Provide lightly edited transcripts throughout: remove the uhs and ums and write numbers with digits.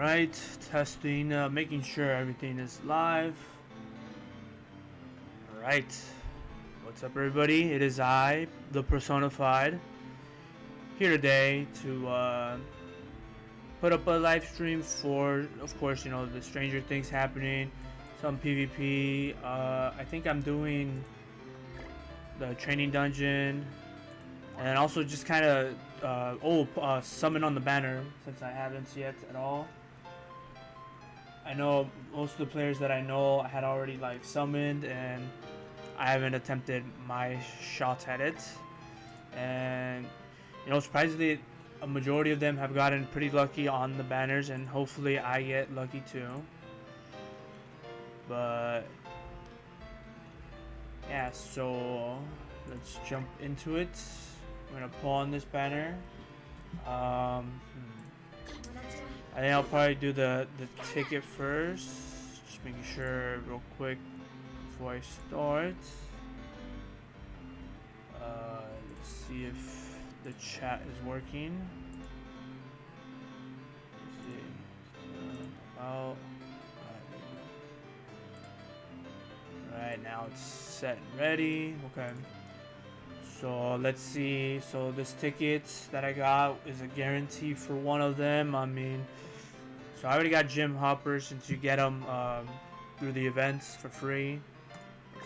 Alright, testing, making sure everything is live. Alright, what's up everybody? It is I, the Personified, here today to put up a live stream for, of course, you know, the Stranger Things happening, some PvP. I think I'm doing the training dungeon, and also just kind of, summon on the banner, since I haven't yet at all. I know most of the players that I know had already like summoned, and I haven't attempted my shots at it. And you know, surprisingly, a majority of them have gotten pretty lucky on the banners, and hopefully I get lucky too. But yeah, so let's jump into it. I'm gonna pull on this banner. I think I'll probably do the ticket first. Just making sure real quick before I start. Let's see if the chat is working. Let's see. Alright, now it's set and ready. Okay. So let's see. So this ticket that I got is a guarantee for one of them. I mean, so I already got Jim Hopper since you get him through the events for free.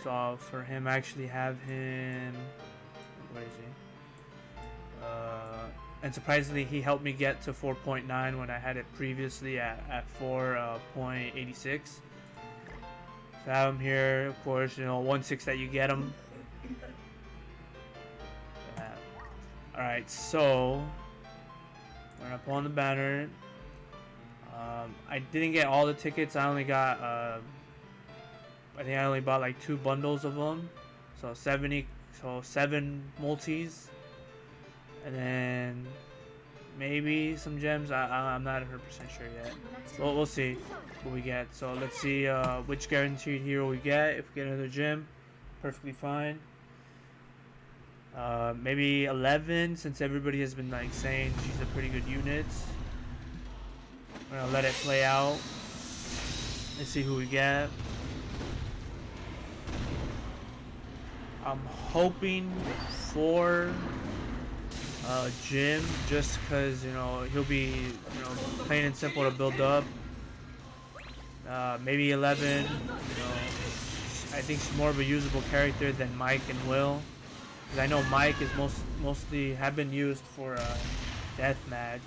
So for him, I actually have him. Where is he? And surprisingly, he helped me get to 4.9 when I had it previously at 4.86. So I have him here, of course. You know, 1/6 that you get him. Alright, so we're gonna pull on the banner. I didn't get all the tickets. I only got I think I only bought like 2 bundles of them, so 7 multis, and then maybe some gems. I'm not 100% sure yet. Well, we'll see what we get. So let's see which guaranteed hero we get. If we get another gem, perfectly fine. Maybe 11, since everybody has been like saying she's a pretty good unit. I'm gonna let it play out. Let's see who we get. I'm hoping for Jim, just because, you know, he'll be, you know, plain and simple to build up. Maybe 11. You know, I think she's more of a usable character than Mike and Will. I know Mike is mostly have been used for a deathmatch.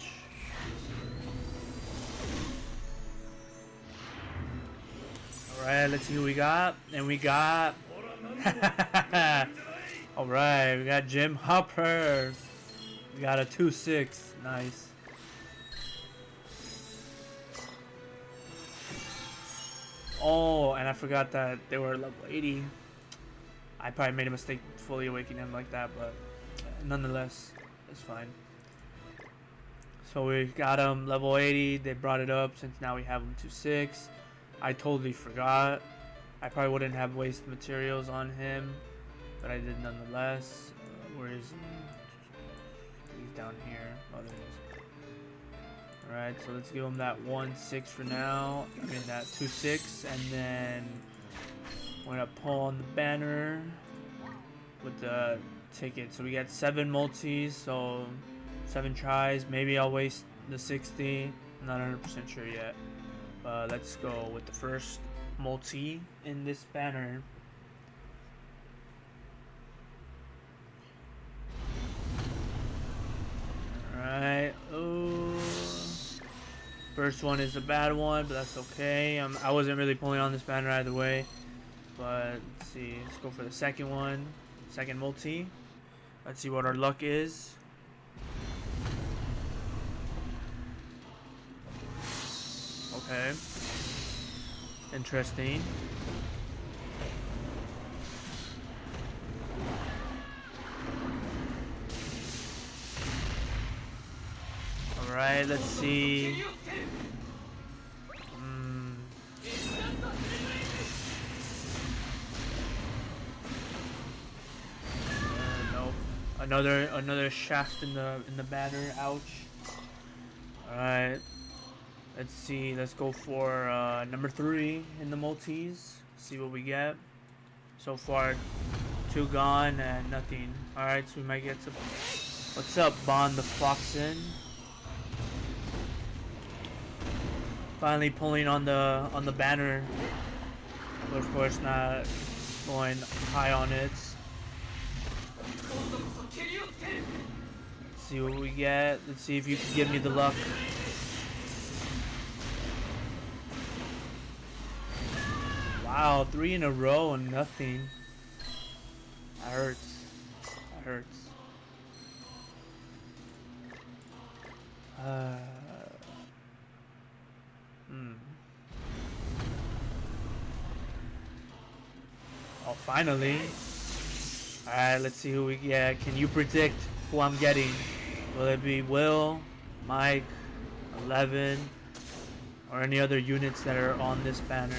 Alright, let's see who we got. And we got alright, we got Jim Hopper. We got a 2/6. Nice. Oh, and I forgot that they were level 80. I probably made a mistake fully awakening him like that, but nonetheless, it's fine. So we got him level 80. They brought it up since now we have him to 6. I totally forgot. I probably wouldn't have wasted materials on him, but I did nonetheless. Where is he? He's down here. Oh, there he is. Alright, so let's give him that 1/6 for now. I mean that 2/6, and then we're gonna pull on the banner with the ticket. So we got 7 multis, so 7 tries. Maybe I'll waste the 60. I'm not 100% sure yet. Let's go with the first multi in this banner. Alright. Oh, first one is a bad one, but that's okay. I wasn't really pulling on this banner either way. But let's see, let's go for the second one, second multi. Let's see what our luck is. Okay, interesting. All right, let's see. Another shaft in the banner. Ouch. All right. Let's see. Let's go for number 3 in the multis. See what we get. So far, 2 gone and nothing. All right, so we might get some. What's up, BanTheFoxSin? Finally pulling on the banner, but of course not going high on it. Let's see what we get. Let's see if you can give me the luck. Wow, 3 in a row and nothing. That hurts. That hurts. Oh, finally. Alright, let's see who we get. Can you predict who I'm getting? Will it be Will, Mike, 11, or any other units that are on this banner?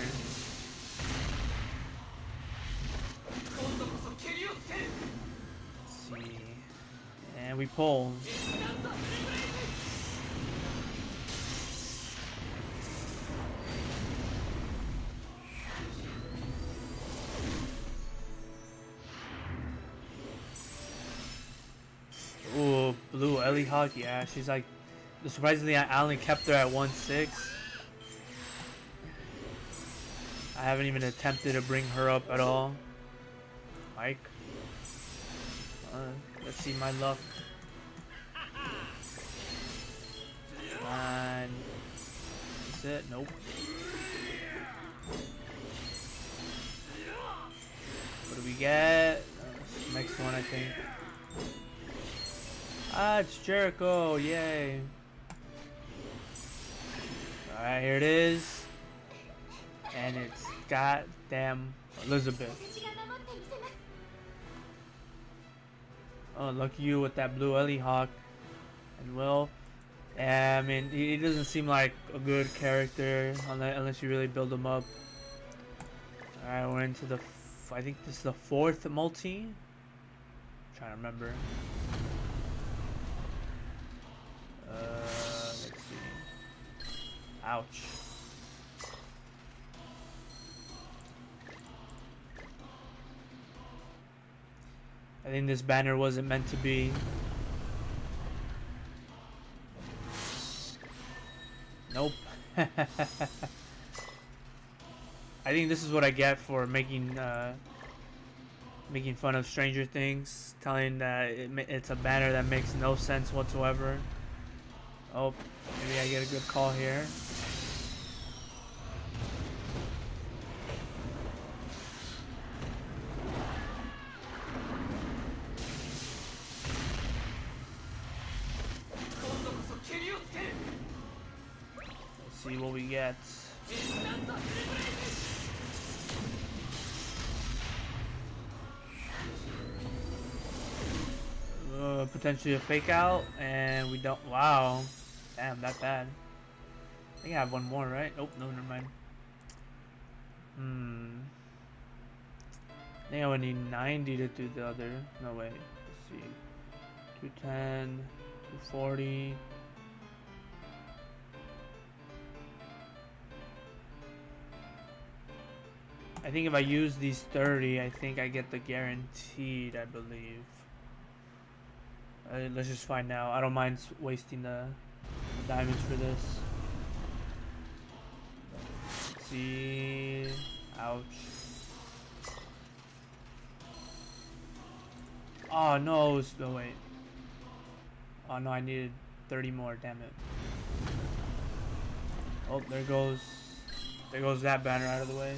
Let's see. And we pull. Ooh, blue Ellie Hawk, yeah, she's like, surprisingly I only kept her at 1-6. I haven't even attempted to bring her up at all. Mike. Let's see my luck. 9. That's it, nope. What do we get? Next one, I think. Ah, it's Jericho, yay. Alright, here it is. And it's goddamn Elizabeth. Oh, lucky you with that blue Ellie Hawk. And Will. Yeah, I mean, he doesn't seem like a good character unless you really build him up. Alright, we're into the, I think this is the 4th multi. I'm trying to remember. Let's see. Ouch. I think this banner wasn't meant to be. Nope. I think this is what I get for making fun of Stranger Things, telling that it's a banner that makes no sense whatsoever. Oh, maybe I get a good call here. Let's see what we get. Potentially a fake out, and we don't. Wow. Damn, that bad. I think I have one more, right? Nope, no, never mind. I think I would need 90 to do the other. No way. Let's see. 210, 240. I think if I use these 30, I think I get the guaranteed, I believe. Let's just find out. I don't mind wasting the diamonds for this. Let's see. Ouch. Oh no, no wait. Oh no, I needed 30 more, damn it. Oh, there goes that banner out of the way.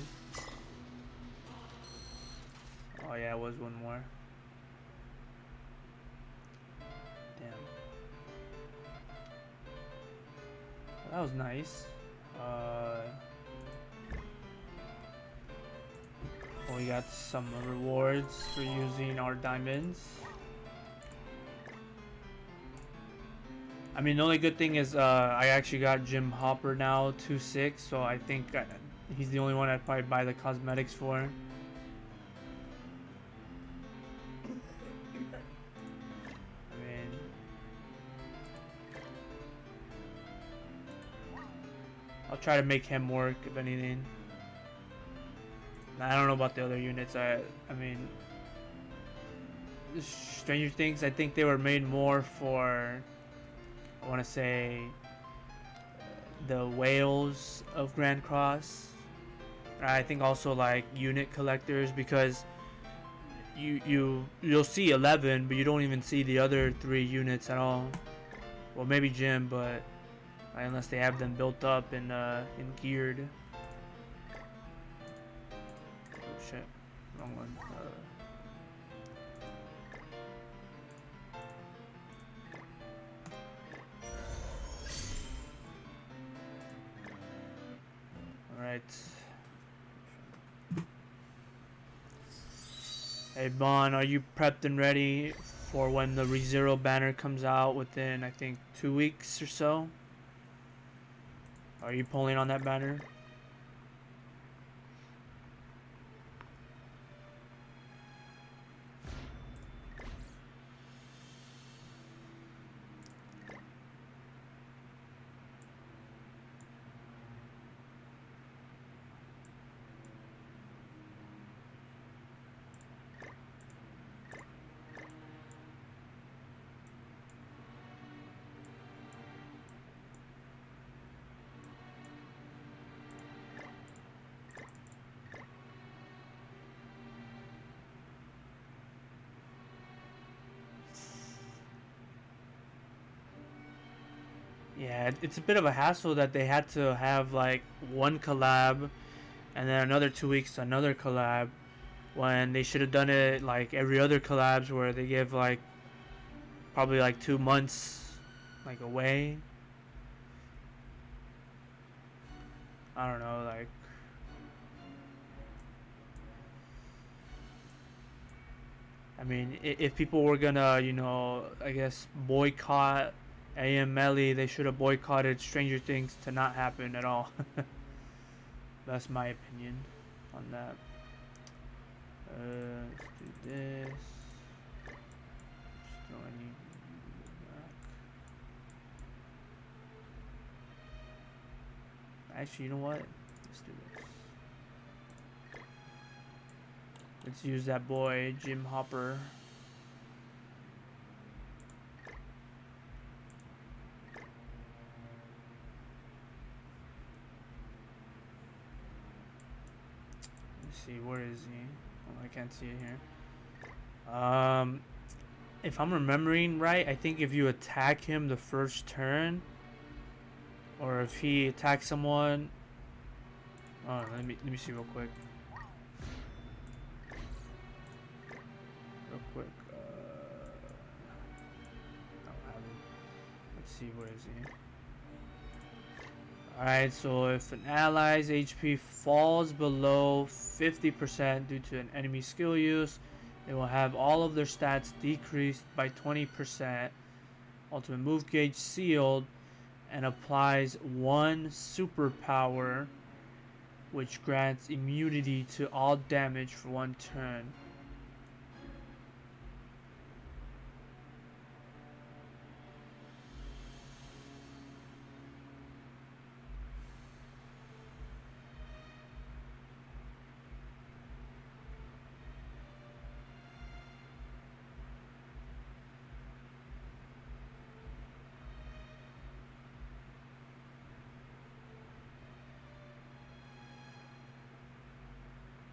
Oh yeah, it was one more. Damn. Well, that was nice. We got some rewards for using our diamonds. I mean, the only good thing is I actually got Jim Hopper now, 2-6, so I think he's the only one I'd probably buy the cosmetics for. I'll try to make him work if anything. I don't know about the other units. I mean, Stranger Things, I think they were made more for, I want to say, the whales of Grand Cross. I think also like unit collectors, because you'll see 11, but you don't even see the other 3 units at all. Well, maybe Jim, but unless they have them built up and geared. Oh shit, wrong one. All right. Hey Bon, are you prepped and ready for when the ReZero banner comes out within, I think, 2 weeks or so? Are you pulling on that banner? Yeah, it's a bit of a hassle that they had to have like one collab and then another 2 weeks another collab, when they should have done it like every other collabs, where they give like probably like 2 months like away. I don't know, like I mean, if people were gonna, you know, I guess boycott AMLE, they should have boycotted Stranger Things to not happen at all. That's my opinion on that. Let's do this. Just throw any back. Actually, you know what? Let's do this. Let's use that boy, Jim Hopper. Let's see, where is he? Oh, I can't see it here. If I'm remembering right, I think if you attack him the first turn, or if he attacks someone, oh, let me see real quick. Let's see, where is he? Alright, so if an ally's HP falls below 50% due to an enemy skill use, they will have all of their stats decreased by 20%. Ultimate move gauge sealed, and applies 1 superpower, which grants immunity to all damage for 1 turn.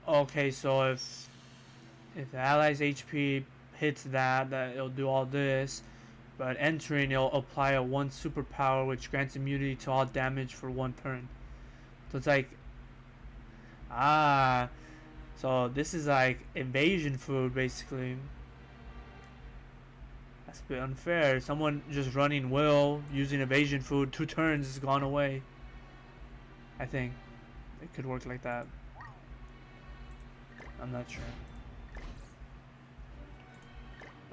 Okay, so if the ally's HP hits that it'll do all this, but entering, it'll apply a 1 superpower which grants immunity to all damage for 1 turn. So it's like, so this is like invasion food basically. That's a bit unfair. Someone just running Will using evasion food, 2 turns is gone away. I think it could work like that. I'm not sure.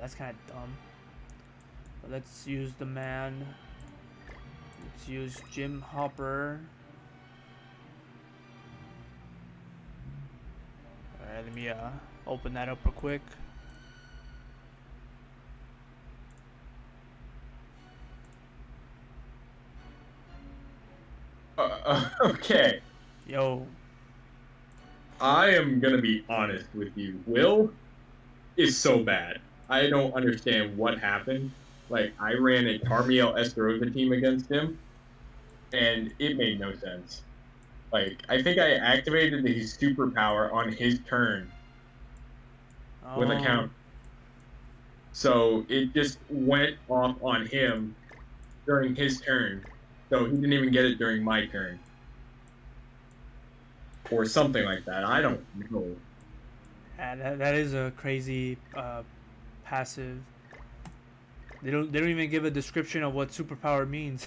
That's kind of dumb. But let's use the man. Let's use Jim Hopper. Alright, let me open that up real quick. Okay. Yo. I am gonna be honest with you. Will is so bad. I don't understand what happened. Like, I ran a Carmiel Esterosa team against him, and it made no sense. Like, I think I activated his superpower on his turn with a Oh. count. So it just went off on him during his turn. So he didn't even get it during my turn. Or something like that. I don't know. Yeah, that is a crazy passive. They don't even give a description of what superpower means.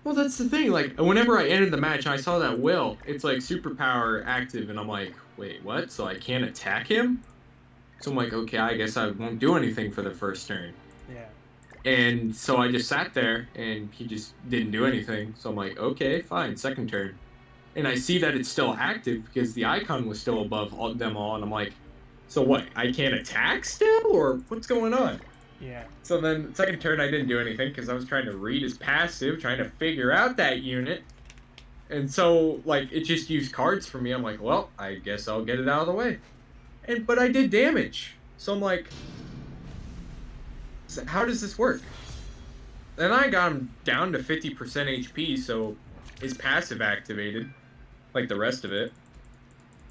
Well, that's the thing. Like, whenever I ended the match, I saw that Will. It's like superpower active, and I'm like, wait, what? So I can't attack him? So I'm like, okay, I guess I won't do anything for the first turn. Yeah. And so I just sat there, and he just didn't do anything. So I'm like, okay, fine, second turn. And I see that it's still active because the icon was still above them all, and I'm like, so what? I can't attack still, or what's going on? Yeah. So then, second turn, I didn't do anything because I was trying to read his passive, trying to figure out that unit. And so, like, it just used cards for me. I'm like, well, I guess I'll get it out of the way. But I did damage. So I'm like, so how does this work? Then I got him down to 50% HP, so his passive activated, like the rest of it.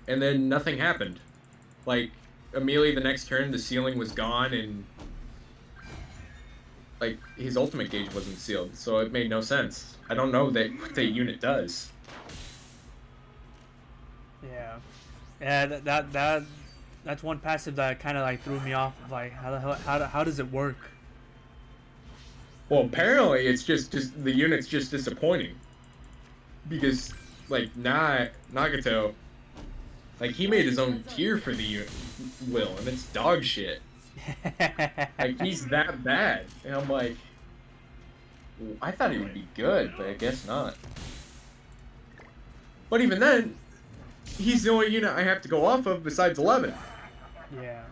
And then nothing happened. Like, immediately the next turn, the ceiling was gone, and like, his ultimate gauge wasn't sealed, so it made no sense. I don't know what that unit does. Yeah. Yeah. That's one passive that kind of like threw me off. Of like, how does it work? Well, apparently it's just the unit's just disappointing. Because, like, Nagato, like, he made his own tier for the unit, Will, and it's dog shit. Like, he's that bad. And I'm like, I thought he would be good, but I guess not. But even then, he's the only unit I have to go off of besides 11. Yeah.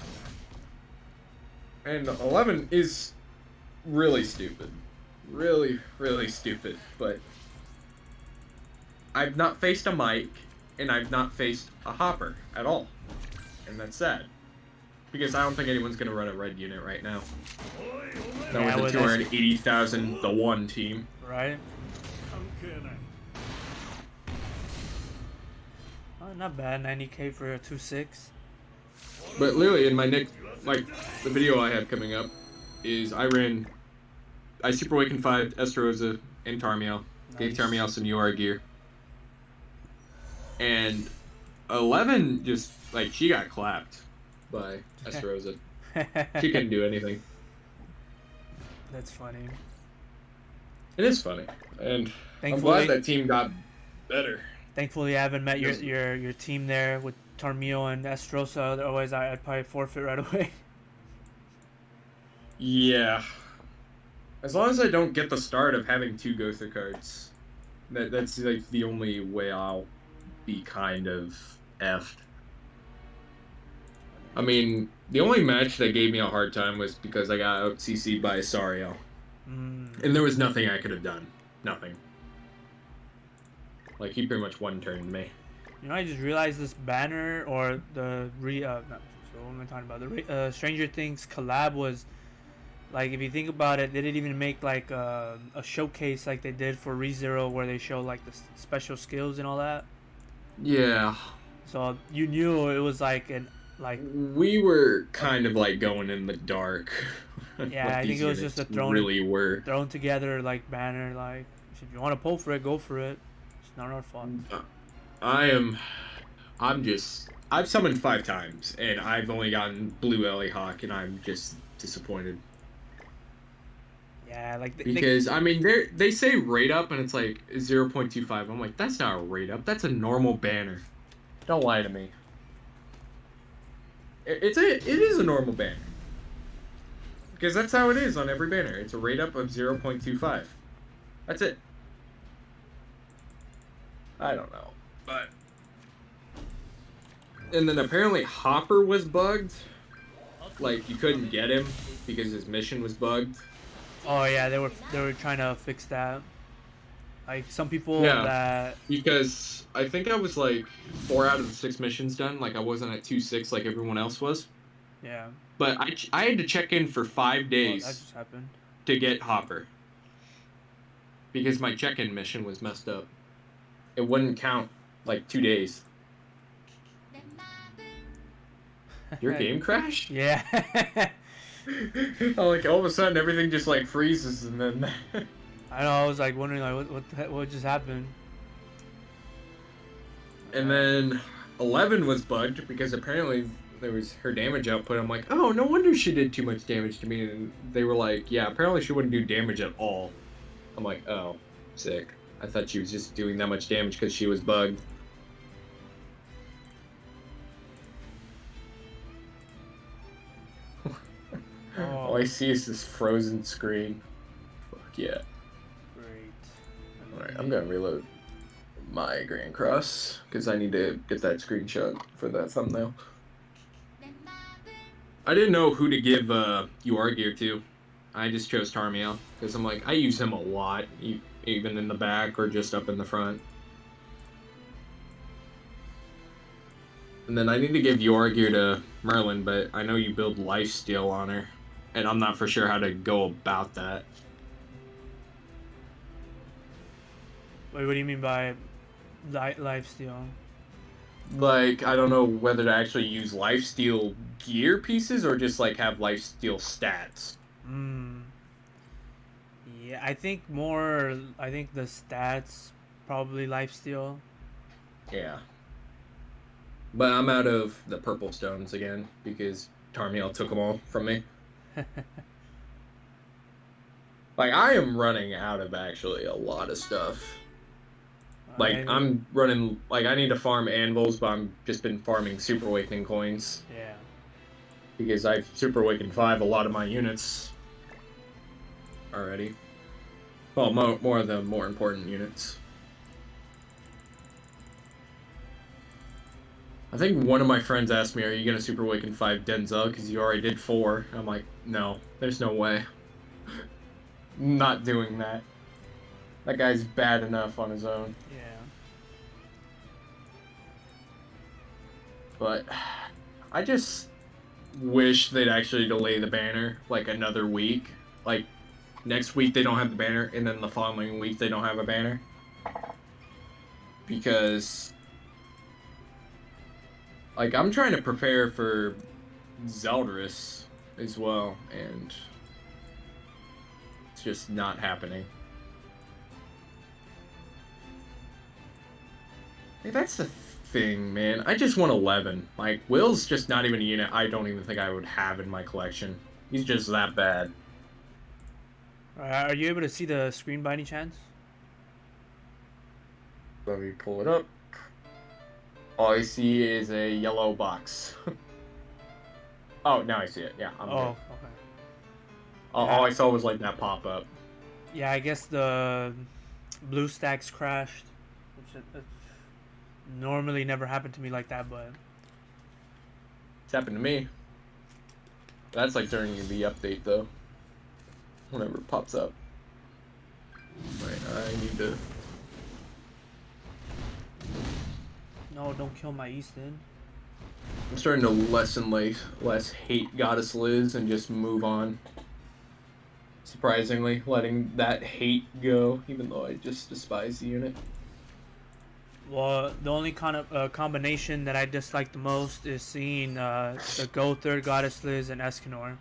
And 11 is really stupid. Really, really stupid. But I've not faced a Mike, and I've not faced a Hopper at all. And that's sad. Because I don't think anyone's going to run a red unit right now. Not Yeah, with the 280,000, the one team. Right? Oh, not bad. 90k for a 2.6. But literally, in my next, like, the video I have coming up is I Super Awakened 5, Esterosa, and Tarmiel. Nice. Gave Tarmiel some UR gear. And 11 just, like, she got clapped by Esterosa. She couldn't do anything. That's funny. It is funny. And I'm Thankfully, glad that team got better. thankfully I haven't met your team there with Tarmiel and Estrosa. Otherwise, I'd probably forfeit right away. Yeah. As long as I don't get the start of having 2 Gotha cards. That's, like, the only way I'll be kind of effed. I mean, the only match that gave me a hard time was because I got out CC'd by Asario. And there was nothing I could have done. Nothing. Like, he pretty much one-turned me. You know, I just realized this banner or the what am I talking about? The Stranger Things collab was, like, if you think about it, they didn't even make like a showcase like they did for ReZero where they show like the special skills and all that. Yeah. So you knew it was like we were kind of like going in the dark. Yeah, I think it was just a thrown together like banner. Like, if you want to pull for it, go for it. It's not our fault. I've summoned 5 times and I've only gotten Blue Ellie Hawk, and I'm just disappointed. Yeah, like because I mean they say rate up and it's like 0.25. I'm like, that's not a rate up. That's a normal banner. Don't lie to me. It is a normal banner. Because that's how it is on every banner. It's a rate up of 0.25. That's it. I don't know. But and then apparently Hopper was bugged. Like, you couldn't get him because his mission was bugged. Oh yeah, they were trying to fix that. Like some people Yeah, that because I think I was like 4 out of the 6 missions done. Like I wasn't at 2-6 like everyone else was. yeah. But I had to check in for 5 Oh, that days just happened. to get Hopper because my check-in mission was messed up. It wouldn't count like 2 days. Your game crashed? Yeah. Oh, like all of a sudden everything just like freezes and then I know. I was like wondering like what just happened. and then 11 was bugged because apparently there was her damage output. I'm like, oh, no wonder she did too much damage to me. And they were like, yeah, apparently she wouldn't do damage at all. I'm like, oh, sick. I thought she was just doing that much damage because she was bugged. All I see is this frozen screen. Fuck yeah. Great. Alright, I'm gonna reload my Grand Cross because I need to get that screenshot for that thumbnail. I didn't know who to give UR gear to. I just chose Tarmiel because I'm like, I use him a lot, even in the back or just up in the front. And then I need to give UR gear to Merlin, but I know you build lifesteal on her, and I'm not for sure how to go about that. Wait, what do you mean by lifesteal? Like, I don't know whether to actually use lifesteal gear pieces or just like have lifesteal stats. Yeah, I think more. I think the stats probably lifesteal. Yeah. But I'm out of the purple stones again because Tarmiel took them all from me. Like, I am running out of actually a lot of stuff. Like, I'm running, like, I need to farm anvils, but I'm just been farming Super Awakening coins. Yeah. Because I've Super Awakened 5 a lot of my units already. Well, more of the more important units. I think one of my friends asked me, are you going to Super Awaken 5 Denzel? Because you already did 4. I'm like, no, there's no way. Not doing that. That guy's bad enough on his own. Yeah. But I just wish they'd actually delay the banner like another week. Like next week they don't have the banner, and then the following week they don't have a banner. Because like I'm trying to prepare for Zeldris as well, and it's just not happening. Hey, that's the thing, man. I just want 11. Like, Will's just not even a unit I don't even think I would have in my collection. He's just that bad. Are you able to see the screen by any chance? Let me pull it up. All I see is a yellow box. Oh, now I see it. Yeah, I'm good. Okay. All I saw was like that pop up. Yeah, I guess the blue stacks crashed, which it normally never happened to me like that, but It's happened to me. That's like during the update though. Whenever it pops up. Right, I need to. no, don't kill my Easton. I'm starting to less hate Goddess Liz and just move on. Surprisingly, letting that hate go, even though I just despise the unit. Well, the only kind of combination that I dislike the most is seeing the Go Third Goddess Liz and Escanor.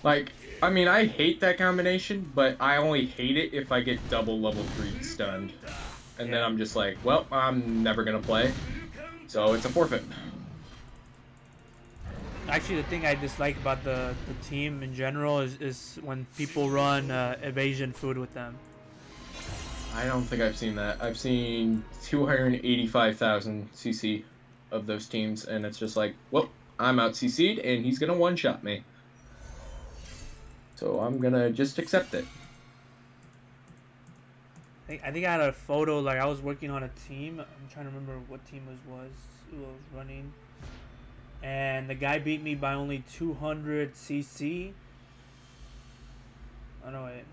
Like, I mean, I hate that combination, but I only hate it if I get double level 3 stunned. And then I'm just like, well, I'm never gonna play. So it's a forfeit. Actually, the thing I dislike about the team in general is when people run evasion food with them. I don't think I've seen that. I've seen 285,000 CC of those teams, and it's just like, well, I'm out CC'd, and he's gonna one-shot me. So I'm gonna just accept it. I think I had a photo, like I was working on a team. I'm trying to remember what team was running. And the guy beat me by only 200 CC. Oh no, wait.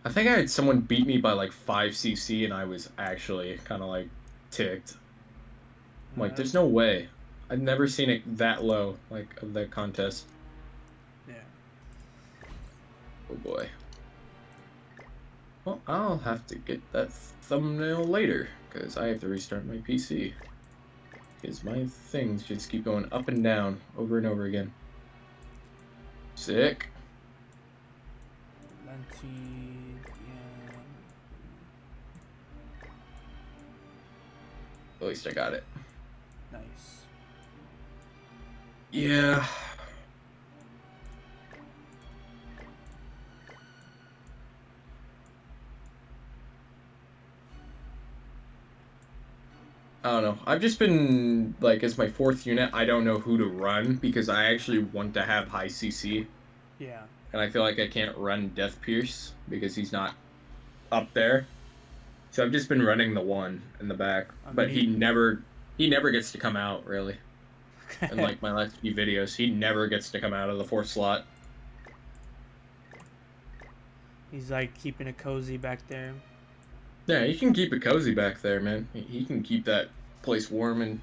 I think I had someone beat me by like 5 cc, and I was actually kind of like ticked. I'm like, there's no way. I've never seen it that low, like, of that contest. Yeah. Oh boy. Well, I'll have to get that thumbnail later, because I have to restart my PC. Because my things just keep going up and down over and over again. Sick. At least I got it. Nice. Yeah. I don't know. I've just been, like, as my 4th unit, I don't know who to run because I actually want to have high CC. Yeah. And I feel like I can't run Death Pierce because he's not up there. So I've just been running the 1 in the back. But he never gets to come out, really. In, like, my last few videos, he never gets to come out of the 4th slot. He's, like, keeping it cozy back there. Yeah, he can keep it cozy back there, man. He can keep that place warm and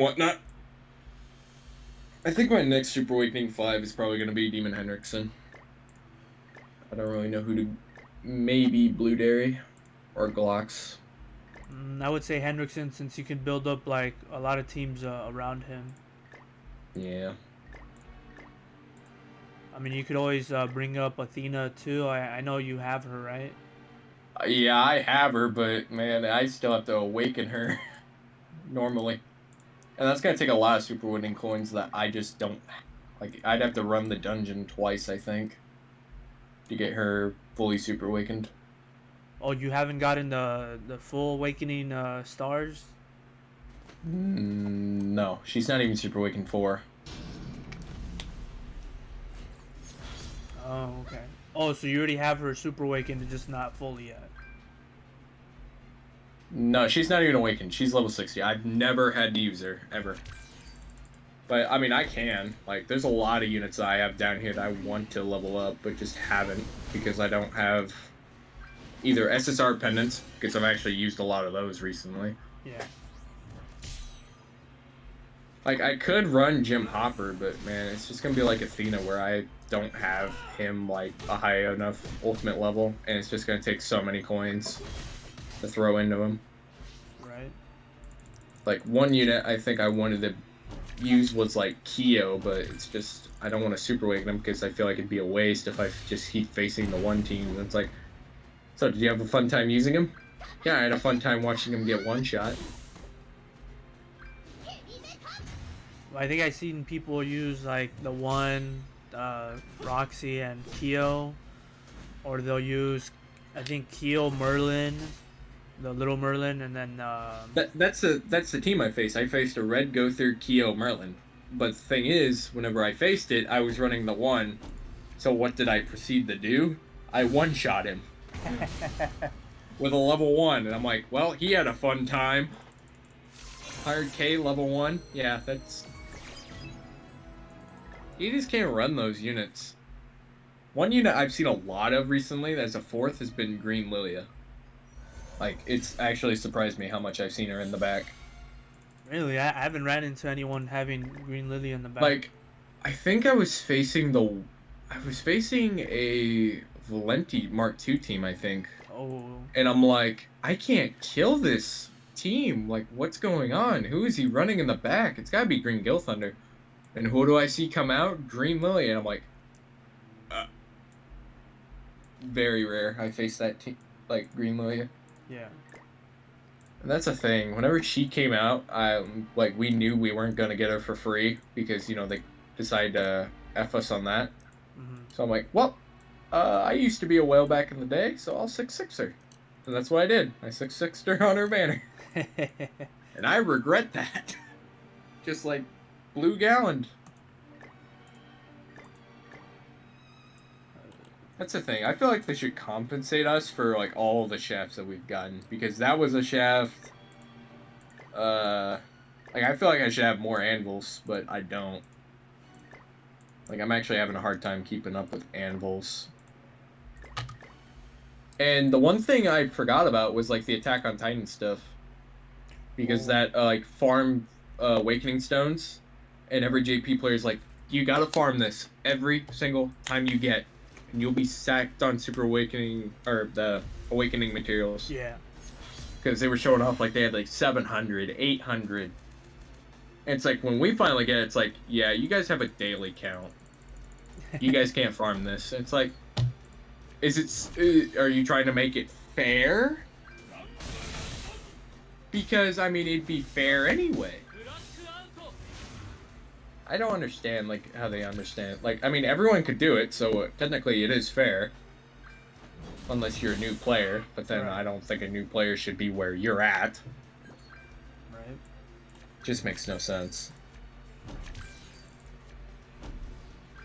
whatnot. I think my next Super Awakening 5 is probably going to be Demon Hendrickson. I don't really know who to... Maybe Blue Dairy or Glocks. I would say Hendrickson, since you can build up, like, a lot of teams around him. Yeah. I mean, you could always bring up Athena, too. I know you have her, right? Yeah, I have her, but, man, I still have to awaken her normally. And that's going to take a lot of Super Winning coins that I just don't... Like, I'd have to run the dungeon twice, I think, to get her fully Super Awakened. Oh, you haven't gotten the full Awakening stars? No, she's not even Super Awakened 4. Oh, okay. Oh, so you already have her Super Awakened, just not fully yet. No, she's not even awakened. She's level 60. I've never had to use her, ever. But, I mean, I can. Like, there's a lot of units that I have down here that I want to level up, but just haven't, because I don't have either SSR pendants, because I've actually used a lot of those recently. Yeah. Like, I could run Jim Hopper, but, man, it's just going to be like Athena, where I don't have him, like, a high enough ultimate level, and it's just going to take so many coins to throw into him. Right. Like, one unit I think I wanted to use was, like, Kyo, but it's just, I don't want to Super Awaken him because I feel like it'd be a waste if I just keep facing the 1 team. And it's like, so did you have a fun time using him? Yeah, I had a fun time watching him get 1 shot. I think I've seen people use, like, the 1, Roxy and Kyo. Or they'll use, I think, Kyo, Merlin, the little Merlin, and then That's the team I faced. I faced a Red Gother, Kyo, Merlin. But the thing is, whenever I faced it, I was running the 1. So what did I proceed to do? I 1-shot him with a level 1, and I'm like, well, he had a fun time. 100k level 1, yeah, that's. You just can't run those units. One unit I've seen a lot of recently that's a 4th has been Green Lilia. Like, it's actually surprised me how much I've seen her in the back. Really, I haven't ran into anyone having Green Lily in the back. Like, I think I was facing a Valenti Mark II team, I think. Oh. And I'm like, I can't kill this team. Like, what's going on? Who is he running in the back? It's gotta be Green Gill Thunder. And who do I see come out? Green Lily. And I'm like, very rare I face that team, like Green Lily. Yeah. And that's the thing. Whenever she came out, we knew we weren't gonna get her for free because, you know, they decided to F us on that. Mm-hmm. So I'm like, well, I used to be a whale back in the day, so I'll 6-6 her. And that's what I did. I 6-6'd her on her banner. And I regret that. Just like Blue Galland. That's the thing. I feel like they should compensate us for, like, all the shafts that we've gotten. Because that was a shaft. Like, I feel like I should have more anvils, but I don't. Like, I'm actually having a hard time keeping up with anvils. And the one thing I forgot about was like the Attack on Titan stuff, because that like farm Awakening Stones, and every JP player is like, you gotta farm this every single time you get, and you'll be sacked on Super Awakening or the Awakening materials. Yeah. Because they were showing off like they had like 700, 800. And it's like when we finally get it, it's like, yeah, you guys have a daily count. You guys can't farm this. It's like, are you trying to make it fair? Because, I mean, it'd be fair anyway. I don't understand, like, how they understand. Like, I mean, everyone could do it, so technically it is fair. Unless you're a new player, but then Right. I don't think a new player should be where you're at. Right. Just makes no sense.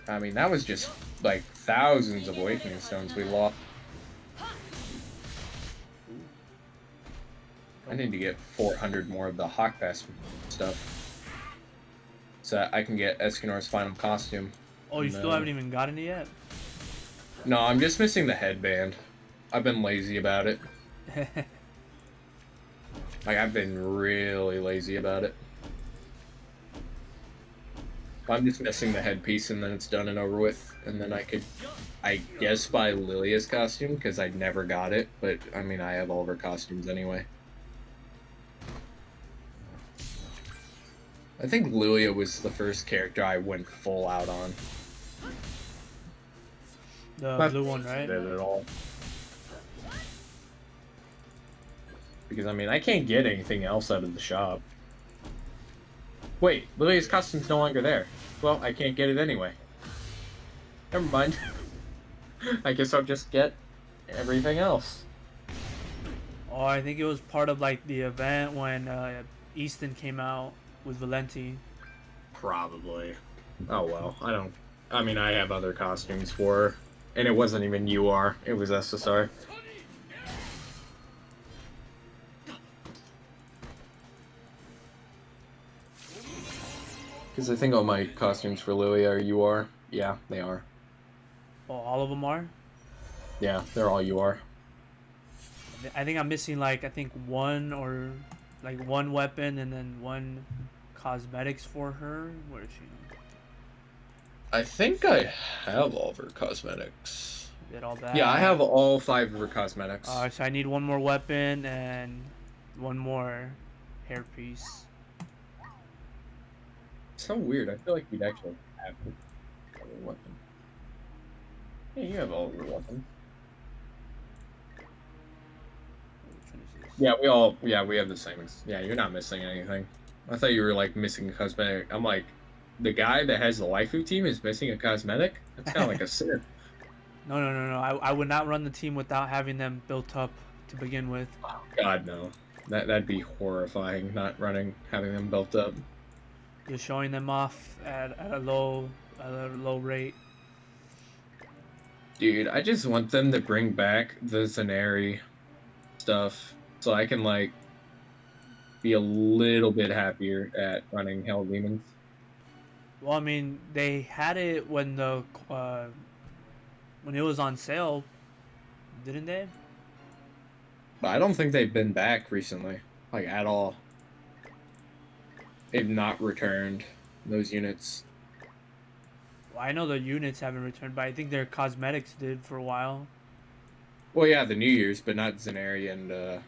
I mean, that was just, like, thousands of Awakening Stones we lost. I need to get 400 more of the Hawk Pass stuff. So that I can get Escanor's final costume. Oh, you still haven't even gotten it yet? No, I'm just missing the headband. I've been lazy about it. Like, I've been really lazy about it. I'm just missing the headpiece, and then it's done and over with. And then I could, I guess, buy Lilia's costume, because I never got it. But, I mean, I have all of her costumes anyway. I think Lilia was the first character I went full out on. The blue one, right? Did it all. Because, I mean, I can't get anything else out of the shop. Wait, Lilia's costume's no longer there. Well, I can't get it anyway. Never mind. I guess I'll just get everything else. Oh, I think it was part of like the event when Easton came out with Valenti. Probably. Oh well, I mean, I have other costumes for her. And it wasn't even UR, it was SSR. Because I think all my costumes for Lilia are UR. Yeah, they are. Oh, all of them are? Yeah, they're all UR. I think I'm missing like, I think one or like one weapon and then one cosmetics for her. Where is she? I think I have all of her cosmetics. Did all that. Yeah, I have all 5 of her cosmetics. So I need one more weapon and one more hairpiece. So weird. I feel like you'd actually have a weapon. Yeah, you have all of your weapons. Which one is this? Yeah, we have the same. Yeah, you're not missing anything. I thought you were like missing a cosmetic. I'm like, the guy that has the waifu team is missing a cosmetic? That's kind of like a sin. No. I would not run the team without having them built up to begin with. Oh, God, no. That'd be horrifying, not having them built up. Just showing them off at a low rate. Dude, I just want them to bring back the Zenari stuff so I can, like, be a little bit happier at running Hell Demons. Well, I mean, they had it when when it was on sale, didn't they? But I don't think they've been back recently, like, at all. They've not returned those units. Well, I know the units haven't returned, but I think their cosmetics did for a while. Well, yeah, the New Year's, but not Zenari and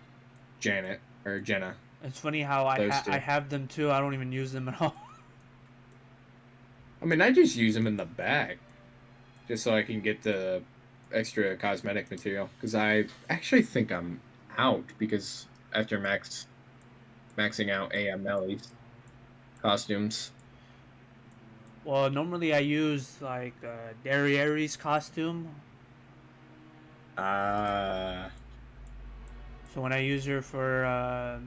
Janet, or Jenna. It's funny how I have them too. I don't even use them at all. I mean, I just use them in the bag, just so I can get the extra cosmetic material. Because I actually think I'm out, because after maxing out AML's costumes. Well, normally I use like Darrieri's costume. Uh, So when I use her for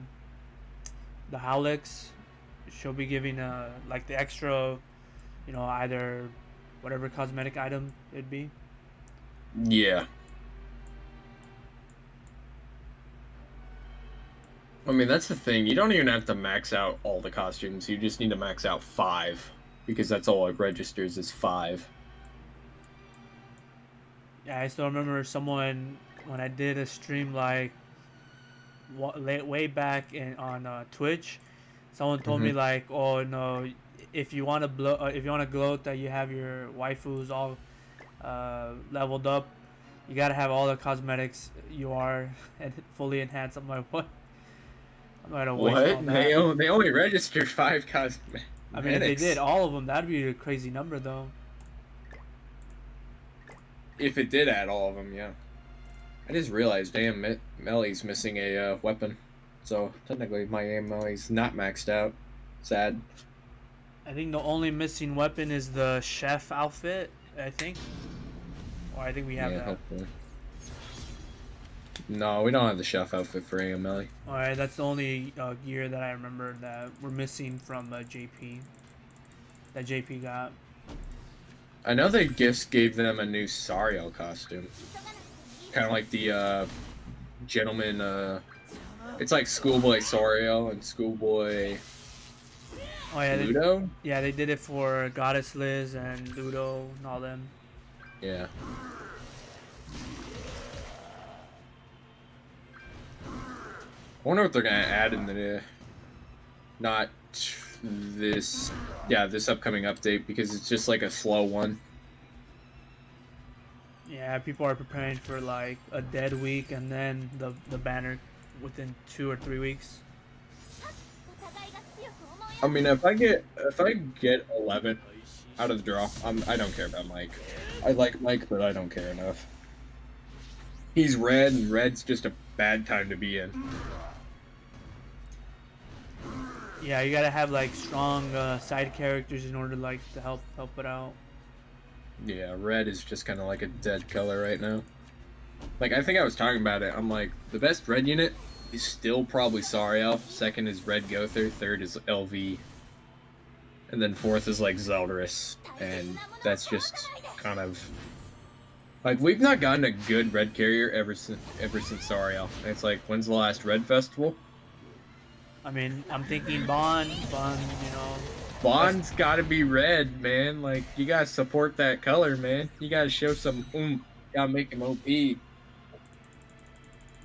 the Howlix, she'll be giving like the extra, you know, either whatever cosmetic item it'd be. yeah. I mean, that's the thing. You don't even have to max out all the costumes. You just need to max out 5. Because that's all it registers is 5. Yeah, I still remember someone when I did a stream like way back on Twitch, someone told me Mm-hmm. like, oh no, if you want to if you want to gloat that you have your waifus all leveled up, you gotta have all the cosmetics you are and fully enhanced. I'm like, what? I'm not gonna waste all What? that. They only registered 5 I mean, if they did cosmetics. all of them, that'd be a crazy number though. If it did add all of them, yeah. I just realized, damn, Melly's missing a weapon. So technically, my Melly's not maxed out. Sad. I think the only missing weapon is the chef outfit. I think, or I think we have Yeah, that. hopefully. No, we don't have the chef outfit for Melly. All right, that's the only gear that I remember that we're missing from JP. That JP got. I know they just gave them a new Sariel costume. Kind of like the gentleman. It's like Schoolboy Sariel and Schoolboy Oh yeah, Ludo. they did it for Goddess Liz and Ludo and all them. Yeah. I wonder what they're gonna add in the not this this upcoming update, because it's just like a slow one. Yeah, people are preparing for like a dead week and then the banner within 2 or 3 weeks. I mean, if I get 11 out of the draw, I don't care about Mike. I like Mike, but I don't care enough. He's red, and red's just a bad time to be in. Yeah, you gotta have like strong side characters in order like to help it out. Yeah, red is just kind of like a dead color right now. Like, I think I was talking about it. I'm like, the best red unit is still probably Sariel. Second is Red Gother. Third is LV. And then fourth is like Zeldris. And that's just kind of like, we've not gotten a good red carrier ever since Sariel. And it's like, when's the last red festival? I mean, I'm thinking Bond, you know. Bond's gotta be red, man. Like, you gotta support that color, man. You gotta show some oomph. You gotta make him OP.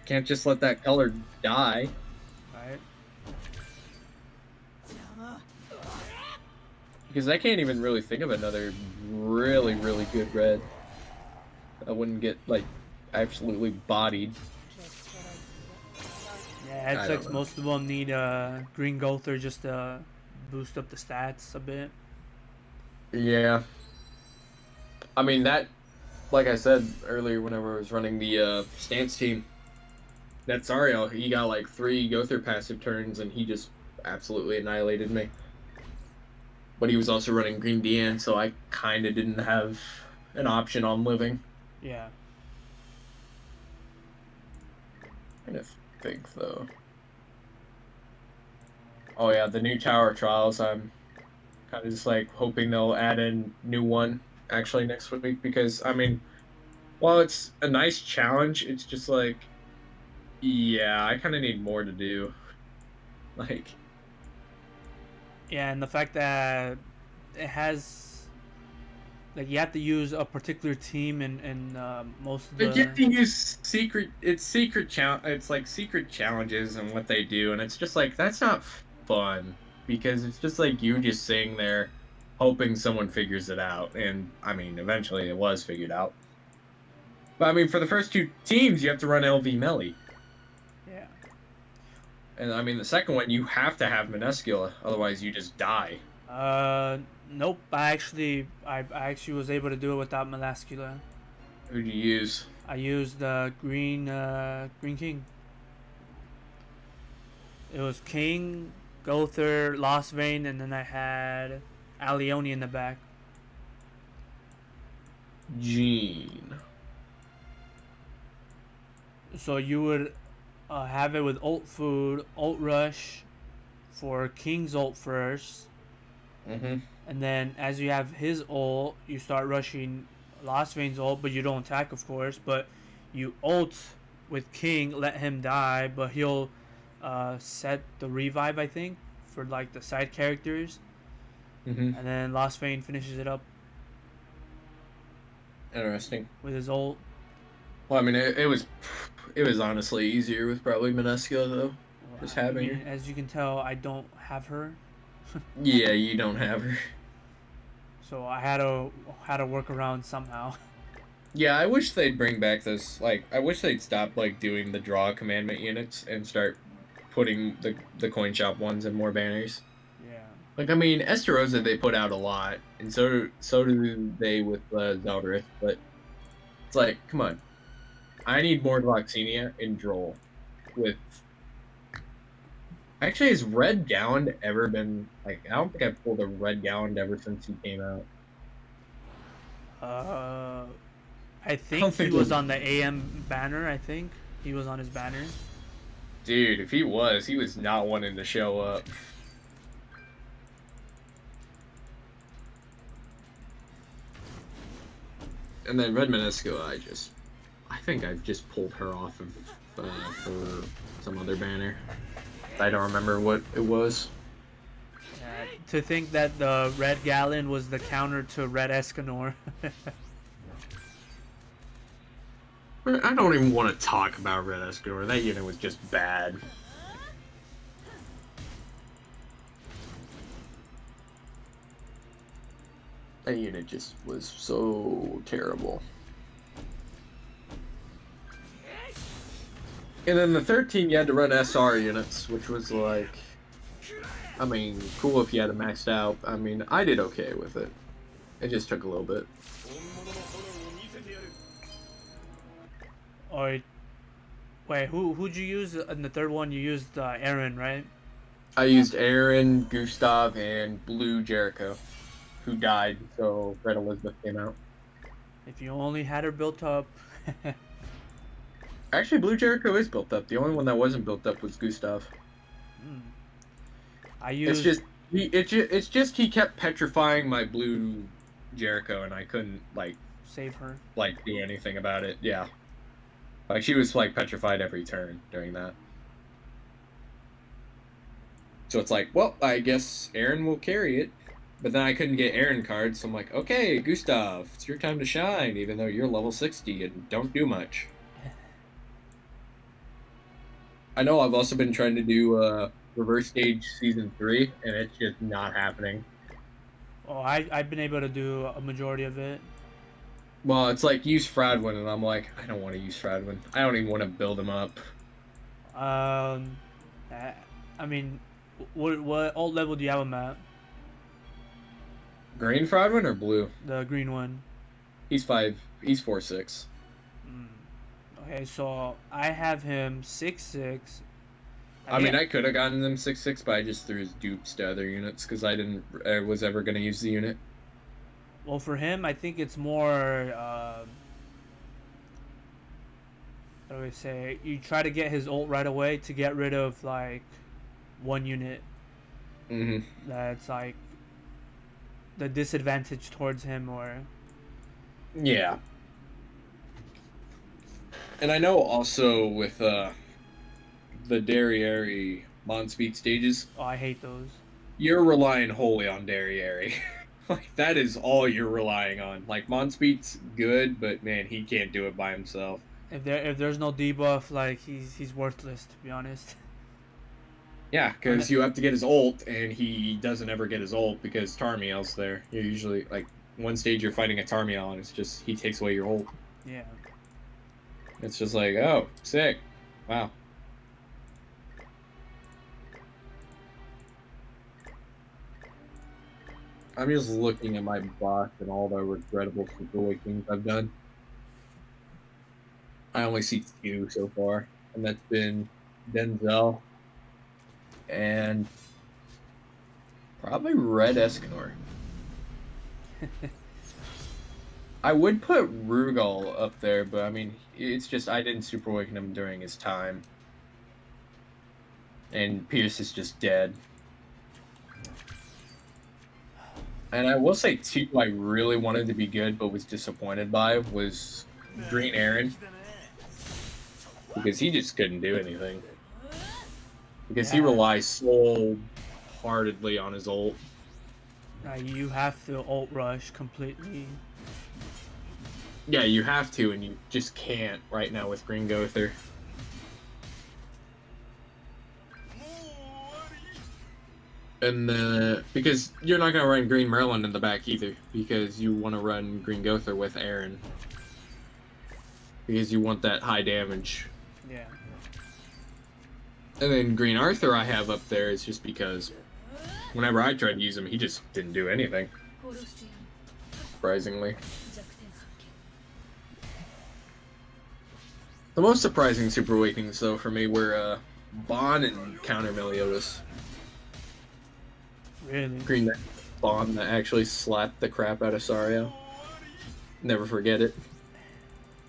Can't just let that color die. Right. Because I can't even really think of another really, really good red. I wouldn't get, like, absolutely bodied. Yeah, it sucks. Most of them need Green Gother just to boost up the stats a bit. Yeah. I mean, that, like I said earlier whenever I was running the stance team, that Sariel, he got like 3 Gother passive turns and he just absolutely annihilated me. But he was also running Green Dian, so I kind of didn't have an option on living. Yeah. Kind of think, though. Oh yeah, the new Tower Trials, I'm kind of just like hoping they'll add a new one actually next week, because, I mean, while it's a nice challenge, it's just like, yeah, I kind of need more to do. Like, yeah, and the fact that it has, like, you have to use a particular team in most of the. but you have to use it's like secret challenges and what they do, and it's just like, that's not fun, because it's just like you just sitting there hoping someone figures it out, and I mean, eventually it was figured out. But I mean, for the first 2 teams, you have to run LV Melly. Yeah. And I mean, the second one, you have to have Minuscula, otherwise you just die. Nope. I actually was able to do it without Minuscula. Who do you use? I used the Green King. It was King, Gother, Lost Vein, and then I had Alioni in the back. Jean. So you would have it with ult food, ult rush for King's ult first. Mm-hmm. And then as you have his ult, you start rushing Lost Vein's ult, but you don't attack, of course. But you ult with King, let him die, but he'll set the revive, I think, for like the side characters. Mm-hmm. And then Lost Vein finishes it up Interesting. with his ult. Well, I mean, it was honestly easier with probably Minesco though, Well, just I having mean, her. as you can tell, I don't have her, Yeah, you don't have her. so I had to work around somehow. Yeah, I wish they'd bring back those. Like, I wish they'd stop like doing the draw commandment units and start putting the coin shop ones in more banners. Yeah. Like, I mean, Esterosa they put out a lot, and so do they with Zeldrith. But it's like, come on, I need more Gloxinia and Droll. With actually, has Red Gallon ever been like? I don't think I've pulled a Red Gallon ever since he came out. Uh, I I think don't he think, was on the AM banner. I think he was on his banner. dude. If he was not wanting to show up. And then Red Menisco, I think I've just pulled her off of for some other banner. I don't remember what it was. To think that the Red Gallon was the counter to Red Escanor. I don't even want to talk about Red Escanor. That unit was just bad. That unit just was so terrible. And then the 13, you had to run SR units, which was like, I mean, cool if you had it maxed out. I mean, I did okay with it. It just took a little bit. Or wait, who'd you use in the third one? You used Aaron, right? I used Aaron, Gustav, and Blue Jericho, who died, so Red Elizabeth came out. If you only had her built up. Actually, Blue Jericho is built up. The only one that wasn't built up was Gustav. I It's used. just he kept petrifying my Blue Jericho, and I couldn't Save her. do anything about it. Yeah, like she was like petrified every turn during that. So it's like, well, I guess Aaron will carry it. But then I couldn't get Aaron cards, so I'm like, okay, Gustav, it's your time to shine, even though you're level 60 and don't do much. I know I've also been trying to do Reverse Stage Season 3, and it's just not happening. Oh, I've been able to do a majority of it. Well, it's like, use Fradwin, and I'm like, I don't want to use Fradwin. I don't even want to build him up. I mean, what alt level do you have him at? Green Fradwin or blue? The green one. He's 4-6. Okay, so I have him 6-6. I mean, I could have gotten them 6-6, but I just threw his dupes to other units because I was ever going to use the unit. Well, for him, I think it's more. How do I say? You try to get his ult right away to get rid of like one unit. That's like the disadvantage towards him, or. Yeah. And I know also with the Derriere Monspeed stages. Oh, I hate those. You're relying wholly on Derriere. Like, that is all you're relying on. Like, Monspeed's good, but man, he can't do it by himself. If there's no debuff, like he's worthless, to be honest. Yeah, because you have to get his ult, and he doesn't ever get his ult because Tarmiel's there. You're usually, like, one stage you're fighting a Tarmiel, and it's just, he takes away your ult. Yeah. It's just like, oh, sick. Wow. I'm just looking at my box and all the regrettable Super Awakenings I've done. I only see 2 so far, and that's been Denzel and probably Red Escanor. I would put Rugal up there, but I mean, it's just I didn't Super Awaken him during his time. And Pierce is just dead. And I will say, too, I really wanted to be good, but was disappointed by was Green Aaron. Because he just couldn't do anything. Because he relies so heartedly on his ult. You have to ult rush completely. Yeah, you have to, and you just can't right now with Green Gother. And because you're not gonna run Green Merlin in the back either, because you want to run Green Gother with Aaron, because you want that high damage. Yeah. And then Green Arthur I have up there is just because whenever I tried to use him, he just didn't do anything. Surprisingly. The most surprising Super Awakenings, though, for me were Bond and Counter Meliodas. Really? Green Bond that actually slapped the crap out of Sario. Never forget it.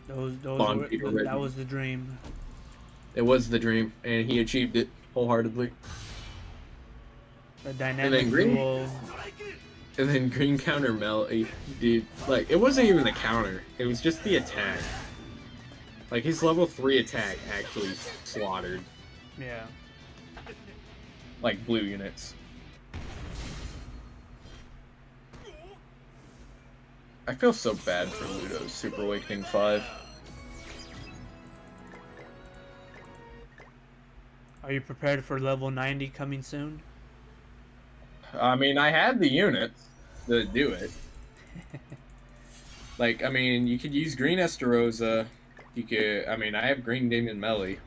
That was the dream. It was the dream, and he achieved it wholeheartedly. The dynamic duel. And then Green Counter Melody, dude, like, it wasn't even the counter, it was just the attack. Like, his level 3 attack actually slaughtered. Yeah. Like, blue units. I feel so bad for Ludo's Super Awakening 5. Are you prepared for level 90 coming soon? I mean, I had the units to do it. Like, I mean, you could use Green Estarossa. You could, I mean, I have Green Demon Melly.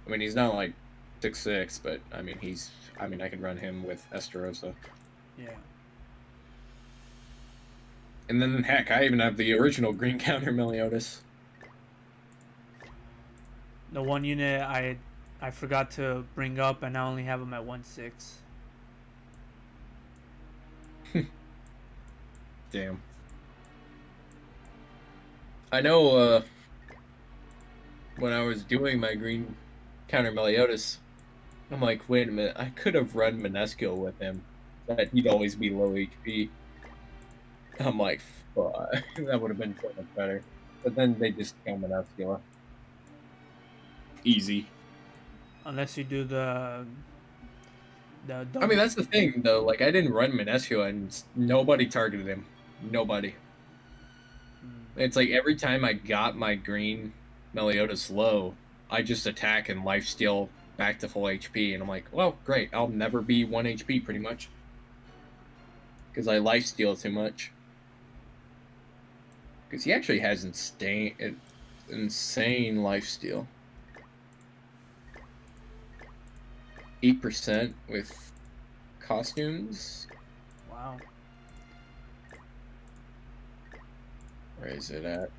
I mean, he's not like 6'6", but I mean, I can run him with Estarossa. Yeah. And then, heck, I even have the original Green Counter Meliodas. The one unit I forgot to bring up, and I only have him at 1/6. Damn. I know, when I was doing my Green Counter Meliodas, I'm like, wait a minute, I could have run Minuscule with him, but he'd always be low HP. I'm like, fuck, that would have been so much better. But then they just kill Minuscule. Easy. Unless you do the I mean, that's the thing, though. Like, I didn't run Minuscule, and nobody targeted him. Nobody. It's like every time I got my Green Meliodas low, I just attack and lifesteal back to full HP, and I'm like, well, great. I'll never be 1 HP, pretty much. Because I lifesteal too much. Because he actually has insane lifesteal. 8% with costumes. Wow. Where is it at?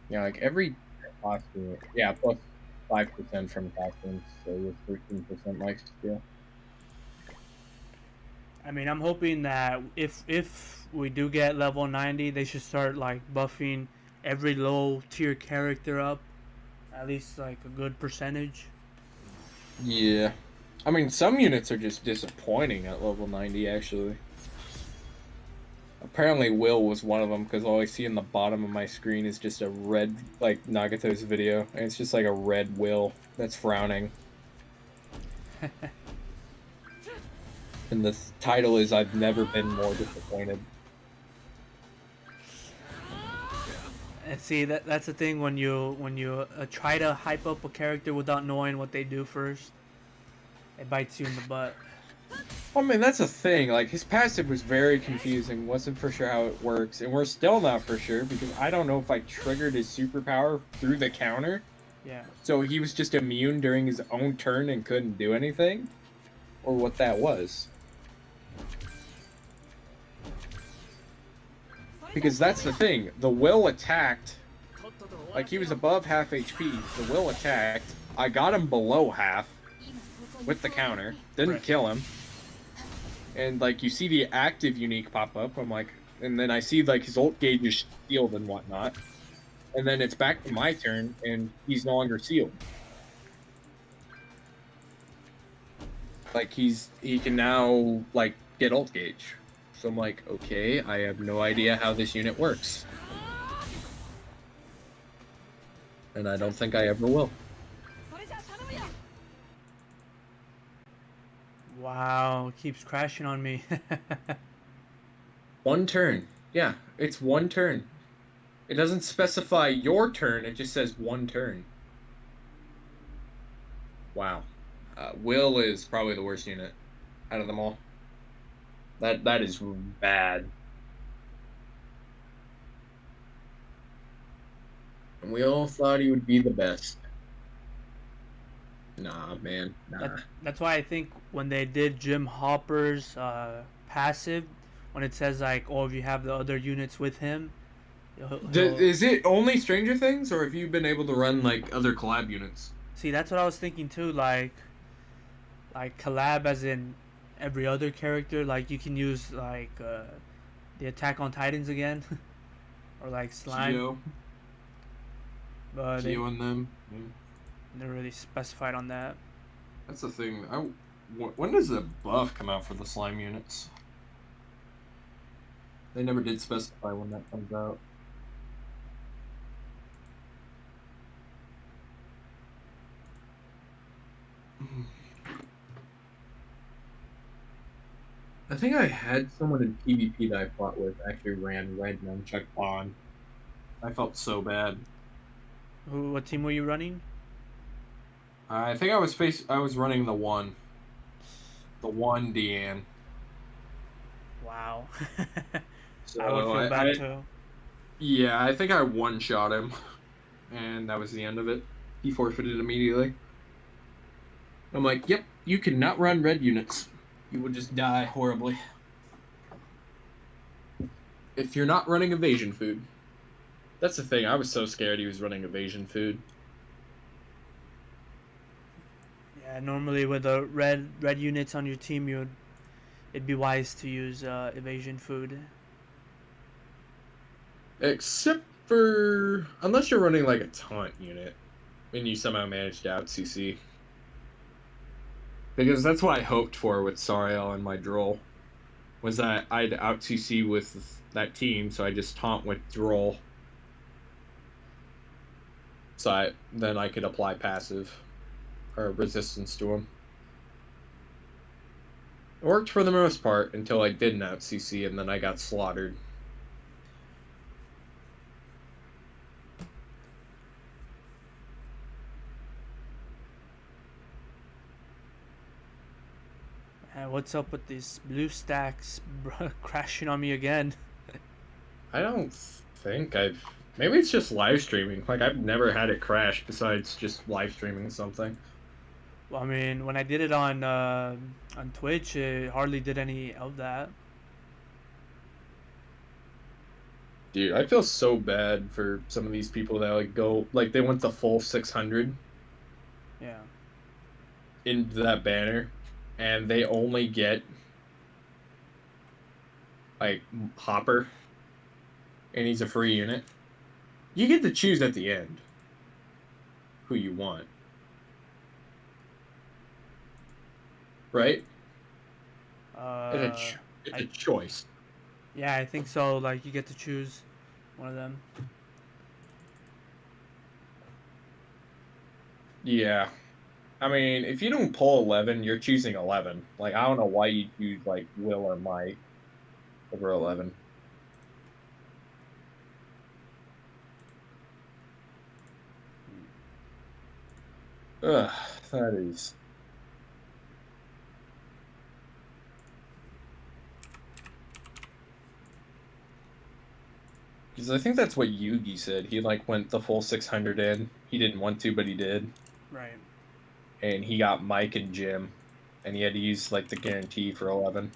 Yeah, like every costume. Yeah, plus 5% from costumes, so you have 13% lifesteal. I mean, I'm hoping that if we do get level 90, they should start like buffing every low tier character up, at least like a good percentage. Yeah, I mean, some units are just disappointing at level 90, actually. Apparently Will was one of them, because all I see in the bottom of my screen is just a red, like, Nagato's video, and it's just like a red Will that's frowning. And the title is, I've never been more disappointed. And see, that's the thing when you try to hype up a character without knowing what they do first, it bites you in the butt. I mean, that's a thing. Like, his passive was very confusing. Wasn't for sure how it works. And we're still not for sure, because I don't know if I triggered his superpower through the counter. Yeah. So he was just immune during his own turn and couldn't do anything? Or what that was. Because that's the thing. The Will attacked. Like, he was above half HP. The Will attacked. I got him below half with the counter. Didn't kill him. And, like, you see the active unique pop up. I'm like, and then I see, like, his ult gauge is sealed and whatnot. And then it's back to my turn, and he's no longer sealed. Like, he can now, like, get ult gauge. So I'm like, okay, I have no idea how this unit works. And I don't think I ever will. Wow, it keeps crashing on me. One turn. Yeah, it's one turn. It doesn't specify your turn, it just says one turn. Wow. Will is probably the worst unit out of them all. That is bad. And we all thought he would be the best. Nah, man. That Nah. that's why I think when they did Jim Hopper's passive, when it says like, oh, if you have the other units with him, he'll Is it only Stranger Things, or have you been able to run like other collab units? see. That's what I was thinking too. Like collab as in every other character. Like you can use like the Attack on Titans again, or like Slime, Geo, but they Geo and them. Yeah. never really specified on that. That's the thing. When does the buff come out for the slime units? They never did specify when that comes out. I think I had someone in PvP that I fought with actually ran red nunchuck on. I felt so bad. What team were you running? I think I was running the one Deanne. Wow. So I would feel bad too. yeah, I think I one shot him, and that was the end of it. He forfeited immediately. I'm like, yep, you cannot run red units. You will just die horribly. If you're not running evasion food. That's the thing. I was so scared he was running evasion food. Yeah, normally with the red units on your team, it'd be wise to use evasion food. Except for unless you're running like a taunt unit and you somehow managed to out CC. Because that's what I hoped for with Sariel and my Droll. Was that I'd out CC with that team, so I just taunt with Droll. So then I could apply passive or resistance to him. It worked for the most part until I didn't out CC and then I got slaughtered. What's up with these blue stacks crashing on me again? I don't think I've. Maybe it's just live streaming. Like, I've never had it crash besides just live streaming something. Well, I mean, when I did it on Twitch, it hardly did any of that. Dude, I feel so bad for some of these people that, like, go. Like, they went the full 600 Yeah. into that banner, and they only get, like, Hopper, and he's a free unit. You get to choose at the end who you want. Right? It's a choice. Yeah, I think so. Like, you get to choose one of them. Yeah. I mean, if you don't pull 11, you're choosing 11. Like, I don't know why you choose, like, Will or Mike over 11. Ugh, that is. Because I think that's what Yugi said. He, like, went the full 600 in. He didn't want to, but he did. Right. And he got Mike and Jim. And he had to use, like, the guarantee for 11.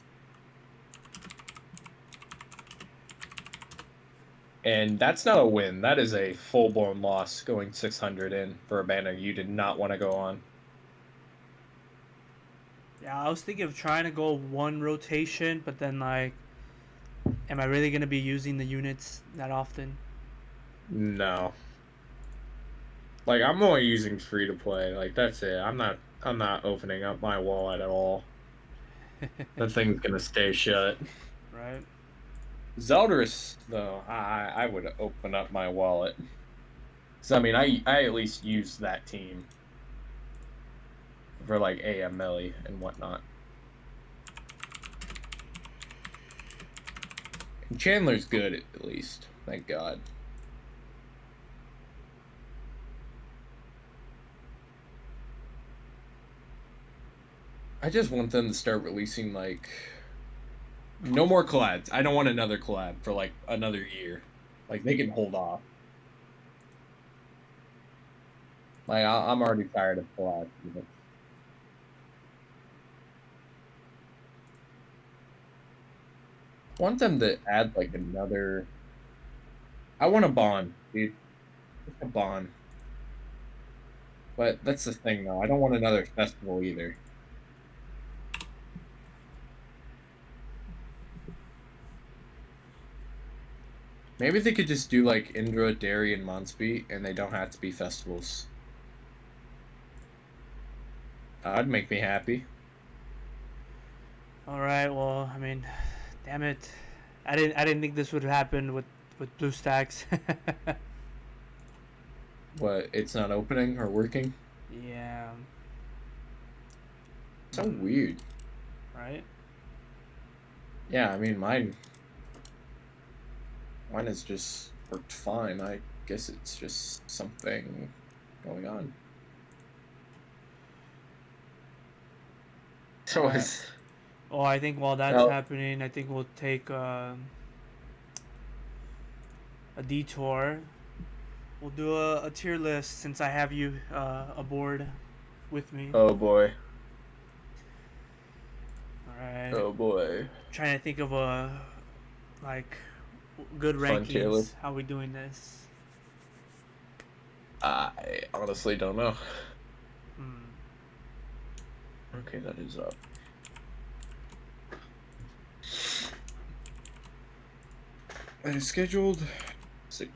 And that's not a win. That is a full-blown loss going 600 in for a banner you did not want to go on. Yeah, I was thinking of trying to go one rotation, but then, like, am I really going to be using the units that often? No. Like, I'm only using free to play. Like, that's it. I'm not opening up my wallet at all. That thing's gonna stay shut. Right. Zeldris, though, I would open up my wallet. So I mean, I at least use that team for like AM melee and whatnot. And Chandler's good at least. Thank God. I just want them to start releasing like no more collabs. I don't want another collab for like another year. Like they can hold off. Like I'm already tired of collabs. Want them to add like another. I want a bond, dude. Just a bond. But that's the thing, though. I don't want another festival either. Maybe they could just do like Indra, Derry, and Monsby, and they don't have to be festivals. That'd make me happy. All right. Well, I mean, damn it, I didn't think this would happen with BlueStacks. What? It's not opening or working? Yeah. So weird. Right. Yeah, I mean mine has just worked fine. I guess it's just something going on. So Alright. it's Oh, I think while that's well, happening, I think we'll take a detour. We'll do a tier list since I have you aboard with me. oh boy. All right. Oh boy. Trying to think of a like good Fun tier rankings. list. How we doing this? I honestly don't know. Hmm. Okay, that is up. That is scheduled. Sick.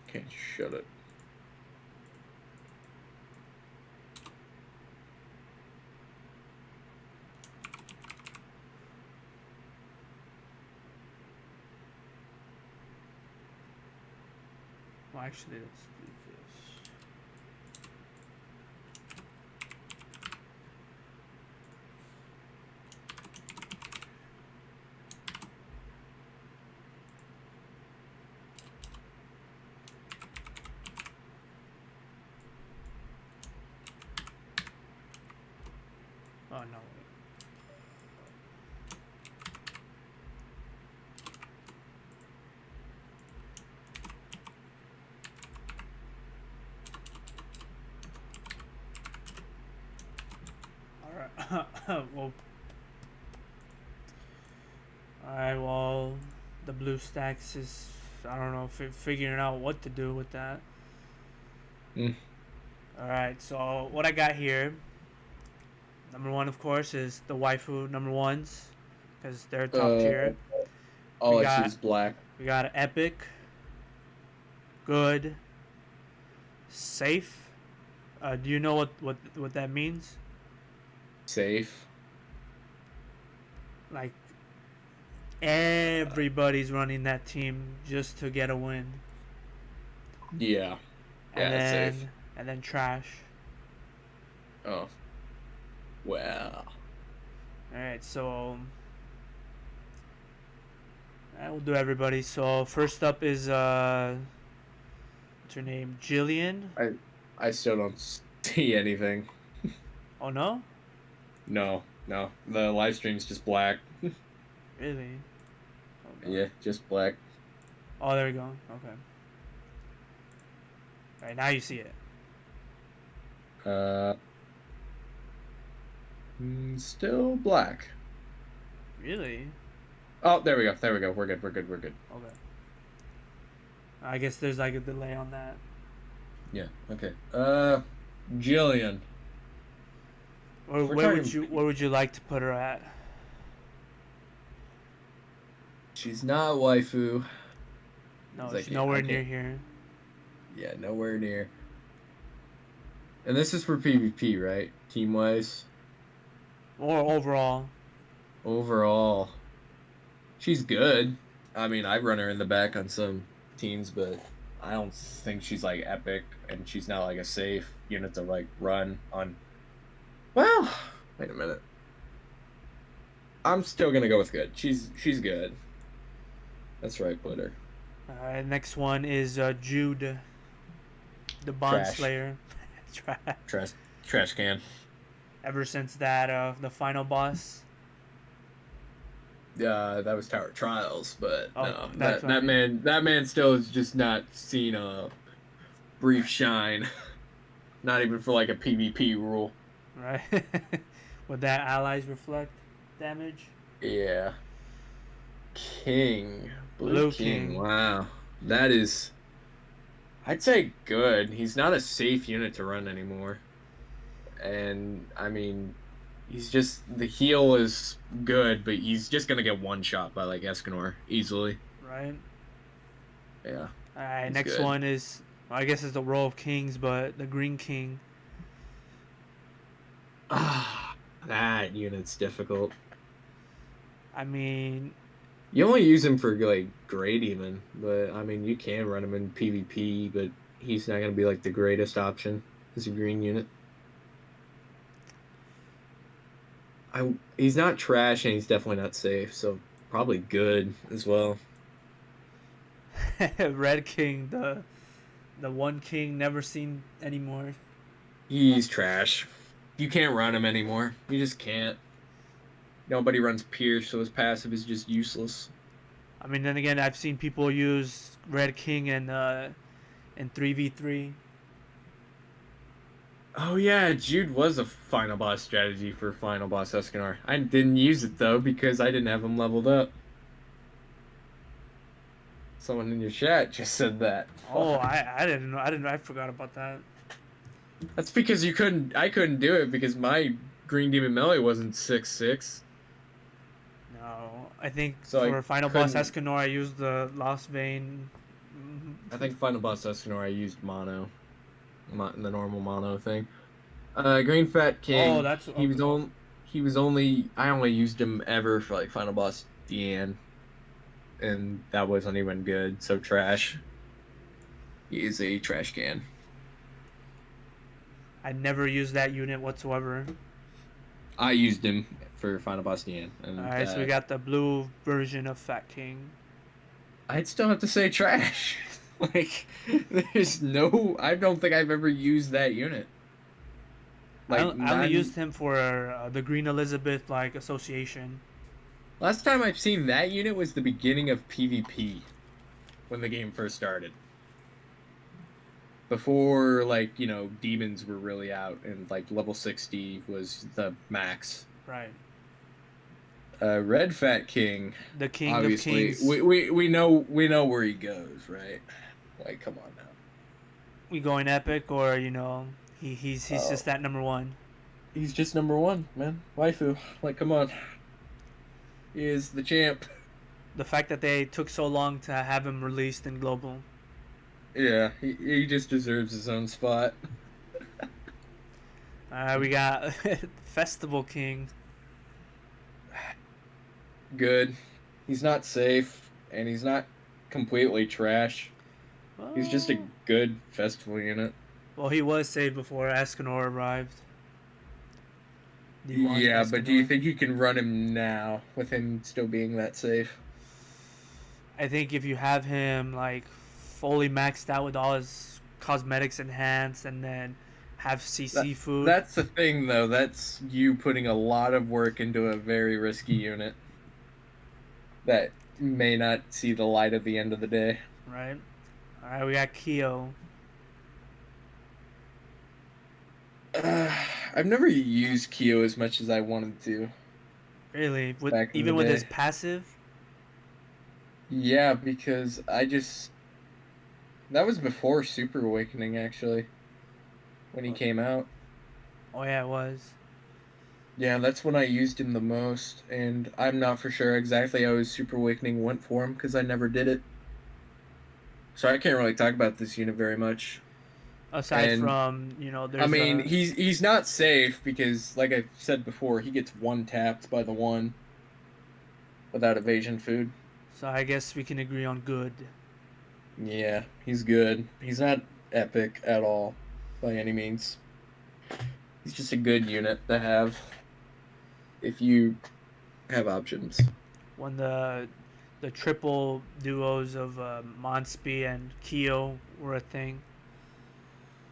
Can't shut it. Well, actually, let's do this. Oh no. Alright. Well. Alright, well, the BlueStacks is, I don't know, figuring out what to do with that. Mm. Alright, so what I got here, number one, of course, is the waifu number ones, because they're top tier. All We I see got- is black. We got epic, good, safe. Do you know what that means? Safe. Like, everybody's running that team just to get a win. Yeah. And Yeah, then, safe. and then trash. Oh. Well. Alright, so we'll do everybody. So first up is what's her name? Jillian. I still don't see anything. Oh no? No. The live stream's just black. Really? Oh, no. Yeah, just black. Oh, there we go. Okay. Alright, now you see it. Still black. Really? Oh, there we go. We're good. Okay. I guess there's like a delay on that. Yeah. Okay. Jillian. Or where would you like to put her at? She's not waifu. No, It's like, she's nowhere I near can't- here. Yeah, nowhere near. And this is for PvP, right? Team wise. Or overall. Overall, she's good. I mean, I run her in the back on some teams, but I don't think she's like epic, and she's not like a safe unit to like run on Well, wait a minute. I'm still gonna go with good. She's good. That's right, Glitter. Next one is Jude, the Bond Trash. Slayer. Trash. Trash. Trash can. Ever since that, the final boss. That was Tower Trials, but Oh, no, that's that what I that mean. man still has just not seen a brief shine. Not even for like a PvP rule. Right? Would that allies reflect damage? Yeah. King. Blue Blue King. King. Wow. That is, I'd say good. He's not a safe unit to run anymore. And I mean, he's just the heal is good, but he's just gonna get one shot by like Escanor easily. Right? Yeah, Alright, he's next good. one is, well, I guess it's the Row of Kings, but the Green King. Ah, that unit's difficult. I mean, You only use him for like great even, but I mean you can run him in PvP, but he's not gonna be like the greatest option as a green unit. He's not trash and he's definitely not safe, so probably good as well. Red King, the one king never seen anymore. He's trash. You can't run him anymore. You just can't. Nobody runs Pierce, so his passive is just useless. I mean, then again, I've seen people use Red King in 3v3. Oh yeah, Jude was a final boss strategy for final boss Escanor. I didn't use it though because I didn't have him leveled up. Someone in your chat just said that. Oh, Fuck. I didn't know. I forgot about that. That's because you couldn't. I couldn't do it because my Green Demon Melee wasn't 6/6, No, I think so I for final boss couldn't. Escanor, I used the Lost Vein. I think final boss Escanor I used mono, the normal mono thing. Green Fat Oh, King. that's He okay. was on. He was only. I only used him ever for like final boss Deanne, and that wasn't even good. So trash. He is a trash can. I never used that unit whatsoever. I used him for final boss Deanne, All and right, so we got the blue version of Fat King. I'd still have to say trash. Like, there's no. I don't think I've ever used that unit. Like, I only not. used him for the Green Elizabeth like association. Last time I've seen that unit was the beginning of PvP when the game first started. Before, like, demons were really out and, like, level 60 was the max. Right. Red Fat King, The King of obviously, Kings. we know where he goes, right? Like, come on now. We going epic, or he's Oh, just that number one. he's just number one, man. Waifu. Like, come on. He is the champ. The fact that they took so long to have him released in global. Yeah, he just deserves his own spot. We got Festival King. Good. He's not safe, and he's not completely trash. He's just a Oh. good festival unit. Well, he was saved before Escanor arrived. Demonic Yeah, but do you Escanor. think you can run him now with him still being that safe? I think if you have him like fully maxed out with all his cosmetics enhanced, and then have That, CC food, that's the thing, though. That's you putting a lot of work into a very risky unit that may not see the light at the end of the day. right? All right, we got Kyo. I've never used Kyo as much as I wanted to Really, with back in the even with his day. passive. Yeah, because that was before Super Awakening actually when he came out. Oh yeah, it was. Yeah, that's when I used him the most, and I'm not for sure exactly how his Super Awakening went for him because I never did it. So I can't really talk about this unit very much. Aside And from I there's mean, a. he's not safe because, like I said before, he gets one tapped by the one without evasion food. So I guess we can agree on good. Yeah, he's good. He's not epic at all by any means. He's just a good unit to have if you have options. When the triple duos of Monsby and Keo were a thing.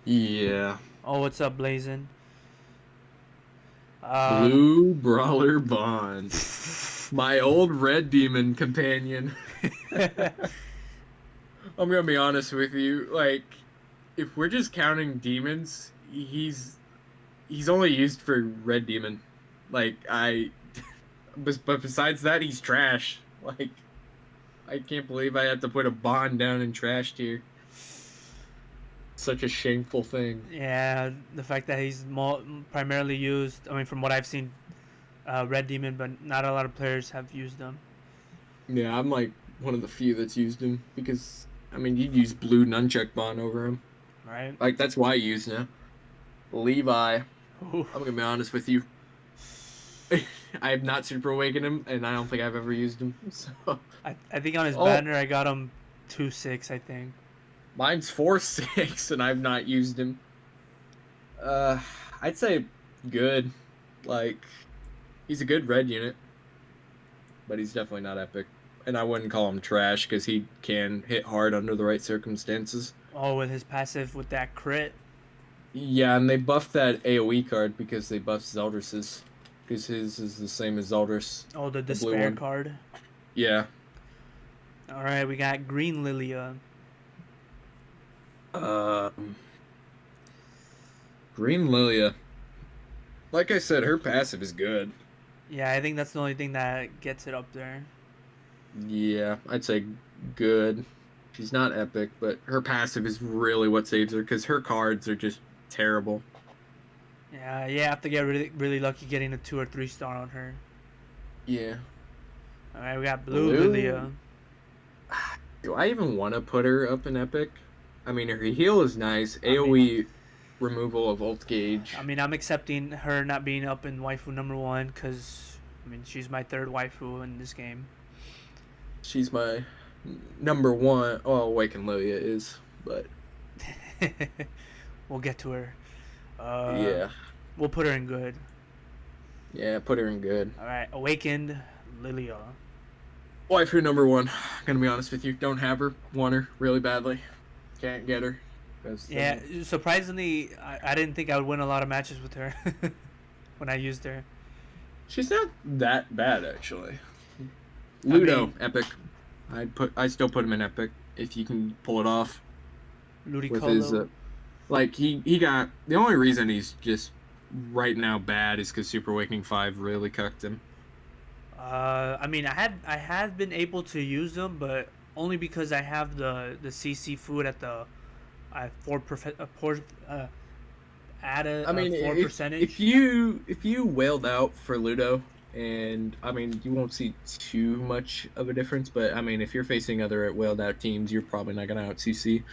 Yeah. Oh, what's up, Blazin? Blue Brawler Bond. My old red demon companion. I'm gonna be honest with you. Like, if we're just counting demons, he's only used for red demon. Like but besides that, he's trash. Like, I can't believe I had to put a bond down in trash tier. Such a shameful thing. Yeah, the fact that he's primarily used. I mean, from what I've seen, red demon, but not a lot of players have used them. Yeah, I'm like one of the few that's used him because I mean you'd use blue nunchuck bond over him. Right. Like that's why I use now. Levi. Ooh. I'm gonna be honest with you. I have not super awakened him, and I don't think I've ever used him. So I think on his banner I got him 2-6. I think mine's 4-6, and I've not used him. I'd say good. Like he's a good red unit, but he's definitely not epic. And I wouldn't call him trash because he can hit hard under the right circumstances. Oh, with his passive with that crit. Yeah, and they buffed that AoE card because they buffed Zeldris's. Because his is the same as Zeldris. Oh, the despair card. Yeah. All right, we got Green Lilia. Green Lilia. Like I said, her passive is good. Yeah, I think that's the only thing that gets it up there. Yeah, I'd say good. She's not epic, but her passive is really what saves her because her cards are just terrible. Yeah, you have to get really lucky getting a 2 or 3 star on her. Yeah. All right, we got Blue Lilia. Do I even want to put her up in epic? I mean, her heal is nice. AoE removal of ult gauge. I mean, I'm accepting her not being up in waifu number 1 because, I mean, she's my 3rd waifu in this game. She's my number 1. Oh, Awakened Lilia is, but we'll get to her. Yeah. We'll put her in good. Yeah, put her in good. All right, Awakened Lilia. Waifu number 1. Gonna be honest with you, don't have her. Want her really badly. Can't get her. Yeah, surprisingly, I didn't think I would win a lot of matches with her when I used her. She's not that bad actually. Ludo, epic. I still put him in epic if you can pull it off. Ludicolo. With his, like he got the only reason he's just right now bad is because Super Awakening 5 really cucked him. I mean, I have been able to use them, but only because I have the CC food at the 4%. Add a 4%. If you wailed out for Ludo, and I mean you won't see too much of a difference, but I mean if you're facing other wailed out teams, you're probably not gonna out CC.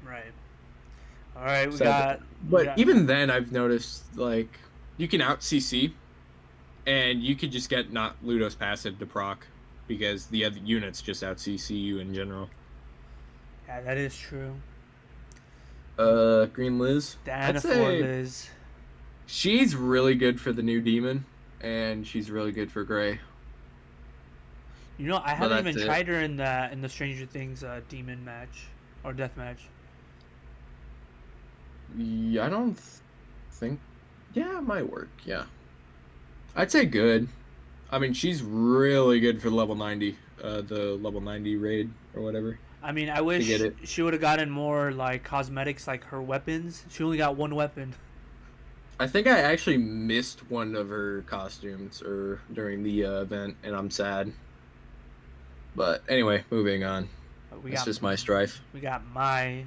Right. All right, we got. Even then, I've noticed like you can out CC, and you could just get not Ludo's passive to proc, because the other units just out CC you in general. Yeah, that is true. Green Liz. I'd say Liz. She's really good for the new demon, and she's really good for Gray. You know, I haven't even tried her in the Stranger Things demon match or death match. Yeah, I don't think. Yeah, it might work. Yeah, I'd say good. I mean, she's really good for level 90, the level 90 raid or whatever. I mean, I wish she would have gotten more like cosmetics, like her weapons. She only got one weapon. I think I actually missed one of her costumes during the event, and I'm sad. But anyway, moving on. It's just my strife. We got Mai.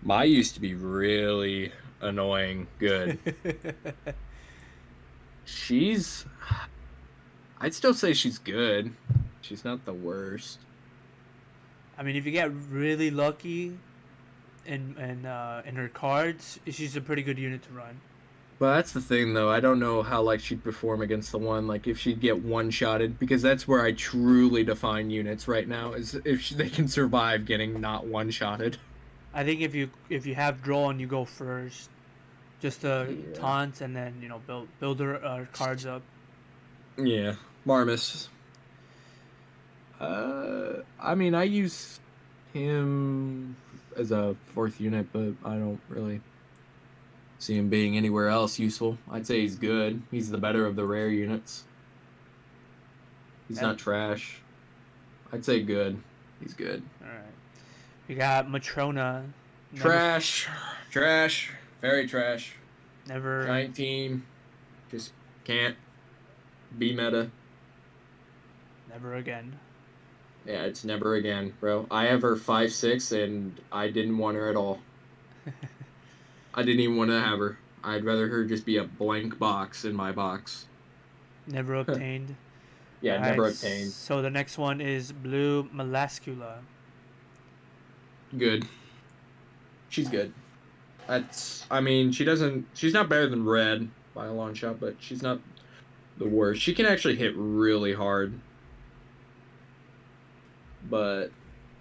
Mai used to be really annoying good. I'd still say she's good. She's not the worst. I mean, if you get really lucky in her cards, she's a pretty good unit to run. Well, that's the thing, though. I don't know how she'd perform against the one. Like, if she'd get one-shotted, because that's where I truly define units right now, is if they can survive getting not one-shotted. I think if you have draw and you go first. just to Yeah. taunt and then build their cards up. Yeah. Marmus. I mean, I use him as a 4th unit, but I don't really see him being anywhere else useful. I'd say he's good. He's the better of the rare units. He's Yep. not trash. I'd say good. He's good. All right. We got Matrona. Trash. Trash. Very trash. Never. Giant team. Just can't be meta. Never again. Yeah, it's never again, bro. I have her 5/6 and I didn't want her at all. I didn't even want to have her. I'd rather her just be a blank box in my box. Never obtained. Yeah, All never right, obtained. So the next one is Blue Melascula. Good. She's good. I mean, she's not better than Red by a long shot, but she's not the worst. She can actually hit really hard. But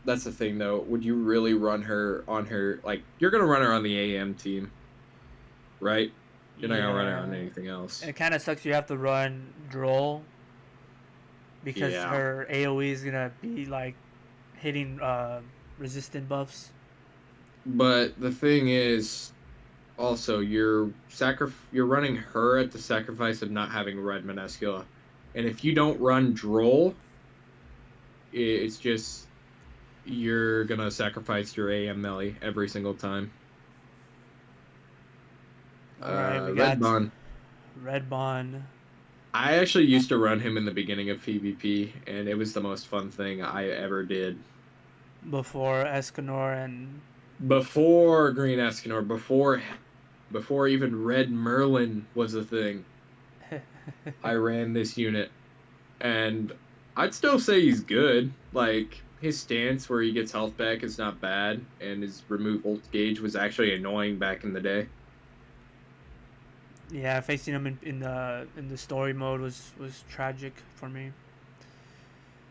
that's the thing, though. Would you really run her on her, like, you're going to run her on the AM team, right? You're not going to run her on anything else. It kind of sucks you have to run Droll because Yeah. her AoE is going to be, like, hitting resistant buffs. But the thing is, also, you're running her at the sacrifice of not having Red Menescula. And if you don't run Droll, it's just you're gonna sacrifice your AM melee every single time. Alright, we Red got Bond. Red Bond. I actually used to run him in the beginning of PvP, and it was the most fun thing I ever did. Before Escanor and... Before Green Escanor, before even Red Merlin was a thing, I ran this unit. And I'd still say he's good. Like, his stance where he gets health back is not bad, and his remove ult gauge was actually annoying back in the day. Yeah, facing him in the story mode was tragic for me.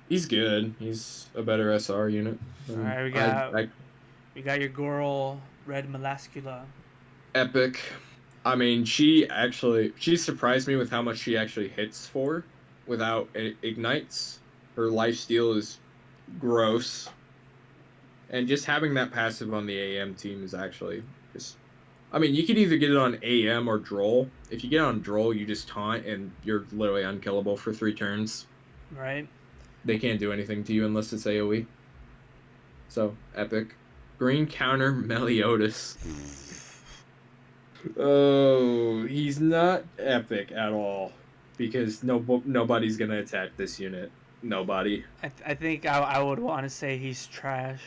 He's good. He's a better SR unit. Alright, we got your girl Red Melascula. Epic. I mean, she surprised me with how much she actually hits for without ignites. Her lifesteal is gross. And just having that passive on the AM team is actually just... I mean, you could either get it on AM or Droll. If you get it on Droll, you just taunt and you're literally unkillable for 3 turns. Right. They can't do anything to you unless it's AoE. So, epic. Green counter Meliodas. Oh, he's not epic at all. Because nobody's going to attack this unit. Nobody. I think I would want to say he's trash.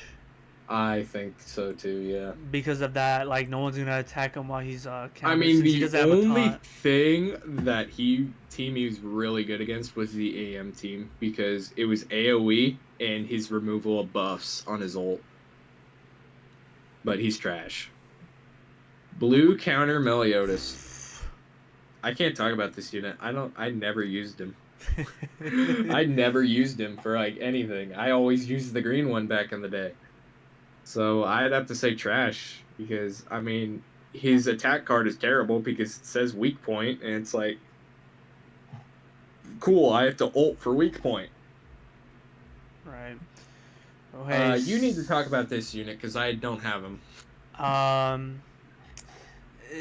I think so too, yeah. Because of that, like, no one's going to attack him while he's countered. I mean, the only thing that he was really good against was the AM team. Because it was AoE and his removal of buffs on his ult. But he's trash. Blue counter Meliodas. I can't talk about this unit. I never used him. I never used him for like anything. I always used the green one back in the day. So I'd have to say trash because I mean his attack card is terrible because it says weak point and it's like cool, I have to ult for weak point. Right. Okay. You need to talk about this unit because I don't have him.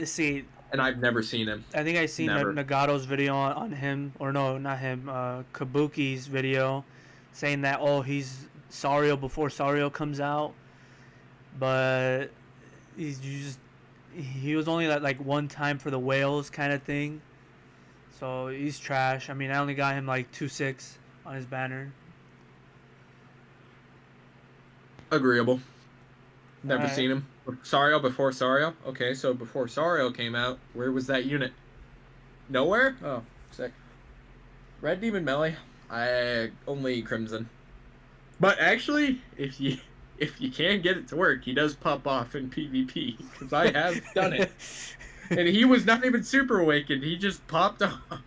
See. And I've never seen him. I think I seen Nagato's video on him, or no, not him. Kabuki's video, saying that he's Sario before Sario comes out, but he was only like one time for the whales kind of thing, so he's trash. I mean, I only got him like 2/6 on his banner. Agreeable. Never seen him. Sario before Sario? Okay, so before Sario came out, where was that unit? Nowhere? Oh, sick. Red Demon Melee. I only Crimson. But actually, if you can get it to work, he does pop off in PvP. Because I have done it. And he was not even super awakened, he just popped off.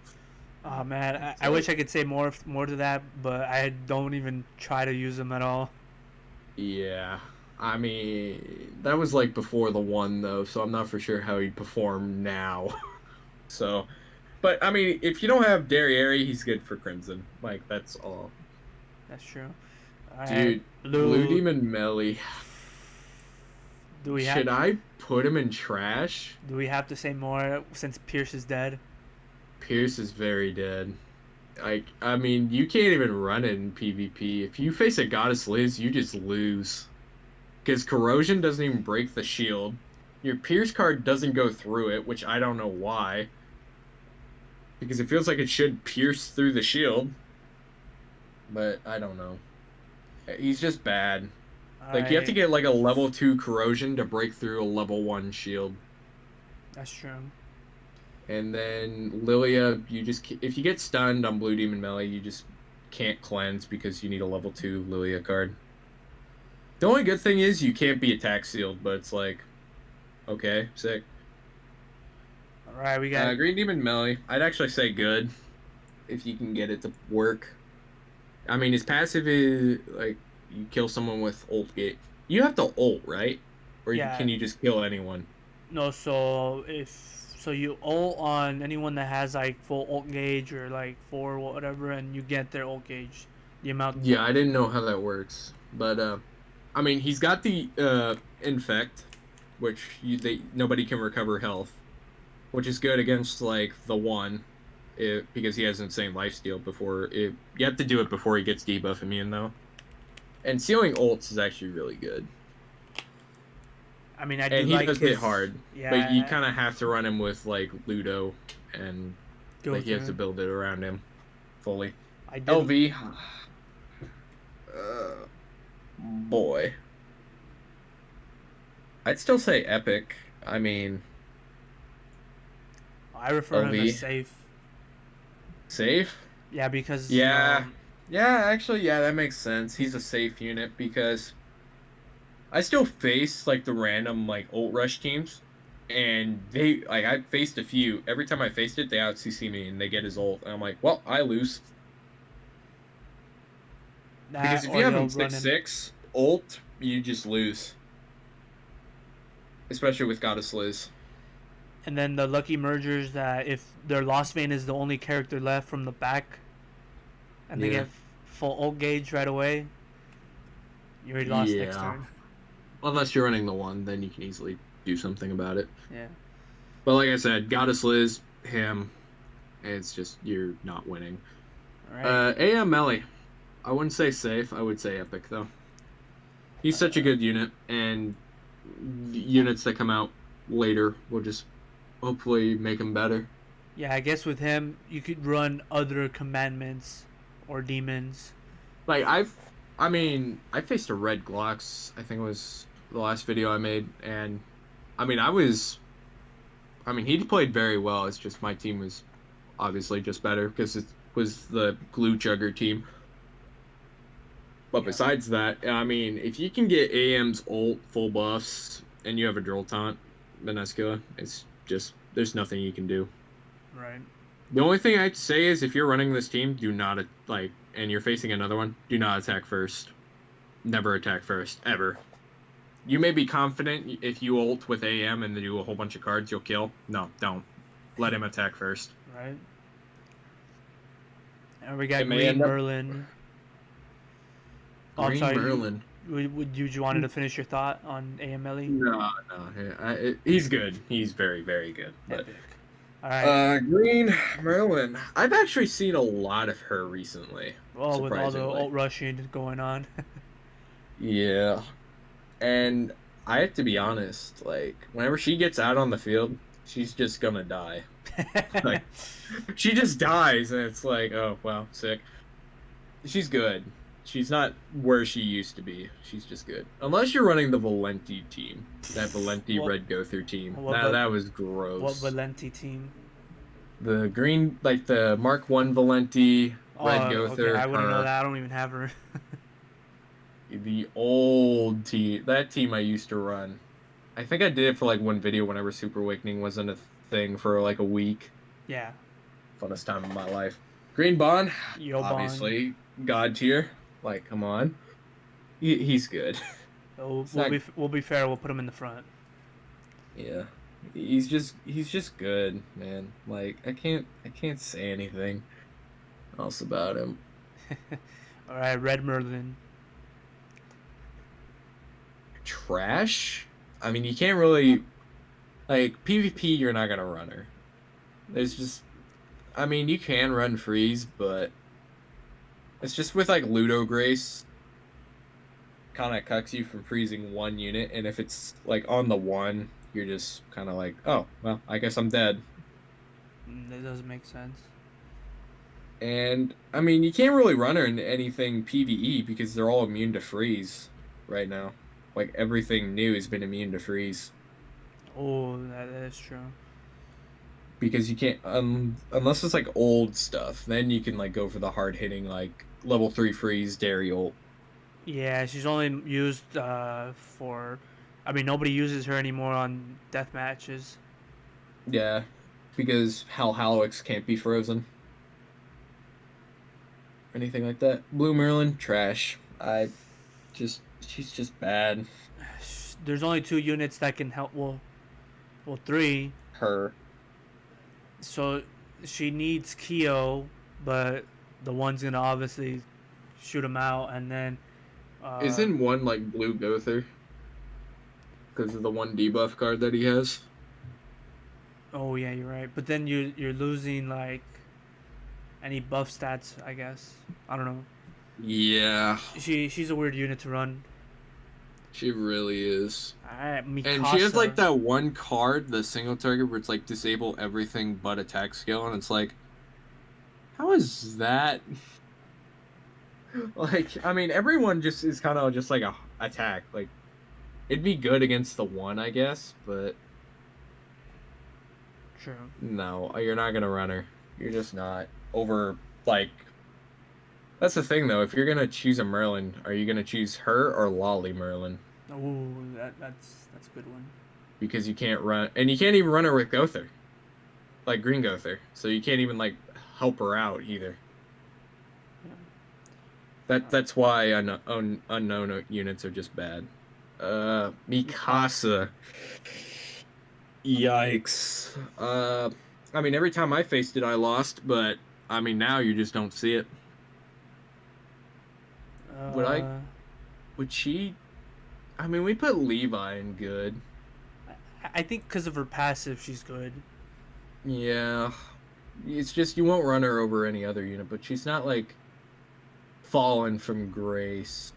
Oh man, I wish I could say more to that, but I don't even try to use him at all. Yeah. I mean, that was like before the one though, so I'm not for sure how he'd perform now. So, but I mean, if you don't have Derriere, he's good for Crimson. Like that's all. That's true. All right, Dude, Blue blue. Demon Melly. Do we have Should I put him in trash? do we have to say more since Pierce is dead? Pierce is very dead. Like, I mean, you can't even run it in PvP. If you face a Goddess Liz, you just lose. Because Corrosion doesn't even break the shield. Your Pierce card doesn't go through it, which I don't know why. Because it feels like it should pierce through the shield. But I don't know. He's just bad. All Like, you have to right, get like a level 2 Corrosion to break through a level 1 shield. that's true. And then Lilia, you just if you get stunned on Blue Demon Melee, you just can't cleanse because you need a level 2 Lilia card. The only good thing is you can't be attack sealed, but it's like, okay, sick. All right, we got Green Demon Melee, I'd actually say good if you can get it to work. I mean, his passive is like you kill someone with ult gate. You have to ult, right? Or yeah. can you just kill anyone? No, so you ult on anyone that has like full ult gauge or like 4 whatever, and you get their ult gauge. The amount. Yeah, I didn't know how that works, but I mean, he's got the infect, which nobody can recover health, which is good against like the one, because he has insane lifesteal before it. You have to do it before he gets debuff immune though, and sealing ults is actually really good. I mean, I do And he like does hit hard, Yeah, but you kind of have to run him with like Ludo, and go like you have through. to build it around him fully. I did. LV, boy, I'd still say epic. I mean, I refer him as LV. safe. Safe? Yeah, because Yeah. Yeah, actually, yeah, that makes sense. He's a safe unit because I still face like the random like ult rush teams, and they like I faced a few. Every time I faced it, they out CC me and they get his ult, and I'm like, well, I lose because that if or you have he'll him run 6/6 ult, you just lose, especially with Goddess Liz. And then the lucky mergers that if their Lost Vein is the only character left from the back, and they Yeah. get full ult gauge right away, you already lost next Yeah. turn. Unless you're running the one, then you can easily do something about it. Yeah. But like I said, Goddess Liz, him, it's just you're not winning. All right. AM Melly, I wouldn't say safe. I would say epic though. He's such a good unit, and units that come out later will just hopefully make him better. Yeah, I guess with him you could run other commandments or demons. Like I mean, I faced a red Glocks. I think it was the last video I made, and I mean, he played very well. It's just my team was obviously just better because it was the glue chugger team. But Yeah. besides that, I mean, if you can get AM's ult full buffs and you have a drill taunt, Venescula, it's just there's nothing you can do. Right. The only thing I'd say is if you're running this team, do not and you're facing another one, do not attack first. Never attack first, ever. You may be confident if you ult with AM and then do a whole bunch of cards, you'll kill. No, don't. Let him attack first. Right. And we got It may Green end up- Merlin. Oh, I'm Green sorry. Merlin. Would you wanted to finish your thought on AMLE? No. He's good. He's very, very good. But Epic. All right. Green Merlin. I've actually seen a lot of her recently. Well, with all the surprisingly. ult rushing going on. Yeah. And I have to be honest, like, whenever she gets out on the field, she's just gonna die. Like, she just dies, and it's like, oh, wow, sick. She's good. She's not where she used to be. She's just good. Unless you're running the Valenti team. That Valenti What- Red Gother team. what That was gross. What Valenti team? The green, like the Mark 1 Valenti, Red Gother. Okay, I wouldn't know her. that. I don't even have her. The old team. That team I used to run. I think I did it for like one video whenever Super Awakening wasn't a thing for like a week. Yeah. Funnest time of my life. Green Bond, Yo, obviously god tier. Like, come on, he's good. So It's not, we'll be fair. We'll put him in the front. yeah. He's just good, man. Like I can't say anything else about him. All right, Red Merlin. Trash? I mean, you can't really like PvP, you're not gonna run her. There's just I mean, you can run freeze, but it's just with like Ludo Grace kind of cucks you from freezing one unit, and if it's like on the one, you're just kind of like, oh, well, I guess I'm dead. That doesn't make sense. And I mean, you can't really run her in anything PvE because they're all immune to freeze right now. Like everything new has been immune to freeze Oh, that is true. because you can't unless it's like old stuff. Then you can like go for the hard hitting like level 3 freeze dairy ult. Yeah, she's only used for. I mean, nobody uses her anymore on death matches. Yeah, because Hal Halix can't be frozen. Anything like that. Blue Merlin, trash. She's just bad. There's only 2 units that can help. Well, 3. Her. So she needs Keo, but the one's gonna obviously shoot him out, and then. Isn't one like Blue Gother? Because of the one debuff card that he has. Oh yeah, you're right. But then you're losing like any buff stats, I guess. I don't know. Yeah, She's a weird unit to run. she really is. Alright, Mikasa. And she has like that one card, the single target, where it's like disable everything but attack skill, and it's like, how is that? Like, I mean, everyone just is kind of just like a attack. Like, it'd be good against the one, I guess, but True. no, you're not gonna run her. You're just not over like. That's the thing, though. If you're gonna choose a Merlin, are you gonna choose her or Lolly Merlin? Oh, that's a good one. Because you can't run, and you can't even run her with Gother, like Green Gother. So you can't even like help her out either. That's why unknown units are just bad. Mikasa. Yikes. I mean, every time I faced it, I lost, but I mean, now you just don't see it. Would she? I mean, we put Levi in good. I think because of her passive, she's good. Yeah. It's just you won't run her over any other unit, but she's not like fallen from grace.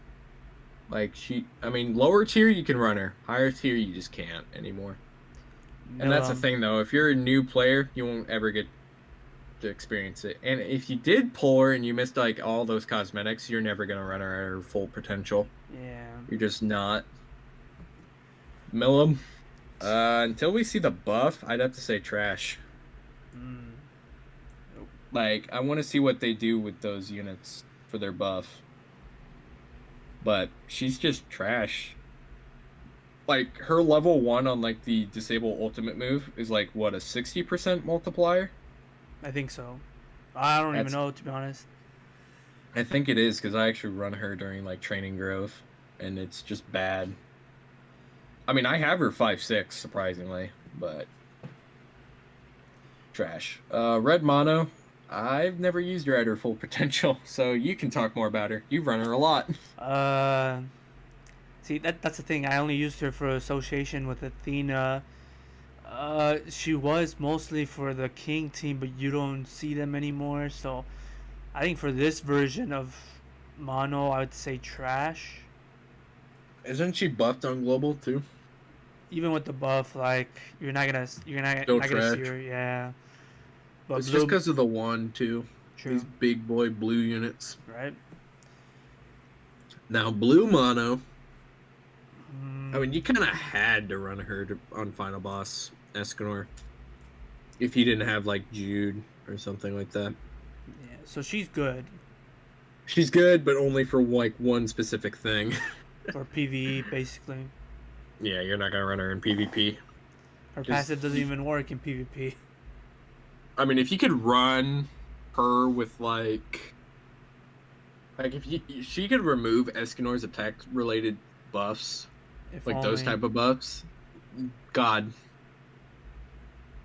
Like I mean, lower tier you can run her. Higher tier you just can't anymore. And that's the thing, though. If you're a new player, you won't ever get to experience it. And if you did pull her and you missed like all those cosmetics, you're never gonna run her at her full potential. Yeah. You're just not. Millum. Until we see the buff, I'd have to say trash. Nope. Like, I want to see what they do with those units for their buff. But she's just trash. Like, her level 1 on, like, the disable ultimate move is, like, what, a 60% multiplier? I think so. I don't even know, to be honest. I think it is, because I actually run her during, like, Training Grove, and it's just bad. I mean, I have her 5-6, surprisingly, but trash. Red Mono, I've never used her at her full potential, so you can talk more about her. You run her a lot. See, that's the thing. I only used her for association with Athena. She was mostly for the King team, but you don't see them anymore, so I think for this version of Mono, I would say trash. Isn't she buffed on Global, too? Even with the buff, like you're not gonna see her, yeah. But it's just because of the one too. True. These big boy blue units. Right. Now blue mono. I mean, you kind of had to run her on Final Boss Escanor if you didn't have like Jude or something like that. Yeah. So she's good. She's good, but only for like one specific thing. For PvE, basically. Yeah, you're not gonna run her in PvP. Her passive doesn't even work in PvP. I mean, if you could run her with like if she could remove Escanor's attack related buffs If like those only. type of buffs. God.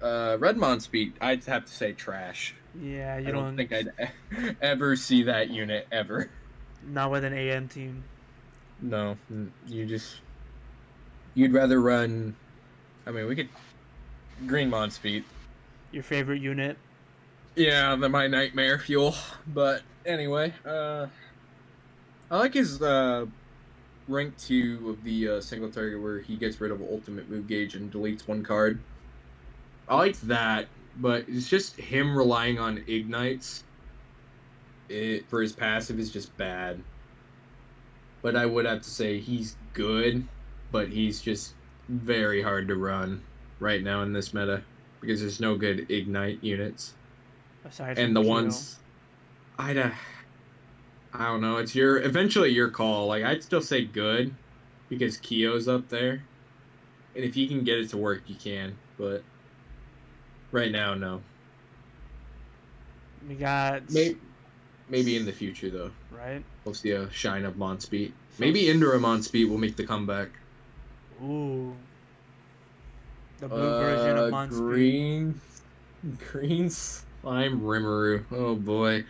Redmon speed, I'd have to say trash. Yeah, you I don't don't. think I'd ever see that unit ever. Not with an AN team. No, you'd rather run. I mean, we could Greenmon speed. Your favorite unit? Yeah, my nightmare fuel. But anyway, I like his rank 2 of the single target where he gets rid of ultimate move gauge and deletes one card. I like that, but it's just him relying on ignites. It for his passive is just bad. But I would have to say he's good, but he's just very hard to run right now in this meta because there's no good ignite units. Aside And from the Kyo. ones I'd I don't know, it's your eventually your call. Like I'd still say good because Kyo's up there. And if you can get it to work, you can, but right now no. We got. Maybe in the future though. Right? We'll see a shine of Monspeed. So, Maybe Indra Monspeed will make the comeback. Ooh. The blue version of Monspeed. Green Slime Rimuru. Oh boy.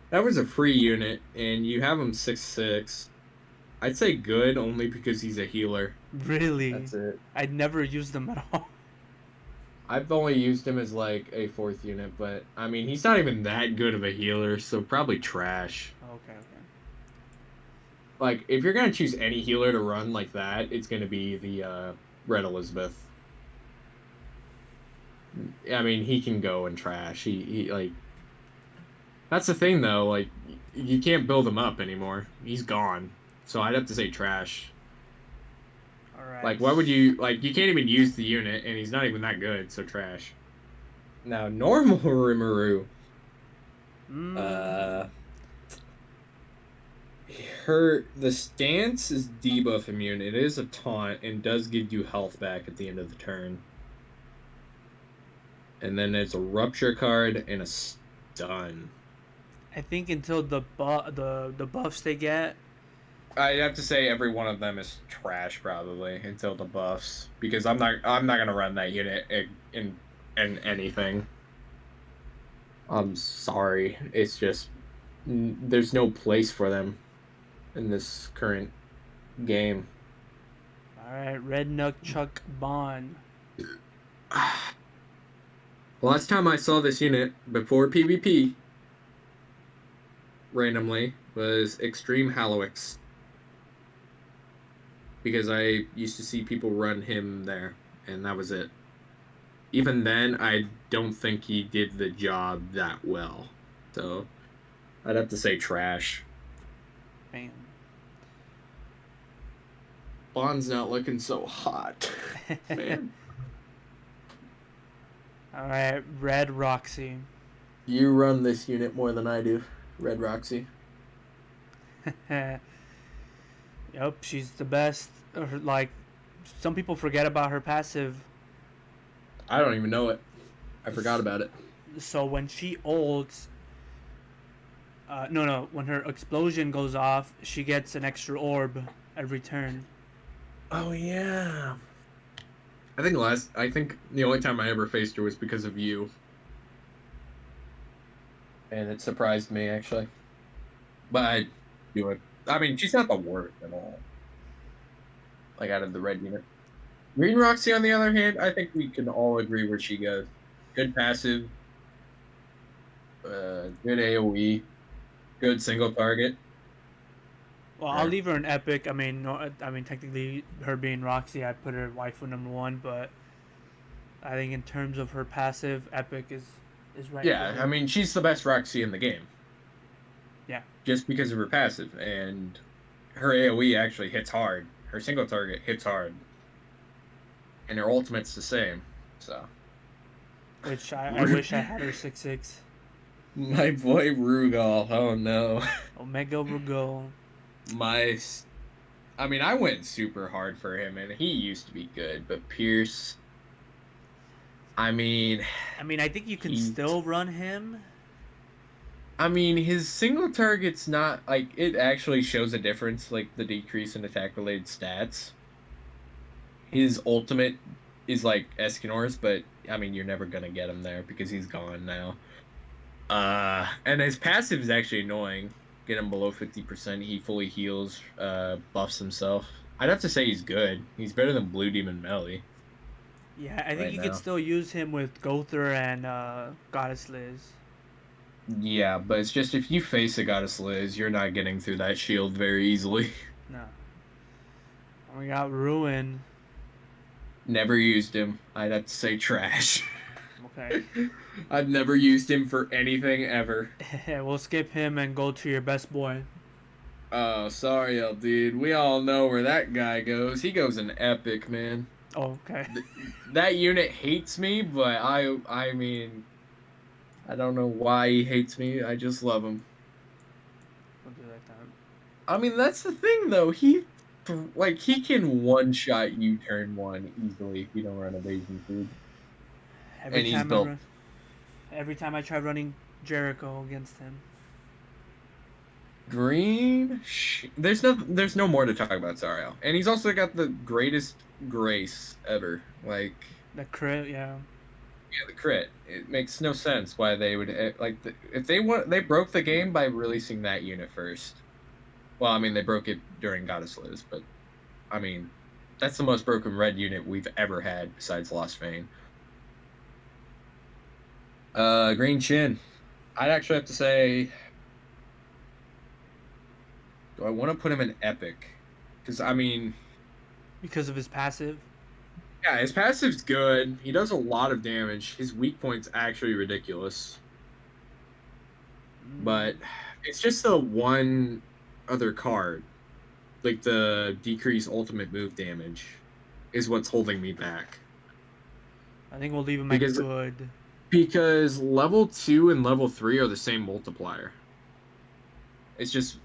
That was a free unit, and you have him 6/6. I'd say good only because he's a healer. Really? That's it. I'd never used them at all. I've only used him as like a 4th unit, but I mean he's not even that good of a healer, so probably trash. Okay. Like if you're gonna choose any healer to run like that, it's gonna be the Red Elizabeth. I mean he can go and trash. He like that's the thing though, like you can't build him up anymore. He's gone. So I'd have to say trash. Alright. Like why would you like you can't even use the unit and he's not even that good, so trash. Now normal Rimuru. The stance is debuff immune. It is a taunt and does give you health back at the end of the turn. And then it's a rupture card and a stun. I think until the buffs they get. I'd have to say every one of them is trash probably until the buffs because I'm not gonna run that unit in anything. I'm sorry, it's just there's no place for them in this current game. Alright, Red Nunchuck Bond. Last time I saw this unit before PvP randomly was Extreme Hallowix. Because I used to see people run him there, and that was it. Even then, I don't think he did the job that well. So, I'd have to say trash. Bam. Bond's not looking so hot, man. Alright, Red Roxy. You run this unit more than I do, Red Roxy. Yep, she's the best. Like, some people forget about her passive. I don't even know it. I forgot about it. So when she ults, when her explosion goes off, she gets an extra orb every turn. Oh yeah. I think the only time I ever faced her was because of you. And it surprised me actually. But I do it. I mean, she's not the worst at all. Like out of the red unit. Green Roxy, on the other hand, I think we can all agree where she goes. Good passive, good AoE, good single target. Well, I'll leave her an epic. I mean, technically, her being Roxy, I'd put her waifu number 1. But I think in terms of her passive, epic is right. Yeah, I mean, she's the best Roxy in the game. Yeah. Just because of her passive, and her AoE actually hits hard. Her single target hits hard. And her ultimate's the same, so. Which I wish I had her 6/6. My boy Rugal, oh no. Omega Rugal. I mean, I went super hard for him, and he used to be good, but Pierce. I mean, I think you can still run him. I mean, his single target's not like it actually shows a difference, like the decrease in attack related stats. His ultimate is like Escanor's, but I mean you're never gonna get him there because he's gone now. And his passive is actually annoying. Get him below 50%, he fully heals, buffs himself. I'd have to say he's good. He's better than Blue Demon Melee Yeah, I think right you could now. still use him with Gother and Goddess Liz. Yeah, but it's just if you face a Goddess Liz, you're not getting through that shield very easily. No. We got Ruin. Never used him. I'd have to say trash. Okay. I've never used him for anything ever. We'll skip him and go to your best boy. Oh, sorry, dude. We all know where that guy goes. He goes in epic, man. Oh, okay. That unit hates me, but I mean, I don't know why he hates me. I just love him. We'll do like that. I mean, that's the thing, though. He can one-shot you turn one easily if you don't run evasion food. Every time I try running Jericho against him. Green. There's no more to talk about Zariel, and he's also got the greatest grace ever. Like the crit, yeah. Yeah, the crit. It makes no sense why they would if they broke the game by releasing that unit first. Well, I mean they broke it during Goddess Liz, but I mean that's the most broken red unit we've ever had besides Lost Vein. Green Chin. I'd actually have to say, do I want to put him in epic? Because I mean, because of his passive. Yeah, his passive's good. He does a lot of damage. His weak point's actually ridiculous. But it's just the one other card. Like the decrease ultimate move damage is what's holding me back. I think we'll leave him at good. Because level 2 and level 3 are the same multiplier. It just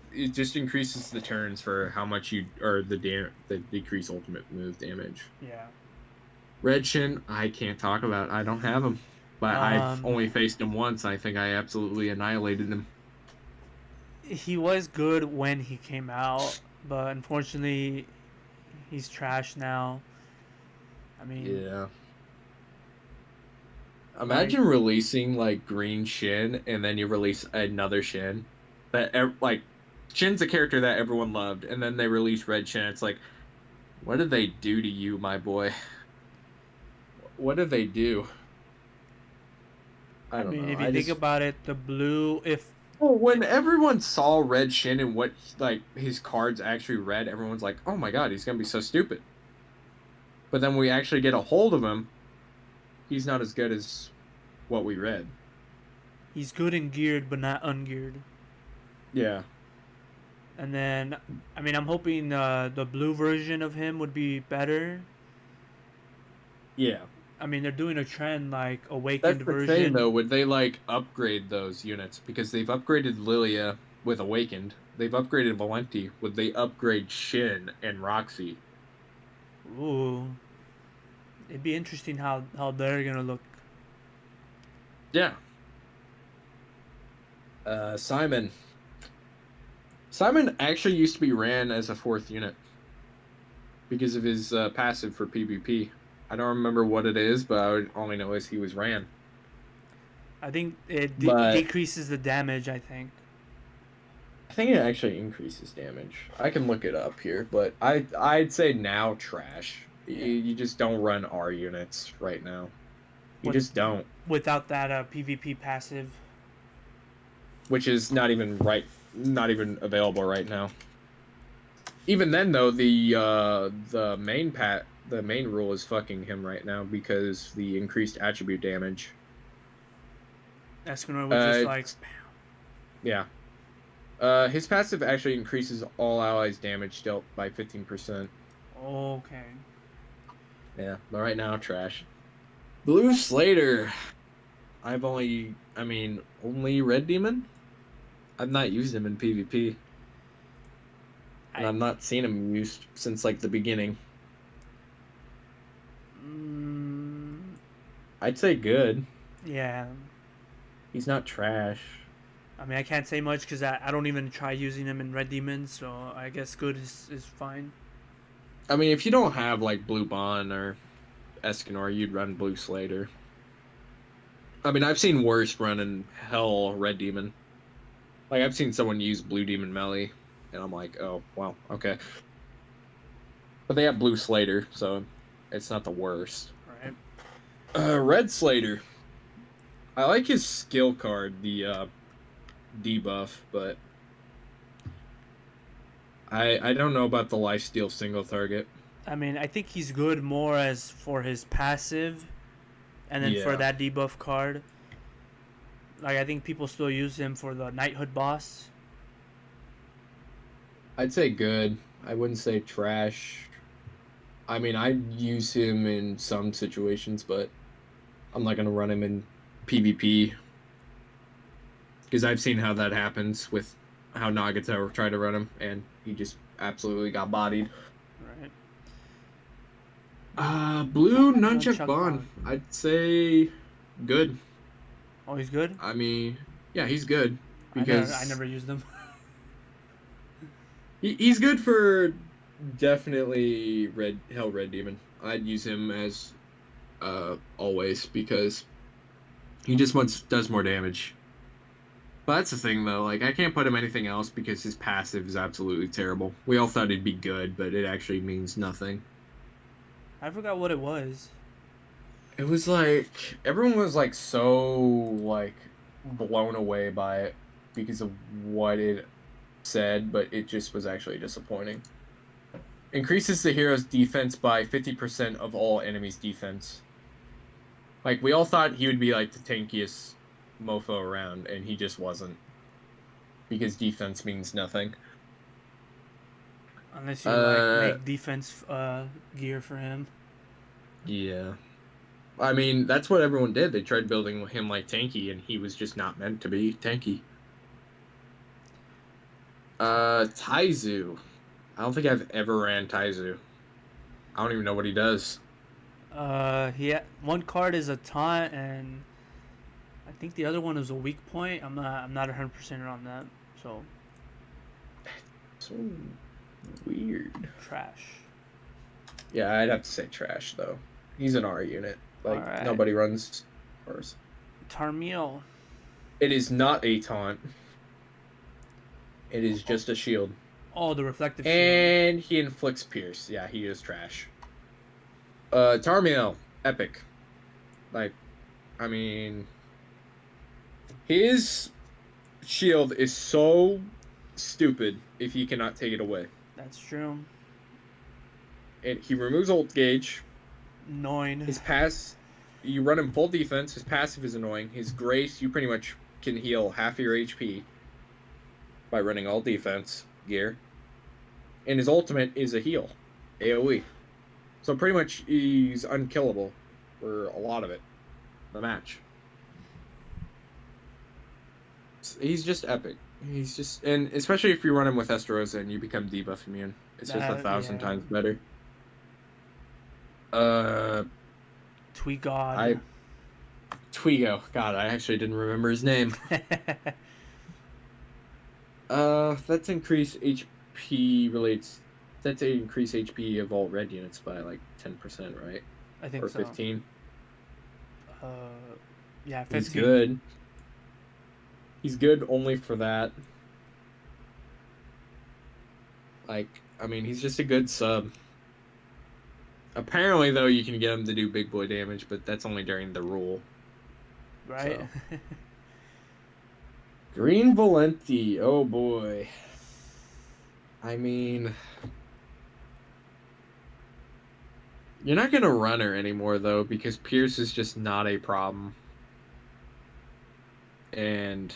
increases the turns for how much the decrease ultimate move damage. Yeah. Red Shin, I can't talk about. I don't have him. But I've only faced him once. I think I absolutely annihilated him. He was good when he came out, but unfortunately, he's trash now. I mean... Yeah. Imagine releasing, like, Green Shin, and then you release another Shin. Shin's a character that everyone loved, and then they release Red Shin. It's like, what did they do to you, my boy? What did they do? I mean, if you think about it, the blue, when everyone saw Red Shin and what, like, his cards actually read, everyone's like, oh my god, he's gonna be so stupid. But then we actually get a hold of him, he's not as good as what we read. He's good and geared, but not ungeared. Yeah. And then, I mean, I'm hoping the blue version of him would be better. Yeah. I mean, they're doing a trend like awakened version. That's the thing, though. Would they like upgrade those units? Because they've upgraded Lilia with awakened. They've upgraded Valenti. Would they upgrade Shin and Roxy? Ooh, it'd be interesting how they're gonna look. Yeah. Simon. Simon actually used to be ran as a 4th unit because of his passive for PvP. I don't remember what it is, but I would only know as he was ran. I think it decreases the damage, I think it actually increases damage. I can look it up here, but I'd say now trash. Yeah. You just don't run R units right now. You just don't. Without that PvP passive. Which is not even available right now. Even then, though, the main rule is fucking him right now because the increased attribute damage. Escanor was just like... Yeah. His passive actually increases all allies' damage dealt by 15%. Okay. Yeah, but right now, trash. Blue Slater. Only Red Demon? I've not used him in PvP. And I've not seen him used since, like, the beginning. I'd say good. Yeah. He's not trash. I mean, I can't say much because I don't even try using him in Red Demon, so I guess good is fine. I mean, if you don't have like Blue Bond or Escanor, you'd run Blue Slater. I mean, I've seen worse running Hell Red Demon. Like, I've seen someone use Blue Demon Melee, and I'm like, oh, wow, okay. But they have Blue Slater, so it's not the worst. Right. Red Slater. I like his skill card, the debuff, but I don't know about the lifesteal single target. I mean, I think he's good more as for his passive, and then for Yeah. that debuff card. Like, I think people still use him for the Knighthood boss. I'd say good. I wouldn't say trash. I mean, I'd use him in some situations, but I'm not going to run him in PvP. Because I've seen how that happens with how Nagato tried to run him, and he just absolutely got bodied. Right. Blue Nunchuck Nunchuck Bond. Bond. I'd say good. Oh, he's good? I mean, yeah, he's good. I never used him. He's good for definitely Hell Red Demon. I'd use him as always because he just does more damage. But that's the thing though, like I can't put him anything else because his passive is absolutely terrible. We all thought he'd be good, but it actually means nothing. I forgot what it was. It was like everyone was like so like blown away by it because of what it said, but it just was actually disappointing. Increases the hero's defense by 50% of all enemies' defense. Like we all thought he would be like the tankiest mofo around, and he just wasn't. Because defense means nothing. Unless you like make defense gear for him. Yeah. I mean, that's what everyone did. They tried building him like tanky, and he was just not meant to be tanky. Taizu. I don't think I've ever ran Taizu. I don't even know what he does. One card is a taunt, and I think the other one is a weak point. I'm not 100% on that. So weird. Trash. Yeah, I'd have to say trash though. He's an R unit. Like Alright. nobody runs R's. Tarmiel. It is not a taunt. It is just a shield. Oh, the reflective shield. And he inflicts pierce. Yeah, he is trash. Tarmiel, epic. Like, I mean, his shield is so stupid if you cannot take it away. That's true. And he removes ult gauge. Annoying. His pass, you run him full defense. His passive is annoying. His grace, you pretty much can heal half your HP by running all defense gear. And his ultimate is a heal, AoE. So pretty much he's unkillable for a lot of it, the match. He's just epic. He's just, and especially if you run him with Estarossa and you become debuff immune, it's just 1,000 times better. Tweegod. Twigo. God, I actually didn't remember his name. That's increase HP relates. That's a increase HP of all red units by like 10%, right? I think or so. 15. Yeah, 15. He's good. He's good only for that. Like, I mean, he's just a good sub. Apparently, though, you can get him to do big boy damage, but that's only during the rule. Right. So. Green Valenti. Oh, boy. I mean, you're not going to run her anymore, though, because Pierce is just not a problem. And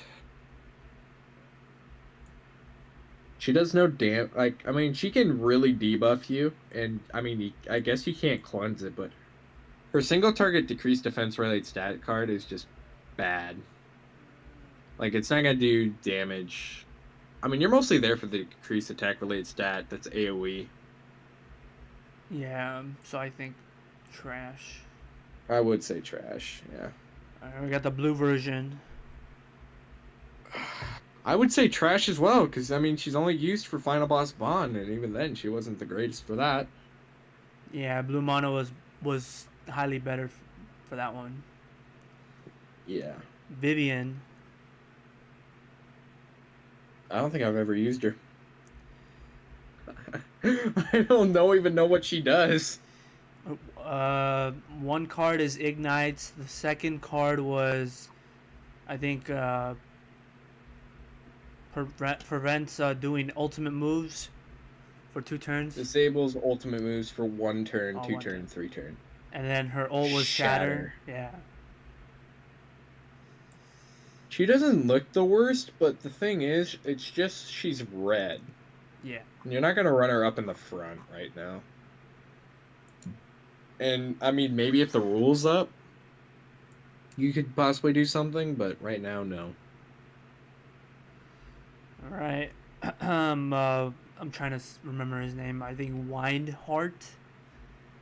she does no damn. Like, I mean, she can really debuff you. And, I mean, I guess you can't cleanse it, but her single target decreased defense related stat card is just bad. Like, it's not going to do damage. I mean, you're mostly there for the decreased attack related stat. That's AoE. Yeah, so I think trash. I would say trash, yeah. Alright, we got the blue version. I would say trash as well, because, I mean, she's only used for Final Boss Bond, and even then, she wasn't the greatest for that. Yeah, blue mono was highly better for that one. Yeah. Vivian. I don't think I've ever used her. I don't even know what she does. One card is ignites. The second card was, I think, prevents doing ultimate moves for 2 turns. Disables ultimate moves for 1 turn, Oh, 2 one turn, turn. 3 turn. And then her ult was shatter. Shatter. Yeah. She doesn't look the worst, but the thing is, it's just she's red. Yeah. You're not gonna run her up in the front right now. And I mean, maybe if the rule's up, you could possibly do something, but right now, no. All right. I'm trying to remember his name. I think Windheart.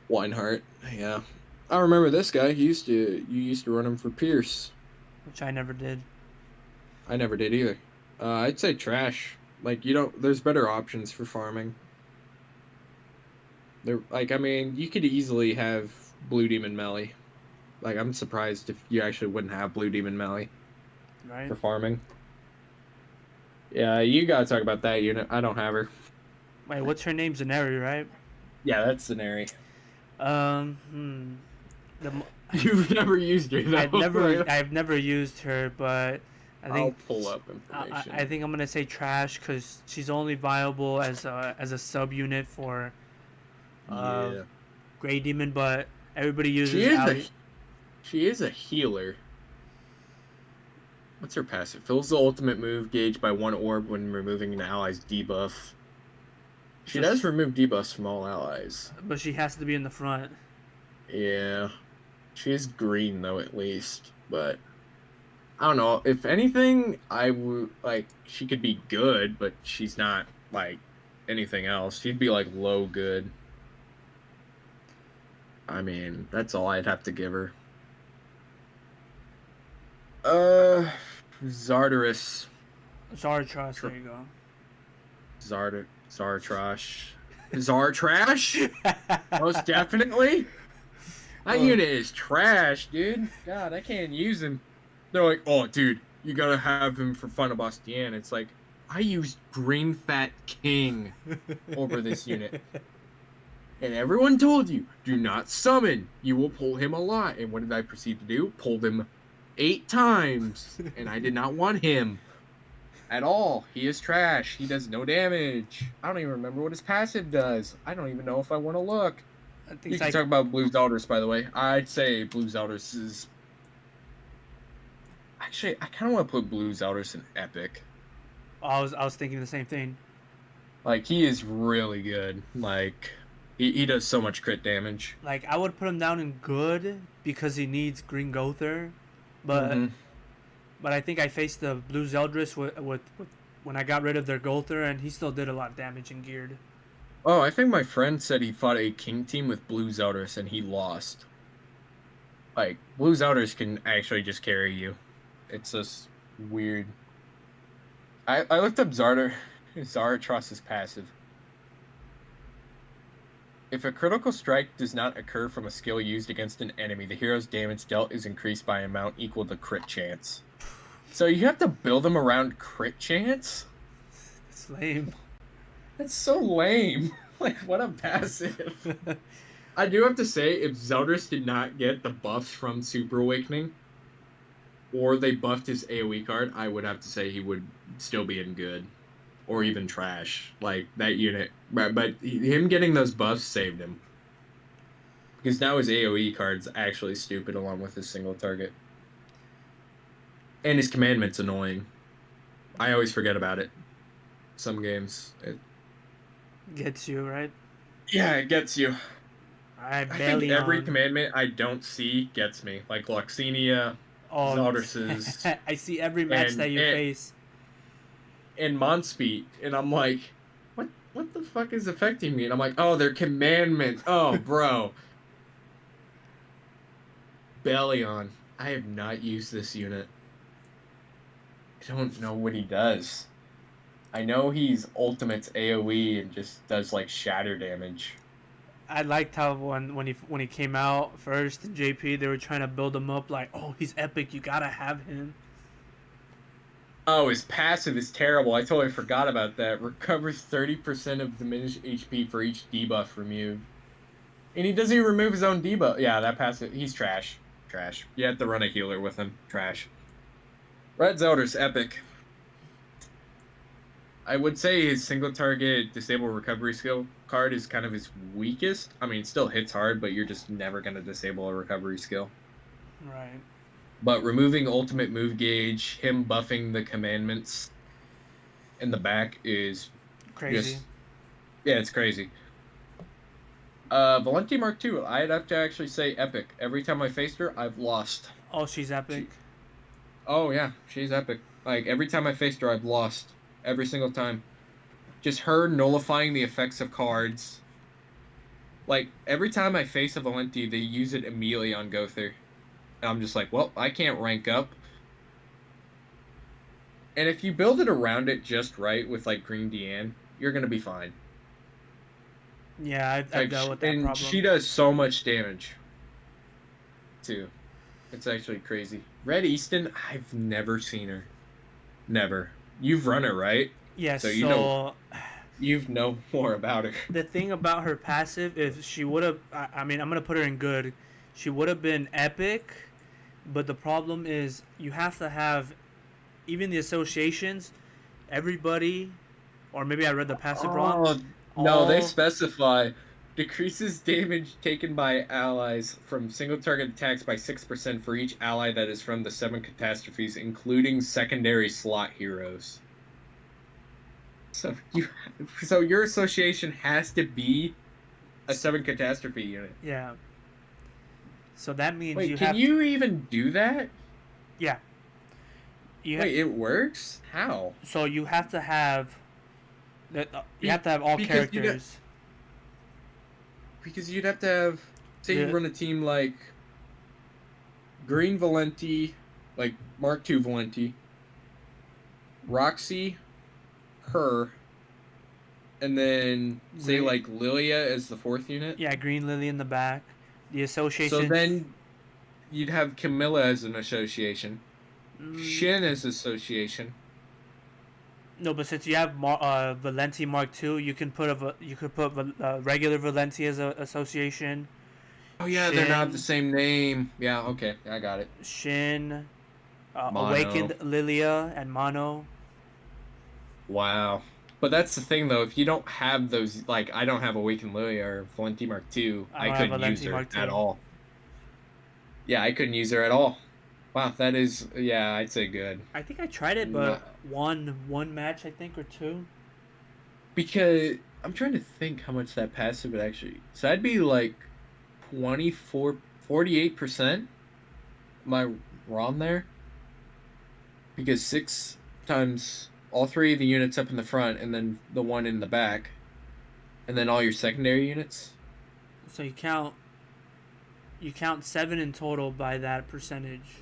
Weinhardt, yeah. I remember this guy. You used to run him for Pierce. Which I never did. I never did either. I'd say trash. Like you don't. There's better options for farming. There, like I mean, you could easily have Blue Demon Melee. Like I'm surprised if you actually wouldn't have Blue Demon Melee Right. for farming. Yeah, you gotta talk about that unit. I don't have her. Wait, what's her name? Zaneri, right? Yeah, that's Cenary. Hmm. You've never used her though. I've never used her, but I'll pull up information. I think I'm gonna say trash because she's only viable as a subunit for Yeah. Grey Demon, but everybody uses She is a healer. What's her passive? Fills the ultimate move gauge by 1 orb when removing an ally's debuff. She does remove debuffs from all allies. But she has to be in the front. Yeah. She is green though at least, but I don't know. If anything, I would like she could be good, but she's not like anything else. She'd be like low good. I mean, that's all I'd have to give her. Zardaris. Zartrash, there you go. Zartrash. Zartrash? Most definitely. That unit is trash, dude. God, I can't use him. They're like, oh, dude, you gotta have him for Fun of Bastian. It's like, I used Green Fat King over this unit. And everyone told you, do not summon. You will pull him a lot. And what did I proceed to do? Pulled him 8 times. And I did not want him at all. He is trash. He does no damage. I don't even remember what his passive does. I don't even know if I want to look. You can talk about Blue Elders, by the way. I'd say Blue Elders is... Actually, I kind of want to put Blue Elders in Epic. I was thinking the same thing. Like, he is really good. Like... He does so much crit damage. Like, I would put him down in good because he needs Green Gother, but but I think I faced the Blue Zeldris with when I got rid of their Gother, and he still did a lot of damage in geared. Oh, I think my friend said he fought a King team with Blue Zeldris and he lost. Like, Blue Zeldris can actually just carry you. It's just weird. I looked up Zaratros's passive. If a critical strike does not occur from a skill used against an enemy, the hero's damage dealt is increased by an amount equal to crit chance. So you have to build them around crit chance? It's lame. That's so lame. Like, what a passive. I do have to say, if Zeldris did not get the buffs from Super Awakening, or they buffed his AoE card, I would have to say he would still be in good. Or even trash, like that unit. But him getting those buffs saved him. Because now his AoE card's actually stupid along with his single target. And his commandment's annoying. I always forget about it. Some games. It gets you, right? Yeah, it gets you. I think every commandment I don't see gets me. Like Luxenia, Zeldris's. I see every match that you face. And Monspeed, and I'm like, what the fuck is affecting me? And I'm like, oh, they're commandments. Oh, bro. Bellion. I have not used this unit. I don't know what he does. I know he's Ultimate's AoE and just does like shatter damage. I liked how when he came out first in JP, they were trying to build him up like, oh, he's epic, you gotta have him. Oh, his passive is terrible. I totally forgot about that. Recovers 30% of diminished HP for each debuff removed. And he doesn't even remove his own debuff. Yeah, that passive, he's trash. Trash. You have to run a healer with him. Trash. Red Zelda's epic. I would say his single target disable recovery skill card is kind of his weakest. I mean, it still hits hard, but you're just never going to disable a recovery skill. Right. But removing ultimate move gauge, him buffing the commandments in the back is Crazy. just, yeah, it's crazy. Valenti Mark II, I'd have to actually say epic. Every time I faced her, I've lost. Oh, she's epic. Oh, yeah, she's epic. Like, every time I faced her, I've lost. Every single time. Just her nullifying the effects of cards. Like, every time I face a Valenti, they use it immediately on Gother. And I'm just like, well, I can't rank up. And if you build it around it just right with, like, Green Deanne, you're going to be fine. Yeah, I've dealt with that problem. She does so much damage, too. It's actually crazy. Red Easton, I've never seen her. Never. You've run her, right? Yes, so you know more about her. The thing about her passive is she would have. I mean, I'm gonna put her in good. She would have been epic, but the problem is you have to have, even the associations, everybody, or maybe I read the passive wrong. No, they specify decreases damage taken by allies from single target attacks by 6% for each ally that is from the 7 catastrophes, including secondary slot heroes. So your association has to be a 7 catastrophe unit. Yeah. So that means Wait, can you even do that? Yeah. Wait, it works? How? So you have to have. You have to have all characters. Because you'd have to have, say you run a team like Green Valenti, like Mark II Valenti, Roxy, her, and then say like Lilia as the 4th unit. Yeah, Green Lily in the back. The association. So then you'd have Camilla as an association, Shin as association. No, but since you have Valenti Mark II, you could put regular Valenti as an association. Oh yeah, Shin, they're not the same name. Yeah, okay, I got it. Shin, Awakened Lilia, and Mono. Wow. But that's the thing, though. If you don't have those, like, I don't have Awakened Lilia or Valenti Mark II, I couldn't use her at all. Yeah, I couldn't use her at all. Wow, that is, yeah, I'd say good. I think I tried it, but one match, I think, or two. Because I'm trying to think how much that passive would actually. So that'd be like 48%. Am I wrong there? Because 6 times all 3 of the units up in the front, and then the one in the back, and then all your secondary units. So you count 7 in total by that percentage.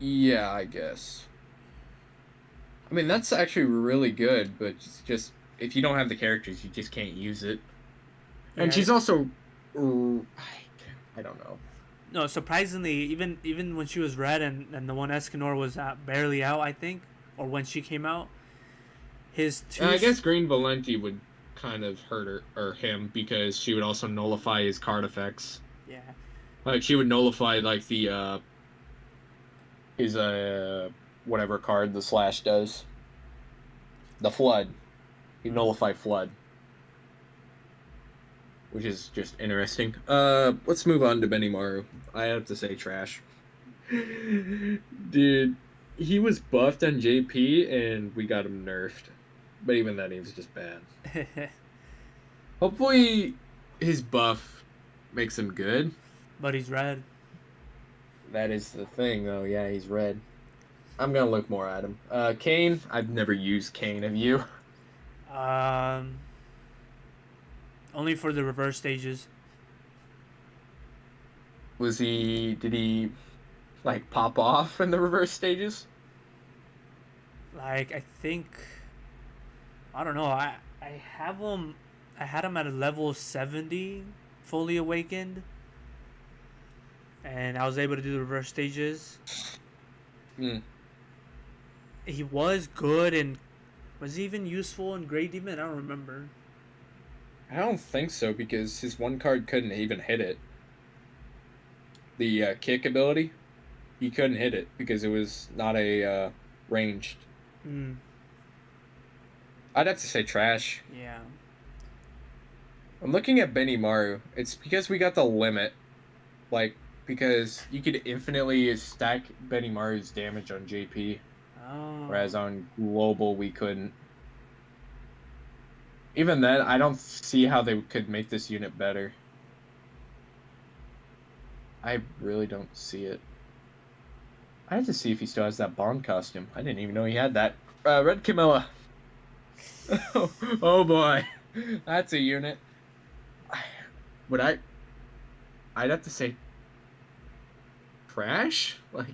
Yeah, I guess. I mean, that's actually really good, but just if you don't have the characters, you just can't use it. And she's also, I don't know. No, surprisingly, even when she was red and the one Escanor was barely out, I think, or when she came out, his two. I guess Green Valenti would kind of hurt her or him because she would also nullify his card effects. Yeah. Like she would nullify like the his whatever card the slash does. The flood. You nullify flood. Which is just interesting. Let's move on to Benimaru. I have to say trash. Dude, he was buffed on JP and we got him nerfed. But even then he was just bad. Hopefully his buff makes him good. But he's red. That is the thing though, yeah, he's red. I'm gonna look more at him. Kane, I've never used Kane, have you? Only for the reverse stages. Did he like pop off in the reverse stages? Like, I think I don't know. I have him. I had him at a level 70, fully awakened, and I was able to do the reverse stages. Mm. He was good, and was he even useful in Great Demon? I don't remember. I don't think so because his one card couldn't even hit it. The kick ability, he couldn't hit it because it was not a ranged. Hmm. I'd have to say trash. Yeah. I'm looking at Benimaru. It's because we got the limit. Like, because you could infinitely stack Benimaru's damage on JP, Oh. whereas on global we couldn't. Even then, I don't see how they could make this unit better. I really don't see it. I have to see if he still has that Bond costume. I didn't even know he had that. Red Camilla. Oh boy, that's a unit. Would I'd have to say trash. Like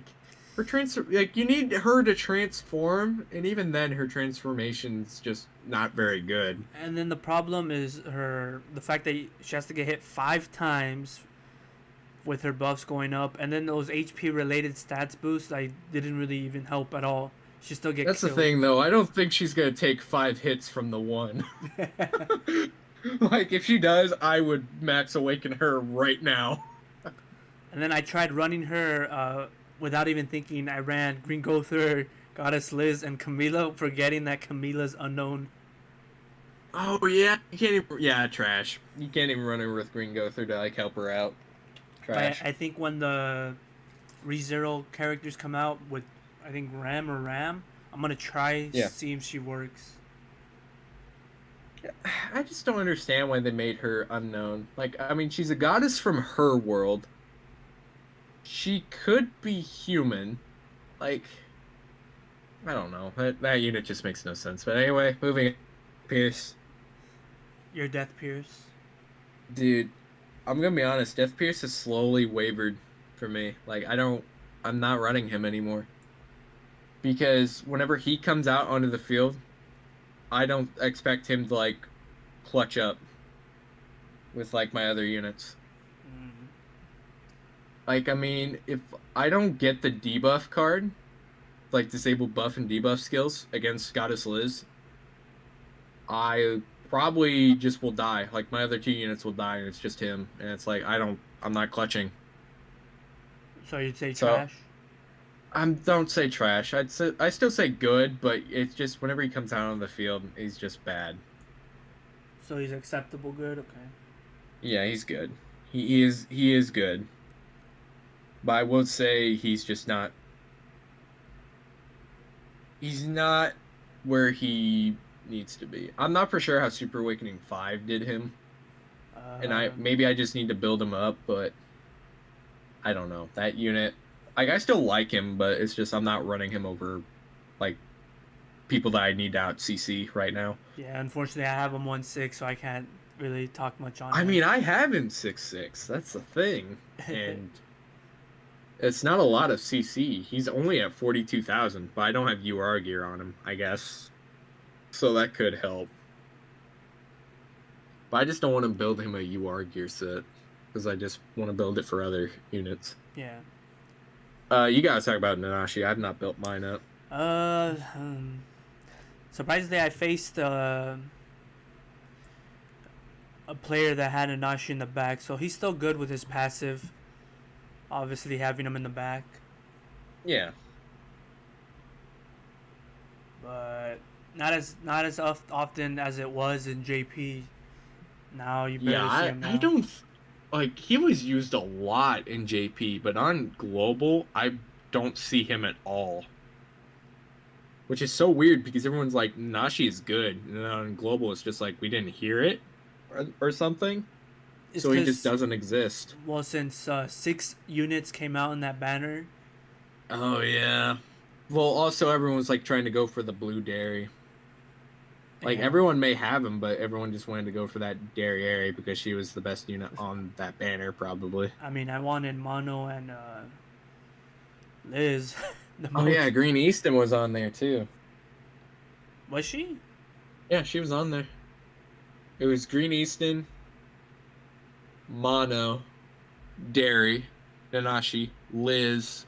her like you need her to transform, and even then, her transformation's just not very good. And then the problem is the fact that she has to get hit 5 times with her buffs going up, and then those HP related stats boosts I didn't really even help at all. She still get That's killed. the thing, though. I don't think she's gonna take 5 hits from the one. Like if she does, I would max awaken her right now. And then I tried running her without even thinking. I ran Green Gother, Goddess Liz, and Camila, forgetting that Camila's unknown. Oh yeah, you can't even. Yeah, trash. You can't even run her with Green Gother to like help her out. Trash. I think when the ReZero characters come out with, I think Ram, I'm gonna try Yeah. see if she works. I just don't understand why they made her unknown. Like, I mean, she's a goddess from her world. She could be human. Like, I don't know. That unit just makes no sense. But anyway, moving on. Pierce. Your Death Pierce. Dude, I'm gonna be honest. Death Pierce has slowly wavered for me. Like, I'm not running him anymore. Because whenever he comes out onto the field, I don't expect him to, like, clutch up with, like, my other units. Mm. Like, I mean, if I don't get the debuff card, like disable buff and debuff skills against Goddess Liz, I probably just will die. Like, my other 2 units will die, and it's just him. And it's like, I'm not clutching. So you'd say So, trash? don't say trash. I still say good, but it's just whenever he comes out on the field, he's just bad. So he's acceptable good? Okay. Yeah, he's good. He is good. But I will say he's just not. He's not where he needs to be. I'm not for sure how Super Awakening 5 did him. And maybe I just need to build him up, but I don't know. That unit, like, I still like him, but it's just I'm not running him over, like, people that I need to out CC right now. Yeah, unfortunately I have him 1/6, so I can't really talk much on him. I mean, I have him 6/6. That's the thing. And it's not a lot of CC. He's only at 42,000, but I don't have UR gear on him, I guess. So that could help. But I just don't want to build him a UR gear set because I just want to build it for other units. Yeah. You gotta talk about Nanashi. I've not built mine up. Surprisingly, I faced a player that had Nanashi in the back, so he's still good with his passive. Obviously, having him in the back, Yeah. but not as often as it was in JP. Now you barely Yeah, see him now. I don't like he was used a lot in JP, but on global, I don't see him at all. Which is so weird because everyone's like, Nashi is good. And then on global, it's just like we didn't hear it or something. It's so he just doesn't exist. Well, since 6 units came out in that banner. Oh, yeah. Well, also, everyone's like trying to go for the blue dairy. Like, Yeah. everyone may have him, but everyone just wanted to go for that dairy because she was the best unit on that banner, probably. I mean, I wanted Mono and Liz. Oh, yeah, Green Easton was on there, too. Was she? Yeah, she was on there. It was Green Easton, Mono, Derry, Nanashi, Liz,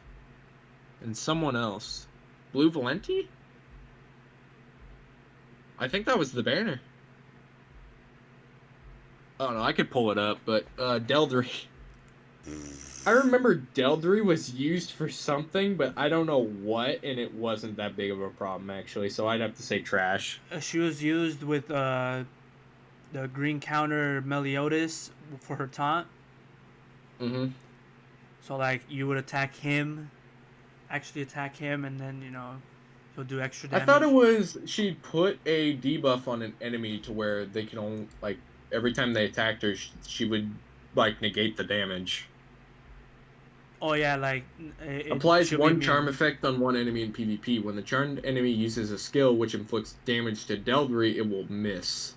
and someone else. Blue Valenti? I think that was the banner. Oh no, I could pull it up, but Deldry. I remember Deldry was used for something, but I don't know what, and it wasn't that big of a problem actually. So I'd have to say trash. She was used with the green counter Meliodas for her taunt. Mm-hmm. So like you would attack him, actually attack him, and then he'll do extra I damage. thought it was she'd put a debuff on an enemy to where they can only like every time they attacked her, she would like negate the damage. Oh yeah, like Applies she'll be one immune. charm effect on one enemy in PvP. When the charmed enemy uses a skill which inflicts damage to Deldry, it will miss.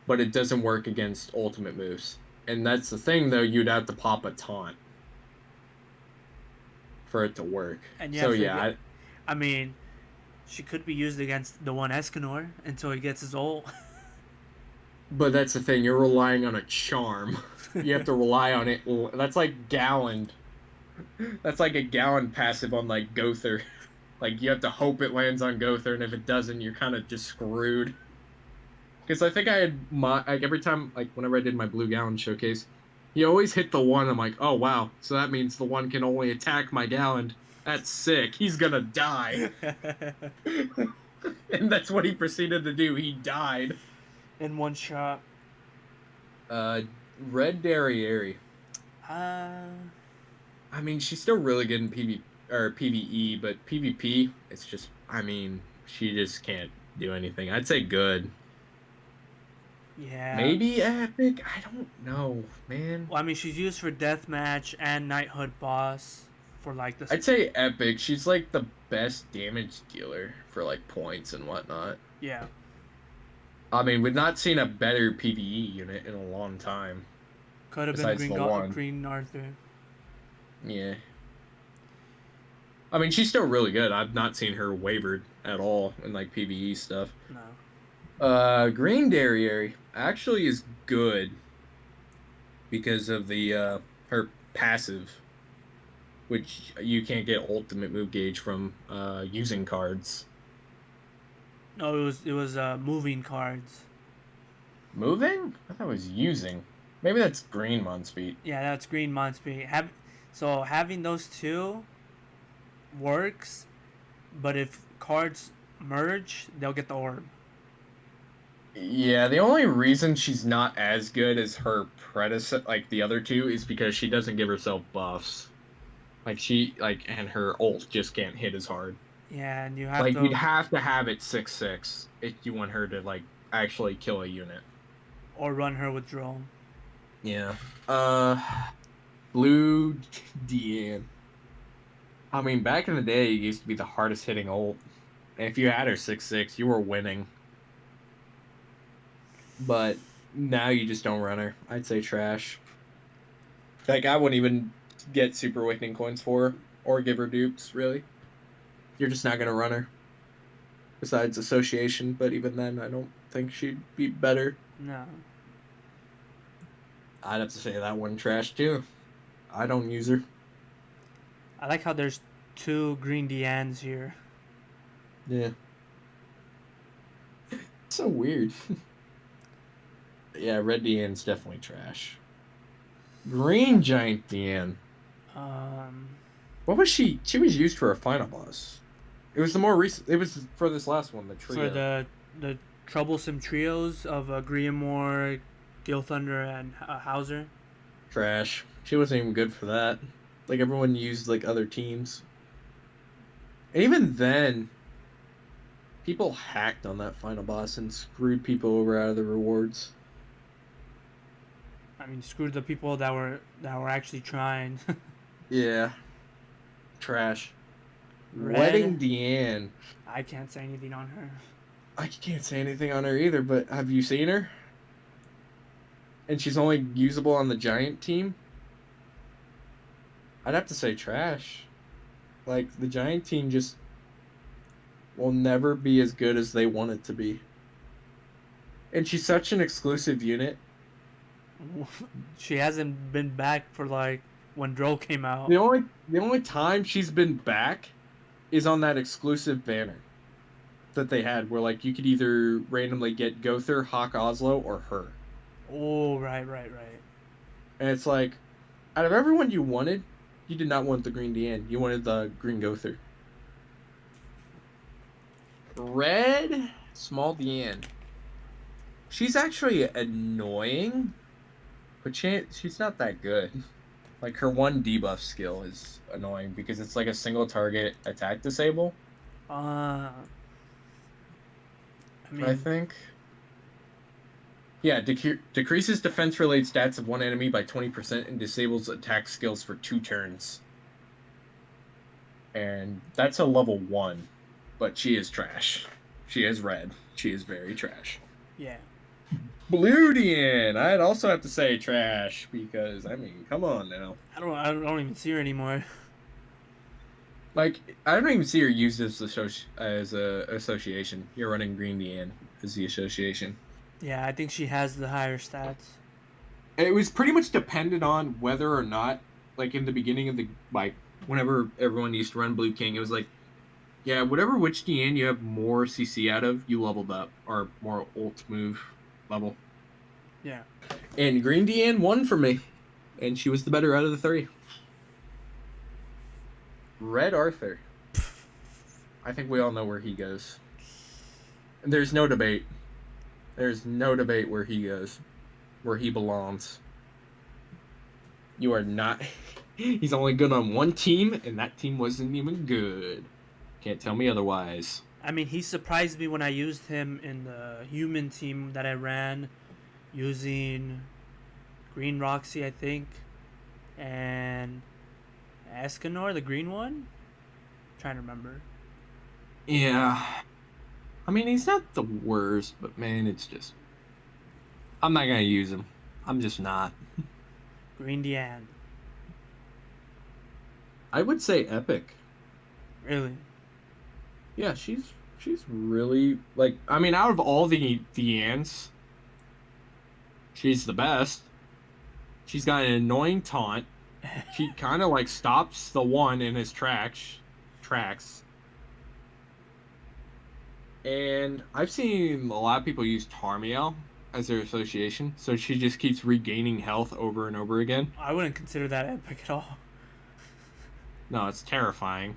But it doesn't work against ultimate moves. And that's the thing, though, you'd have to pop a taunt for it to work. And so yeah, I mean, she could be used against the one Escanor until he gets his ult. but that's the thing, you're relying on a charm. You have to rely on it. That's like Gallon. That's like a Gallon passive on like Gother. Like you have to hope it lands on Gother, and if it doesn't, you're kind of just screwed. Because I think I had like every time, like whenever I did my Blue Gallon showcase, he always hit the one. I'm like, oh wow, so that means the one can only attack my Gallon. That's sick. He's gonna die. And that's what he proceeded to do. He died in one shot. Red Derriere. I mean, she's still really good in PvE, but PvP, it's just, I mean, she just can't do anything. I'd say good. Yeah. Maybe epic. I don't know, man. Well, I mean, she's used for deathmatch and knighthood boss for like the. I'd say epic. She's like the best damage dealer for like points and whatnot. Yeah. I mean, we've not seen a better PvE unit in a long time. Could have been Green Arthur. Yeah. I mean, she's still really good. I've not seen her wavered at all in like PvE stuff. No. Green Derriere actually is good because of the her passive, which you can't get ultimate move gauge from using cards. No, it was moving cards. Moving? I thought it was using. Maybe that's green Monspeed. Yeah, that's green Monspeed. So having those two works, but if cards merge, they'll get the orb. Yeah, the only reason she's not as good as her predecessor, like the other two, is because she doesn't give herself buffs. And her ult just can't hit as hard. Yeah, and you have like you'd have to have it 6/6 if you want her to like actually kill a unit. Or run her with drone. Yeah. Blue Deanne. I mean, back in the day, it used to be the hardest hitting ult. And if you had her 6/6, you were winning. But now you just don't run her. I'd say trash. Like, I wouldn't even get Super Awakening coins for her, or give her dupes, really. You're just not going to run her. Besides Association, but even then, I don't think she'd be better. No. I'd have to say that one trash, too. I don't use her. I like how there's 2 green Deannes here. Yeah. So weird. Yeah, red Deanne's definitely trash. Green Giant Deanne. What was she? She was used for a final boss. It was the more recent. It was for this last one, the trio. For the troublesome trios of Griamore, Gil Thunder, and Hauser. Trash. She wasn't even good for that. Like, everyone used, like, other teams. And even then, people hacked on that final boss and screwed people over out of the rewards. I mean, screwed the people that were actually trying. Yeah. Trash. Red. Wedding Deanne. I can't say anything on her. I can't say anything on her either, but have you seen her? And she's only usable on the giant team? I'd have to say trash. Like, the giant team just will never be as good as they want it to be. And she's such an exclusive unit. She hasn't been back for like when Dro came out. The only time she's been back is on that exclusive banner that they had, where like you could either randomly get Gother, Hawk Oslo, or her. Oh, right. And it's like, out of everyone you wanted, you did not want the Green Deanne. You wanted the Green Gother. Red Small Deanne. She's actually annoying, but she's not that good. Like, her one debuff skill is annoying because it's like a single target attack disable, I I mean, think. Yeah, decreases defense-related stats of one enemy by 20% and disables attack skills for 2 turns. And that's a level 1, but she is trash. She is red. She is very trash. yeah. Blue Deanne, I'd also have to say trash because, I mean, come on now. I don't even see her anymore. Like, I don't even see her used as a association. You're running Green Deanne as the association. Yeah, I think she has the higher stats. It was pretty much dependent on whether or not, like, in the beginning of the, like, whenever everyone used to run Blue King, it was like, yeah, whatever which Deanne you have more CC out of, you leveled up, or more ult move level. Yeah. And Green Deanne won for me, and she was the better out of the 3. Red Arthur. I think we all know where he goes. There's no debate. There's no debate where he goes. Where he belongs. You are not... He's only good on one team, and that team wasn't even good. Can't tell me otherwise. I mean, he surprised me when I used him in the human team that I ran using Green Roxy, I think, and Escanor, the green one? I'm trying to remember. Yeah. I mean, he's not the worst, but man, it's just... I'm not going to use him. I'm just not. Green Deanne. I would say Epic. Really? Yeah, she's really, like, I mean, out of all the Deannes, she's the best. She's got an annoying taunt. She kind of like stops the one in his tracks. And I've seen a lot of people use Tarmiel as their association, so she just keeps regaining health over and over again. I wouldn't consider that epic at all. No, it's terrifying.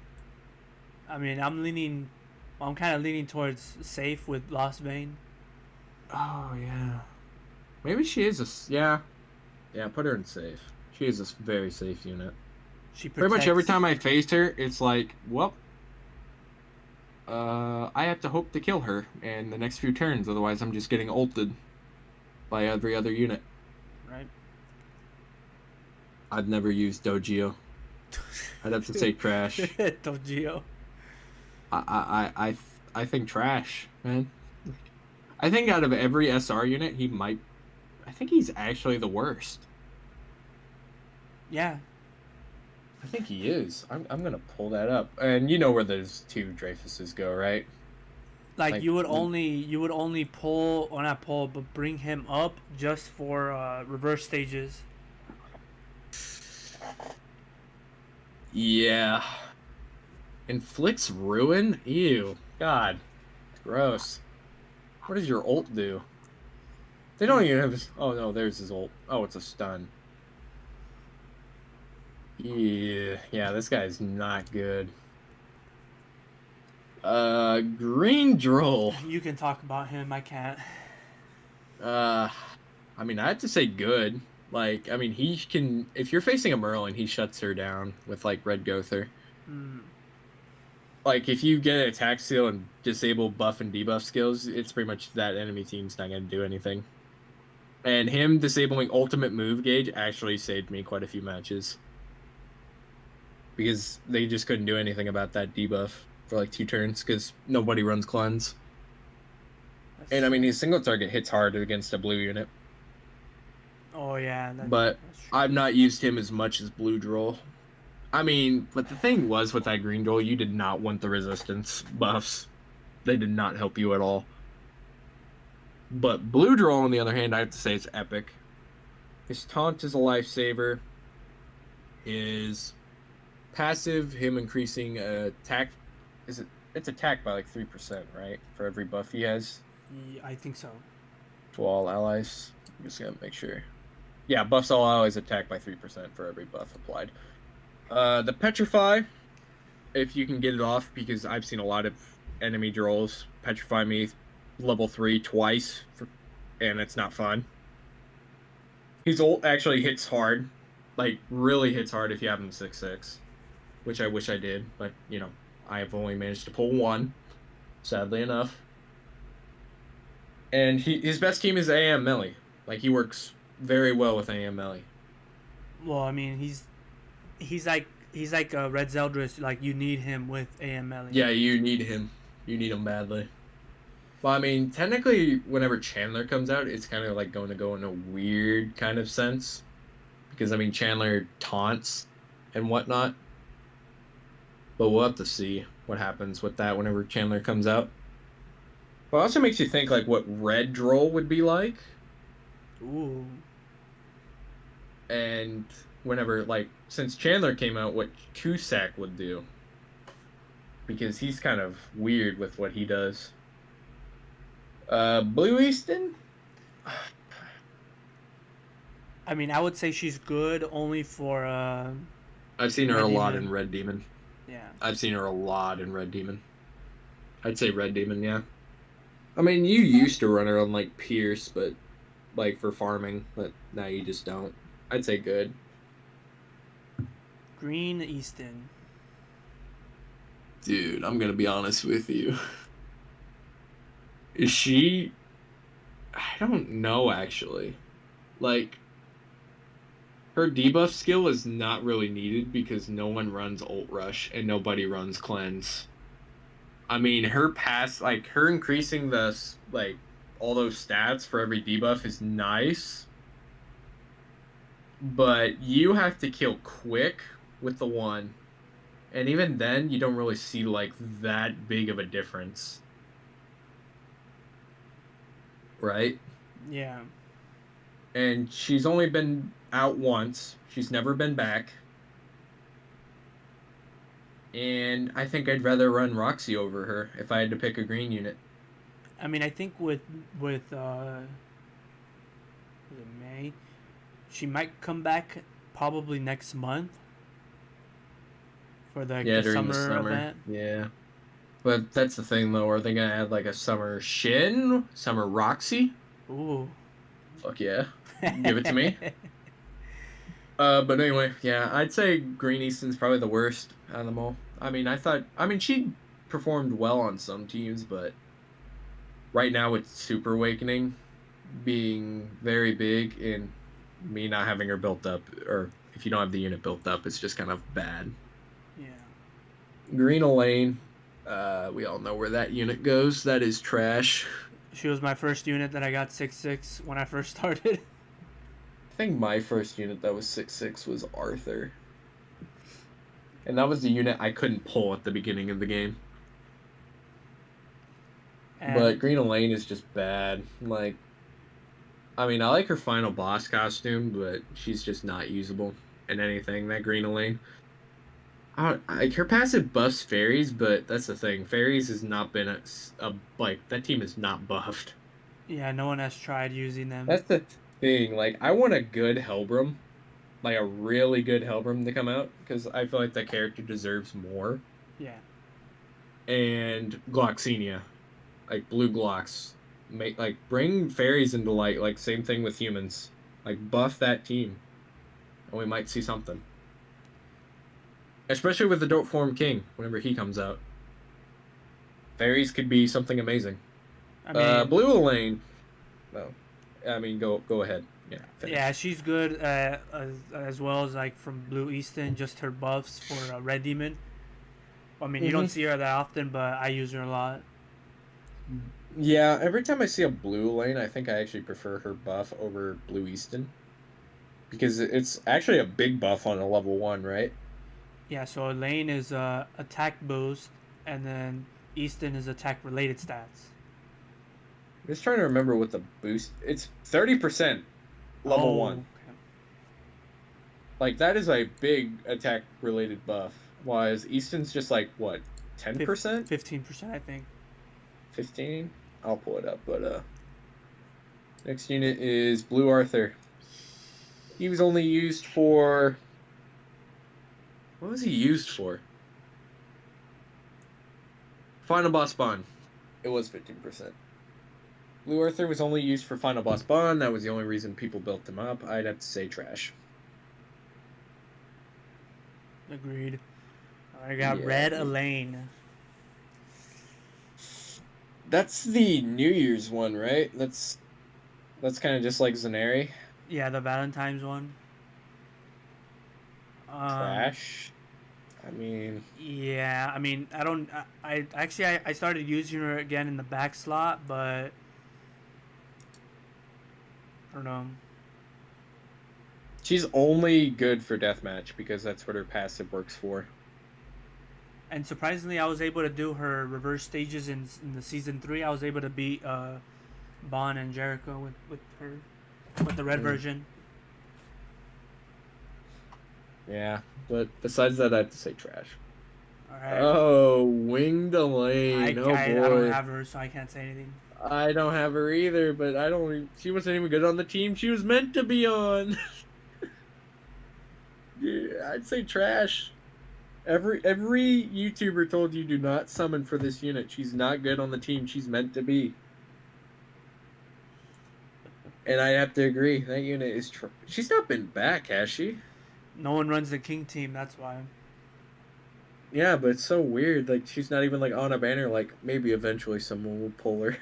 I mean, I'm kind of leaning towards safe with Lost Vein. Oh, yeah. Maybe she is yeah, put her in safe. She is a very safe unit. She protects. Pretty much every time I faced her, it's like, well, I have to hope to kill her in the next few turns, otherwise I'm just getting ulted by every other unit. Right. I've never used Dojio. I'd have to say trash. Dojio. I think trash, man. I think out of every SR unit, I think he's actually the worst. Yeah. I think he is. I'm gonna pull that up, and you know where those 2 Dreyfuses go, right? Like you would only pull, or not pull, but bring him up just for reverse stages. Yeah. Inflicts ruin? Ew. God. Gross. What does your ult do? They don't even have his... Oh, no, there's his ult. Oh, it's a stun. Yeah, this guy's not good. Green Droll. You can talk about him, I can't. I mean, I have to say good. Like, I mean, he can... If you're facing a Merlin, he shuts her down with, like, Red Gother. Like, if you get an attack seal and disable buff and debuff skills, it's pretty much that enemy team's not going to do anything. And him disabling ultimate move gauge actually saved me quite a few matches. Because they just couldn't do anything about that debuff for, like, 2 turns, because nobody runs cleanse. And, I mean, his single target hits hard against a blue unit. Oh, yeah. But I've not used him as much as Blue Droll. I mean, but the thing was with that Green Droll, you did not want the resistance buffs. They did not help you at all. But Blue Droll, on the other hand, I have to say it's epic. His taunt is a lifesaver. His passive, him increasing attack, it's attack by like 3%, right? For every buff he has Yeah, I think so. to all allies. I'm just gonna make sure. Yeah, buffs all allies attack by 3% for every buff applied. The Petrify, if you can get it off, because I've seen a lot of enemy drolls petrify me level 3 twice, and it's not fun. His ult actually hits hard, like really hits hard if you have him 6/6, which I wish I did, but you know, I have only managed to pull one, sadly enough. And his best team is AM Melee. Like he works very well with AM Melee. Well, I mean, he's like a Red Zeldris. Like you need him with AML. Yeah, you need him. You need him badly. Well, I mean, technically, whenever Chandler comes out, it's kind of like going to go in a weird kind of sense. Because, I mean, Chandler taunts and whatnot. But we'll have to see what happens with that whenever Chandler comes out. But it also makes you think, like, what Red Droll would be like. Ooh. And whenever, like, since Chandler came out, what Cusack would do. Because he's kind of weird with what he does. Blue Easton? I mean, I would say she's good only for. I've seen her Red a lot Demon. in Red Demon. Yeah. I've seen her a lot in Red Demon. I'd say Red Demon, yeah. I mean, you used to run her on, like, Pierce, but, like, for farming, but now you just don't. I'd say good. Green Easton. Dude, I'm gonna be honest with you. Is she... I don't know, actually. Like, her debuff skill is not really needed because no one runs ult rush and nobody runs cleanse. I mean, her pass, like, her increasing the, like, all those stats for every debuff is nice. But you have to kill quick with the one. And even then, you don't really see, like, that big of a difference. Right? Yeah. And she's only been out once. She's never been back. And I think I'd rather run Roxy over her if I had to pick a green unit. I mean, I think with was it May, she might come back probably next month for the During the summer summer event. Yeah. But that's the thing, though. Are they going to add, like, a Summer Shin? Summer Roxy? Ooh. Fuck yeah. Give it to me. But anyway, yeah, I'd say Green Easton's probably the worst out of them all. I mean, she performed well on some teams, but right now with Super Awakening being very big and me not having her built up, or if you don't have the unit built up, it's just kind of bad. Yeah. Green Elaine, we all know where that unit goes. That is trash. She was my first unit that I got 6/6 when I first started. I think my first unit that was 6/6 was Arthur. And that was the unit I couldn't pull at the beginning of the game. But Green Elaine is just bad. Like, I mean, I like her final boss costume, but she's just not usable in anything, that Green Elaine. Like, her passive buffs fairies, but that's the thing. Fairies has not been like, that team is not buffed. Yeah, no one has tried using them. That's the thing. Like, I want a good Hellbrum, like a really good Hellbrum to come out, because I feel like that character deserves more. Yeah. And Gloxenia, like blue Glocks, bring fairies into light. Like, same thing with humans. Like, buff that team, and we might see something. Especially with the Dope Form King, whenever he comes out. Fairies could be something amazing. I mean, Blue Elaine. No, I mean, go ahead. Yeah. Finish. Yeah, she's good as well as like from Blue Easton, just her buffs for Red Demon. I mean, you don't see her that often, but I use her a lot. Yeah, every time I see a Blue Elaine, I think I actually prefer her buff over Blue Easton. Because it's actually a big buff on a level 1, right? Yeah, so Elaine is attack boost, and then Easton is attack related stats. just trying to remember what the boost. It's 30% level 1. Okay. Like, that is a big attack related buff. Whereas Easton's just like, what, 10%? 15%, I think. 15? I'll pull it up, but next unit is Blue Arthur. He was only used for... What was he used for? Final Boss Bond. It was 15%. Blue Arthur was only used for Final Boss Bond. That was the only reason people built him up. I'd have to say trash. Agreed. I got Red Elaine. That's the New Year's one, right? That's kind of just like Zaneri. Yeah, the Valentine's one. Trash. I mean... Yeah, I mean, I don't... I actually, I started using her again in the back slot, but... I don't know. She's only good for deathmatch because that's what her passive works for. And surprisingly, I was able to do her reverse stages in the season 3. I was able to beat Bon and Jericho with the red version. Yeah, but besides that, I have to say trash. All right. Oh, Winged Elaine. Oh boy. I don't have her, so I can't say anything. I don't have her either, but I don't. She wasn't even good on the team she was meant to be on. Yeah, I'd say trash. Every YouTuber told you do not summon for this unit. She's not good on the team she's meant to be. And I have to agree. That unit is... She's not been back, has she? No one runs the King team, that's why. Yeah, but it's so weird. Like, she's not even, like, on a banner. Like, maybe eventually someone will pull her.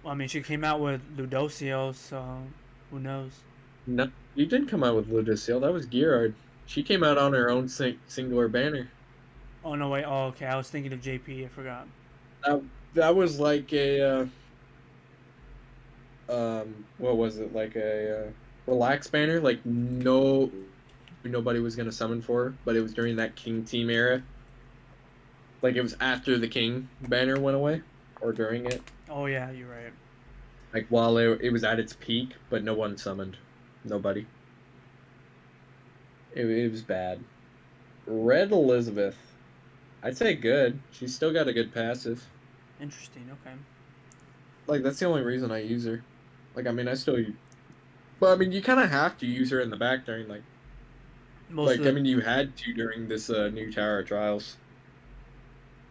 Well, I mean, she came out with Ludocio, so who knows? No, you didn't come out with Ludosil. That was Gerard. She came out on her own singular banner. Oh, no, wait. Oh, okay. I was thinking of JP. I forgot. That was like a... what was it? Like a relax banner? Like, nobody was going to summon for her, but it was during that King team era. Like, it was after the King banner went away, or during it. Oh, yeah, you're right. Like, while it was at its peak, but no one summoned. Nobody. It was bad. Red Elizabeth. I'd say good. She's still got a good passive. Interesting, okay. Like, that's the only reason I use her. Like, I mean, I still... But, I mean, you kind of have to use her in the back during, like... I mean, you had to during this new Tower of Trials.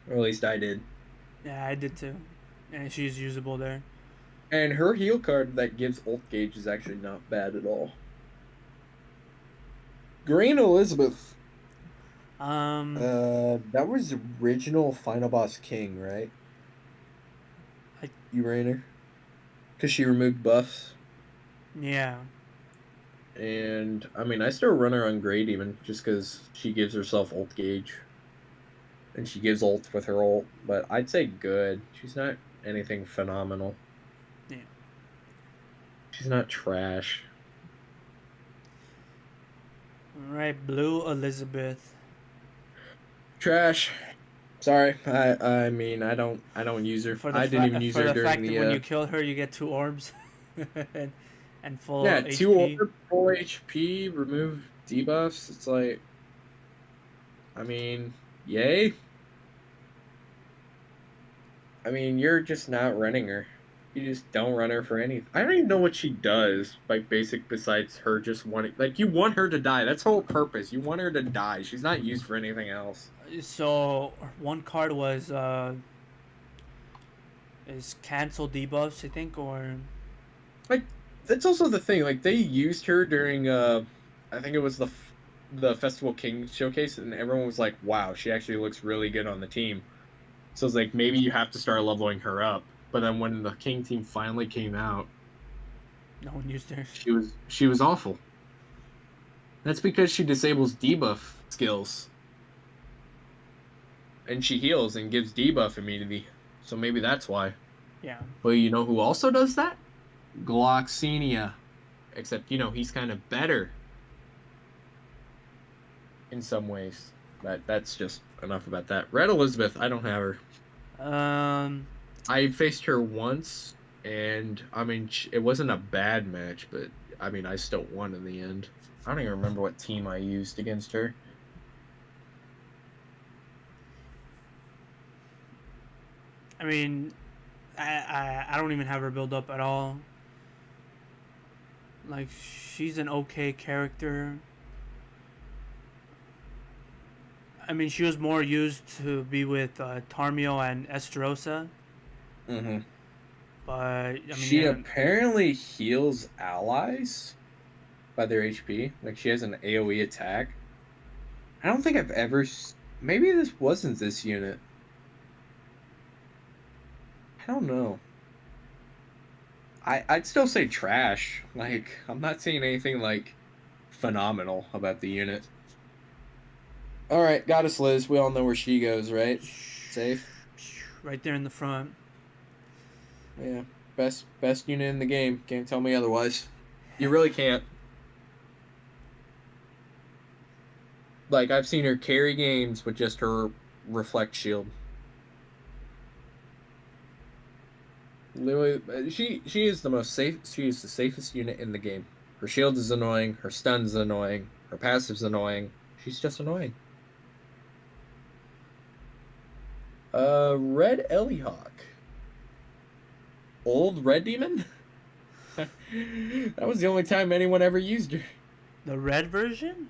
Or at least I did. Yeah, I did too. And she's usable there. And her heal card that gives ult gauge is actually not bad at all. Green Elizabeth. That was original Final Boss King, right? You ran her? Because she removed buffs. Yeah. And, I mean, I still run her on Great Demon, just because she gives herself ult gauge. And she gives ult with her ult, but I'd say good. She's not anything phenomenal. Yeah. She's not trash. Alright, Blue Elizabeth. Trash. Sorry, I mean I don't use her. I didn't even use her during the. When you kill her, you get 2 orbs, and full. Yeah, HP. 2 orbs, full HP, remove debuffs. It's like, I mean, yay. I mean, you're just not running her. You just don't run her for anything. I don't even know what she does, like, besides her just wanting... Like, you want her to die. That's the whole purpose. You want her to die. She's not used for anything else. So, one card was, is cancel debuffs, I think, or... Like, that's also the thing. Like, they used her during, I think it was the Festival King showcase, and everyone was like, wow, she actually looks really good on the team. So it's like, maybe you have to start leveling her up. But then when the King team finally came out, no one used her. She was awful. That's because she disables debuff skills. And she heals and gives debuff immunity. So maybe that's why. Yeah. But you know who also does that? Gloxenia. Except, you know, he's kind of better. In some ways. But that's just enough about that. Red Elizabeth, I don't have her. I faced her once And I mean, it wasn't a bad match, but I mean, I still won in the end. I don't even remember what team I used against her. I mean, I don't even have her build up at all. Like, she's an okay character. I mean, she was more used to be with Tarmio and Esterosa, Mm-hmm. but I mean, She yeah, apparently heals allies by their HP. Like she has an AoE attack. I don't think I've ever. Maybe this wasn't this unit. I don't know. I'd still say trash. Like I'm not saying anything like phenomenal about the unit. All right, Goddess Liz. We all know where she goes, right? Safe. right there in the front. Yeah, best unit in the game. Can't tell me otherwise. You really can't. Like I've seen her carry games with just her reflect shield. Literally, she is the most safe. She is the safest unit in the game. Her shield is annoying. Her stun is annoying. Her passive's annoying. She's just annoying. Red Elliehawk. Old Red Demon? That was the only time anyone ever used her. The red version?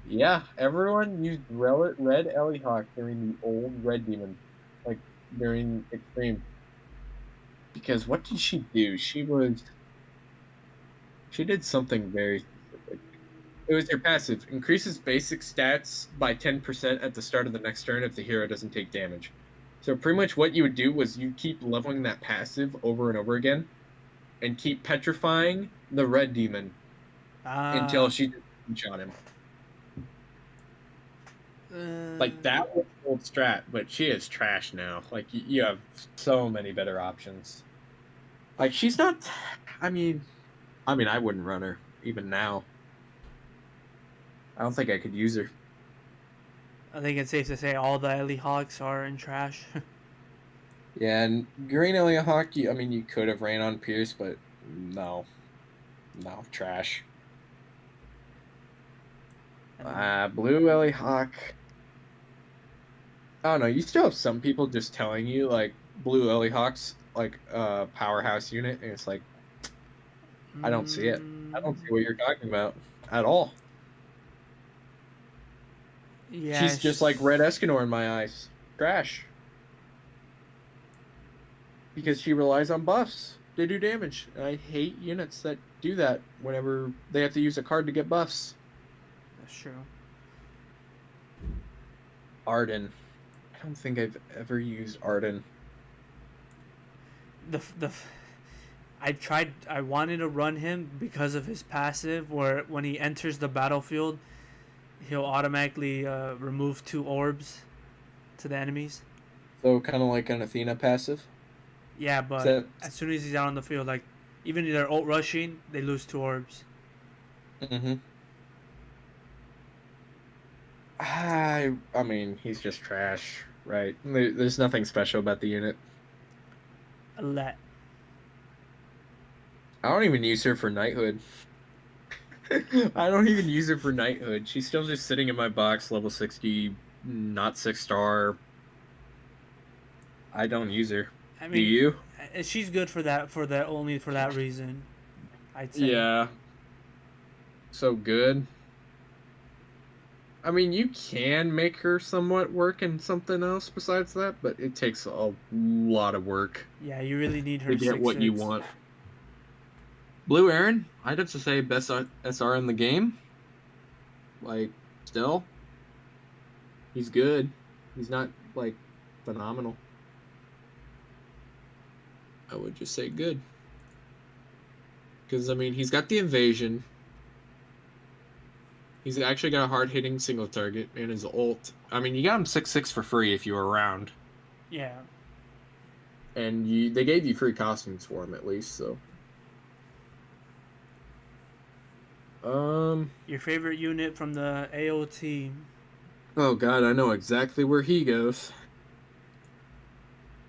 Yeah, everyone used Red Elliehawk during the old Red Demon. Like, during Extreme. Because what did she do? She did something very specific. It was your passive. Increases basic stats by 10% at the start of the next turn if the hero doesn't take damage. So pretty much what you would do was you keep leveling that passive over and over again and keep petrifying the red demon until she shot him. Like that was old strat, but she is trash now. Like you have so many better options. Like she's not I mean I wouldn't run her even now. I don't think I could use her. I think it's safe to say all the Ellie Hawks are in trash. Yeah, and Green Elliot I mean, you could have ran on Pierce, but no. No, trash. Blue Elliot Hawk. I don't know. You still have some people just telling you, like, Blue Elliot Hawk's, like, a powerhouse unit, and it's like, I don't see it. I don't see what you're talking about at all. Yeah. She's just like Red Escanor in my eyes. Trash. Because she relies on buffs to do damage. And I hate units that do that whenever they have to use a card to get buffs. That's true. Arden. I don't think I've ever used Arden. I wanted to run him because of his passive, where when he enters the battlefield, he'll automatically remove 2 orbs to the enemies. So kind of like an Athena passive? Yeah, but as soon as he's out on the field, like, even if they're ult rushing, they lose 2 orbs. Mm-hmm. I mean, he's just trash, right? There's nothing special about the unit. Let. I don't even use her for knighthood. I don't even use her for knighthood. She's still just sitting in my box, level 60, not 6-star. I don't use her. I mean, do you? She's good for that only for that reason, I'd say. Yeah. So good. I mean, you can make her somewhat work in something else besides that, but it takes a lot of work. Yeah, you really need her to get what you want. Blue Aaron, I'd have to say best SR in the game. Like, still, he's good. He's not, like, phenomenal. I would just say good. Because, I mean, he's got the invasion. He's actually got a hard-hitting single target and his ult. I mean, you got him 6/6 for free if you were around. Yeah. And they gave you free costumes for him at least, so. Your favorite unit from the AOT? Oh god, I know exactly where he goes.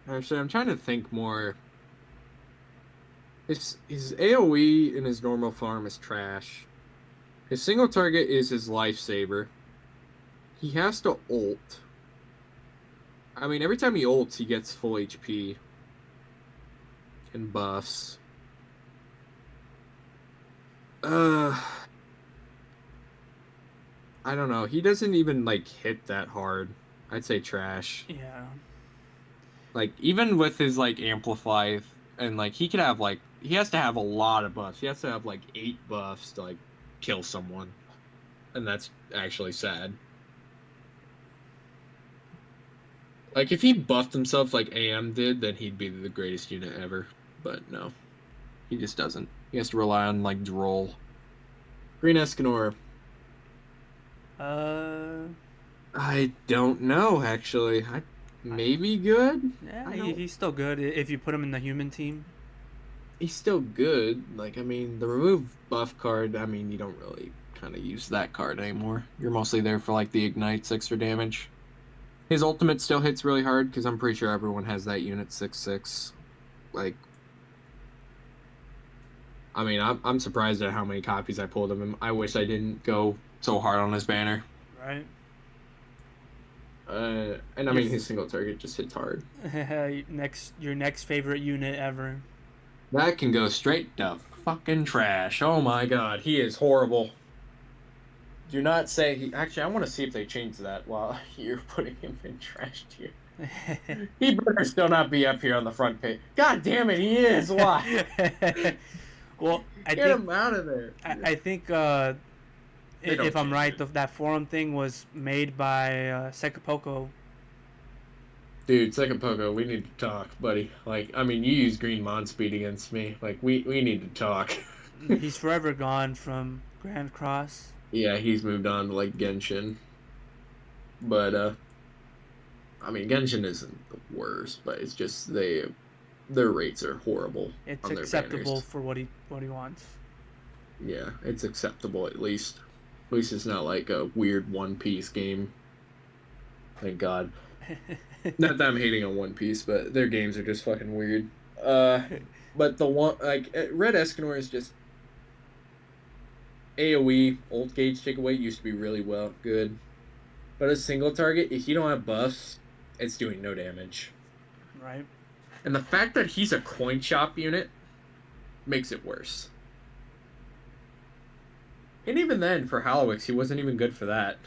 Actually, I'm trying to think more. His AoE in his normal farm is trash. His single target is his lifesaver. He has to ult. I mean, every time he ults, he gets full HP and buffs. I don't know. He doesn't even like hit that hard. I'd say trash. Yeah. Like even with his like amplify and like he has to have a lot of buffs. He has to have like 8 buffs to like kill someone. And that's actually sad. Like if he buffed himself like AM did, then he'd be the greatest unit ever. But no. He just doesn't. He has to rely on like Droll. Green Escanor. I don't know actually. Maybe good. Yeah, he's still good if you put him in the human team. He's still good. Like I mean, the remove buff card. I mean, you don't really kind of use that card anymore. You're mostly there for like the ignites extra damage. His ultimate still hits really hard because I'm pretty sure everyone has that unit 6/6. Like, I mean, I'm surprised at how many copies I pulled of him. I wish I didn't go so hard on his banner. Right. And I mean, his single target just hits hard. Your next favorite unit ever. That can go straight to fucking trash. Oh my god, he is horrible. Do not say he. Actually, I want to see if they change that while you're putting him in trash tier. He better still not be up here on the front page. God damn it, he is. Why? Well, Get him out of there. I think if I'm right, that forum thing was made by Sekapoko. Dude, Sekapoko, we need to talk, buddy. Like, I mean, you use green mon speed against me. Like, we need to talk. He's forever gone from Grand Cross. Yeah, he's moved on to like Genshin. But I mean, Genshin isn't the worst, but it's just their rates are horrible. It's acceptable for what he wants. Yeah, it's acceptable at least. At least it's not like a weird One Piece game. Thank God. Not that I'm hating on One Piece, but their games are just fucking weird. But the one like Red Escanor is just AoE ult gauge takeaway used to be really good, but a single target, if you don't have buffs, it's doing no damage. Right. And the fact that he's a coin shop unit makes it worse. And even then, for Hallowix, he wasn't even good for that.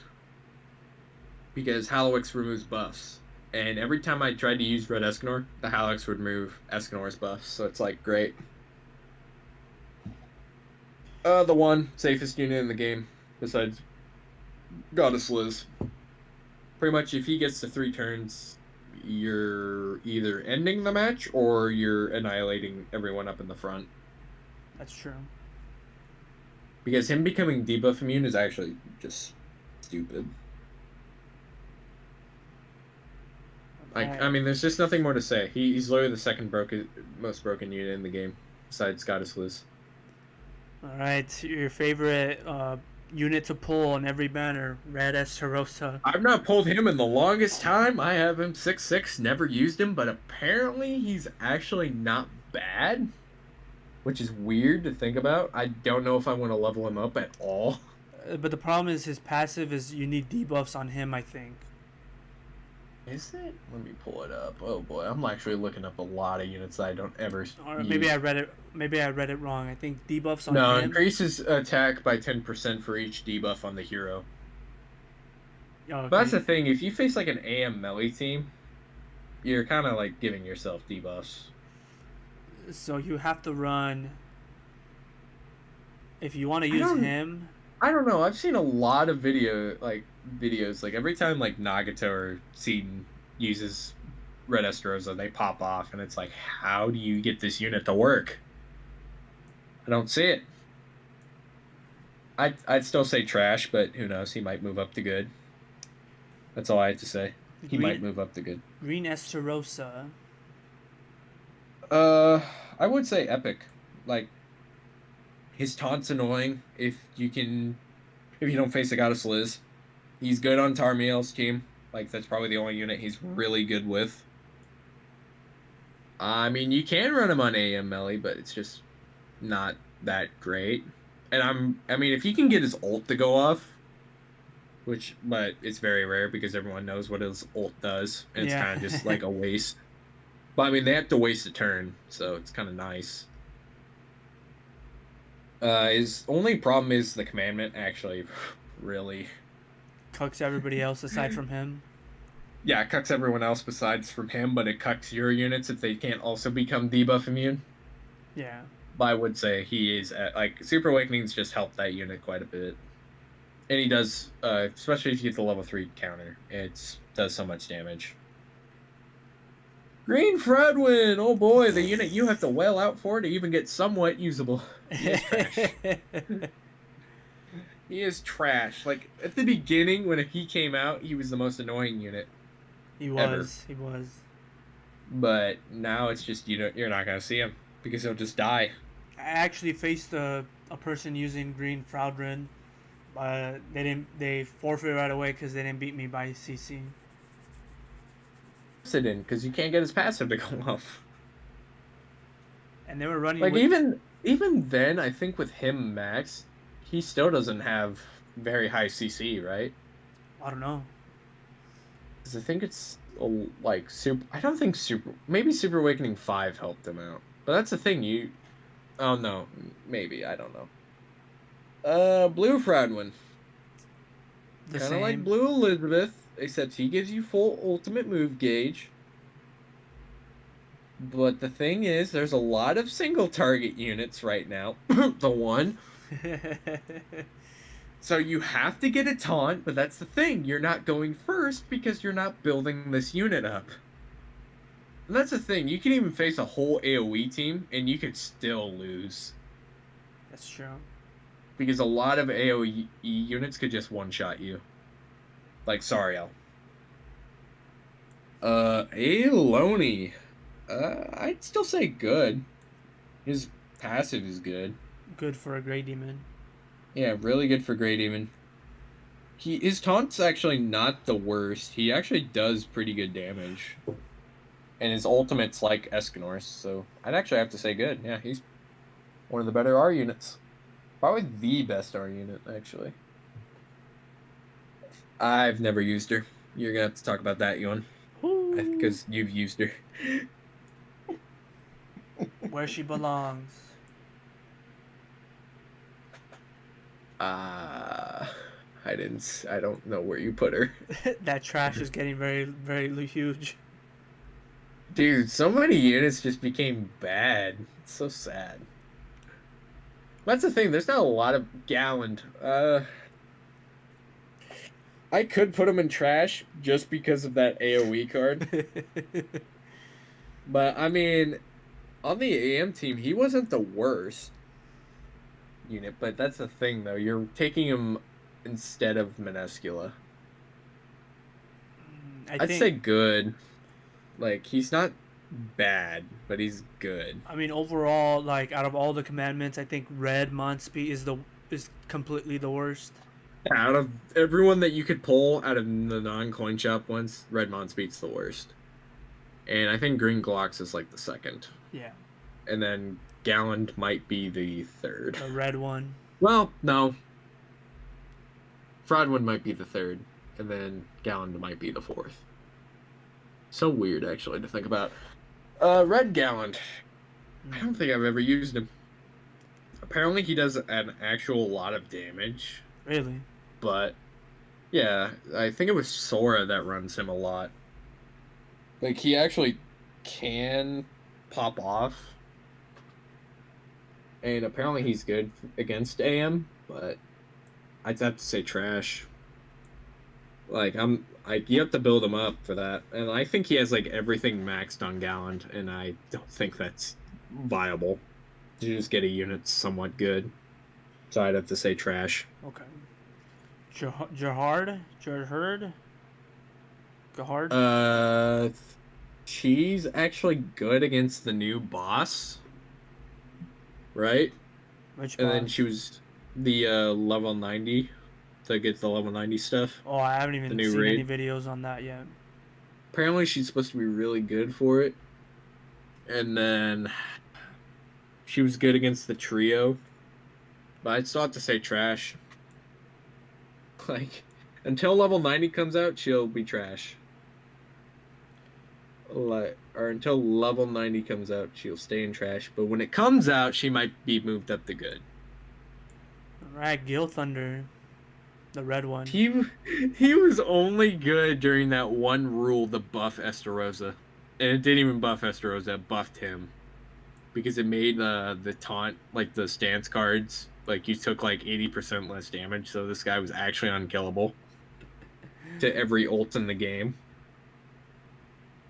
Because Hallowix removes buffs. And every time I tried to use Red Escanor, the Hallowix would remove Escanor's buffs. So it's like, great. The one safest unit in the game, besides Goddess Liz. Pretty much, if he gets to 3 turns, you're either ending the match or you're annihilating everyone up in the front. That's true. Because him becoming debuff immune is actually just stupid. Like, I mean, there's just nothing more to say. He's literally the second most broken unit in the game, besides Goddess Liz. Alright, your favorite unit to pull on every banner, Red Esterosa. I've not pulled him in the longest time. I have him 6/6, never used him, but apparently he's actually not bad. Which is weird to think about. I don't know if I want to level him up at all. But the problem is his passive is you need debuffs on him, I think. Is it? Let me pull it up. Oh boy, I'm actually looking up a lot of units that I don't ever Or use. maybe I read it wrong. I think debuffs on him. No, increases attack by 10% for each debuff on the hero. Oh, okay. But that's the thing, if you face like an AM melee team, you're kind of like giving yourself debuffs. So you have to run. If you want to use him. I don't know. I've seen a lot of videos. Like every time like Nagato or Seaton uses Red Esterosa, they pop off, and it's like, how do you get this unit to work? I don't see it. I'd still say trash, but who knows? He might move up to good. That's all I have to say. He might move up to good. Green Esterosa. I would say epic. Like, his taunt's annoying if you don't face a Goddess Liz. He's good on Tarmiel's team. Like, that's probably the only unit he's really good with. I mean, you can run him on AM melee, but it's just not that great. And I mean, if he can get his ult to go off, but it's very rare because everyone knows what his ult does, and it's Yeah. kind of just like a waste. But I mean, they have to waste a turn, so it's kind of nice. His only problem is the commandment actually really, Cucks everybody else aside from him. yeah, it cucks everyone else besides from him, but it cucks your units if they can't also become debuff immune. Yeah. But I would say he is like Super Awakenings just help that unit quite a bit. And he does, especially if you get the level 3 counter, it does so much damage. Green Fredwin! Oh boy, the unit you have to wail out for to even get somewhat usable. He is trash. He is trash. Like, at the beginning, when he came out, he was the most annoying unit He ever. was. He was. But now it's just, you're not going to see him because he'll just die. I actually faced a person using green Fraudrin. They forfeited right away because they didn't beat me by CC. Sit in because you can't get his passive to go off. And they were running Like, with... even then, I think with him max, he still doesn't have very high CC, right? I don't know. Because I think it's like super. I don't think maybe Super Awakening 5 helped him out. But that's the thing. Oh no, maybe I don't know. Blue Fradwin. Kind of like Blue Elizabeth, except he gives you full ultimate move gauge. But the thing is, there's a lot of single target units right now. The one. So you have to get a taunt, but that's the thing. You're not going first because you're not building this unit up. And that's the thing. You can even face a whole AoE team, and you could still lose. That's true. Because a lot of AoE units could just one-shot you. Like Sariel. Aloni. I'd still say good. His passive is good. Good for a Grey Demon. Yeah, really good for Grey Demon. His taunt's actually not the worst. He actually does pretty good damage. And his ultimate's like Escanor's, so I'd actually have to say good. Yeah, he's one of the better R units. Probably the best R unit, actually. I've never used her. You're gonna have to talk about that, Ewan. Because you've used her. Where she belongs. I don't know where you put her. That trash is getting very, very huge. Dude, so many units just became bad. It's so sad. That's the thing. There's not a lot of Galland. I could put him in trash just because of that AoE card. But, I mean, on the AM team, he wasn't the worst unit. But that's the thing, though. You're taking him instead of Minuscula. I'd say good. Like, he's not bad, but he's good. I mean, overall, like, out of all the commandments, I think Red Monspeed is completely the worst. Out of everyone that you could pull out of the non-coin shop ones, Red Monspeed's the worst. And I think Green Glocks is like the second. Yeah. And then Galland might be the third. The red one. Well, no. Fraudwin might be the third. And then Galland might be the fourth. So weird, actually, to think about. Red Galland. I don't think I've ever used him. Apparently he does an actual lot of damage. Really? But, yeah, I think it was Sora that runs him a lot. Like, he actually can pop off. And apparently he's good against AM, but I'd have to say trash. Like, you have to build him up for that. And I think he has, like, everything maxed on Galland, and I don't think that's viable. You just get a unit somewhat good. So I'd have to say trash. Okay. Gerhard? She's actually good against the new boss. Right? Which and boss? Then she was the level 90 to get the level 90 stuff. Oh, I haven't even seen any videos on that yet. Apparently she's supposed to be really good for it. And then She was good against the trio, but I'd still have to say trash. Like, until level 90 comes out, she'll be trash. Like, or until level 90 comes out, she'll stay in trash. But when it comes out, she might be moved up to good. Right, Gil Thunder, the red one. He was only good during that one rule to buff Estarossa. And it didn't even buff Estarossa, it buffed him. Because it made the taunt, like the stance cards, like you took like 80% less damage, so this guy was actually unkillable to every ult in the game.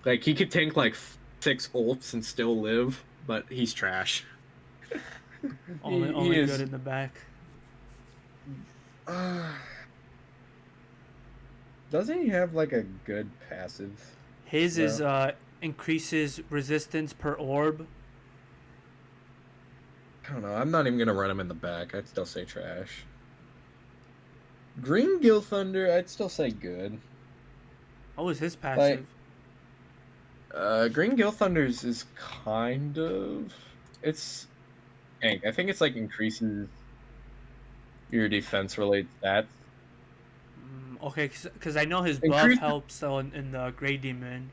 Like he could tank like 6 ults and still live, but he's trash. Only good in the back. Doesn't he have like a good passive? His is increases resistance per orb. I don't know. I'm not even gonna run him in the back. I'd still say trash. Green Gil Thunder, I'd still say good. What was his passive? Green Gil Thunder's is kind of... It's... I think it's like increases your defense-related stats. Okay, because I know his buff helps in the Grey Demon.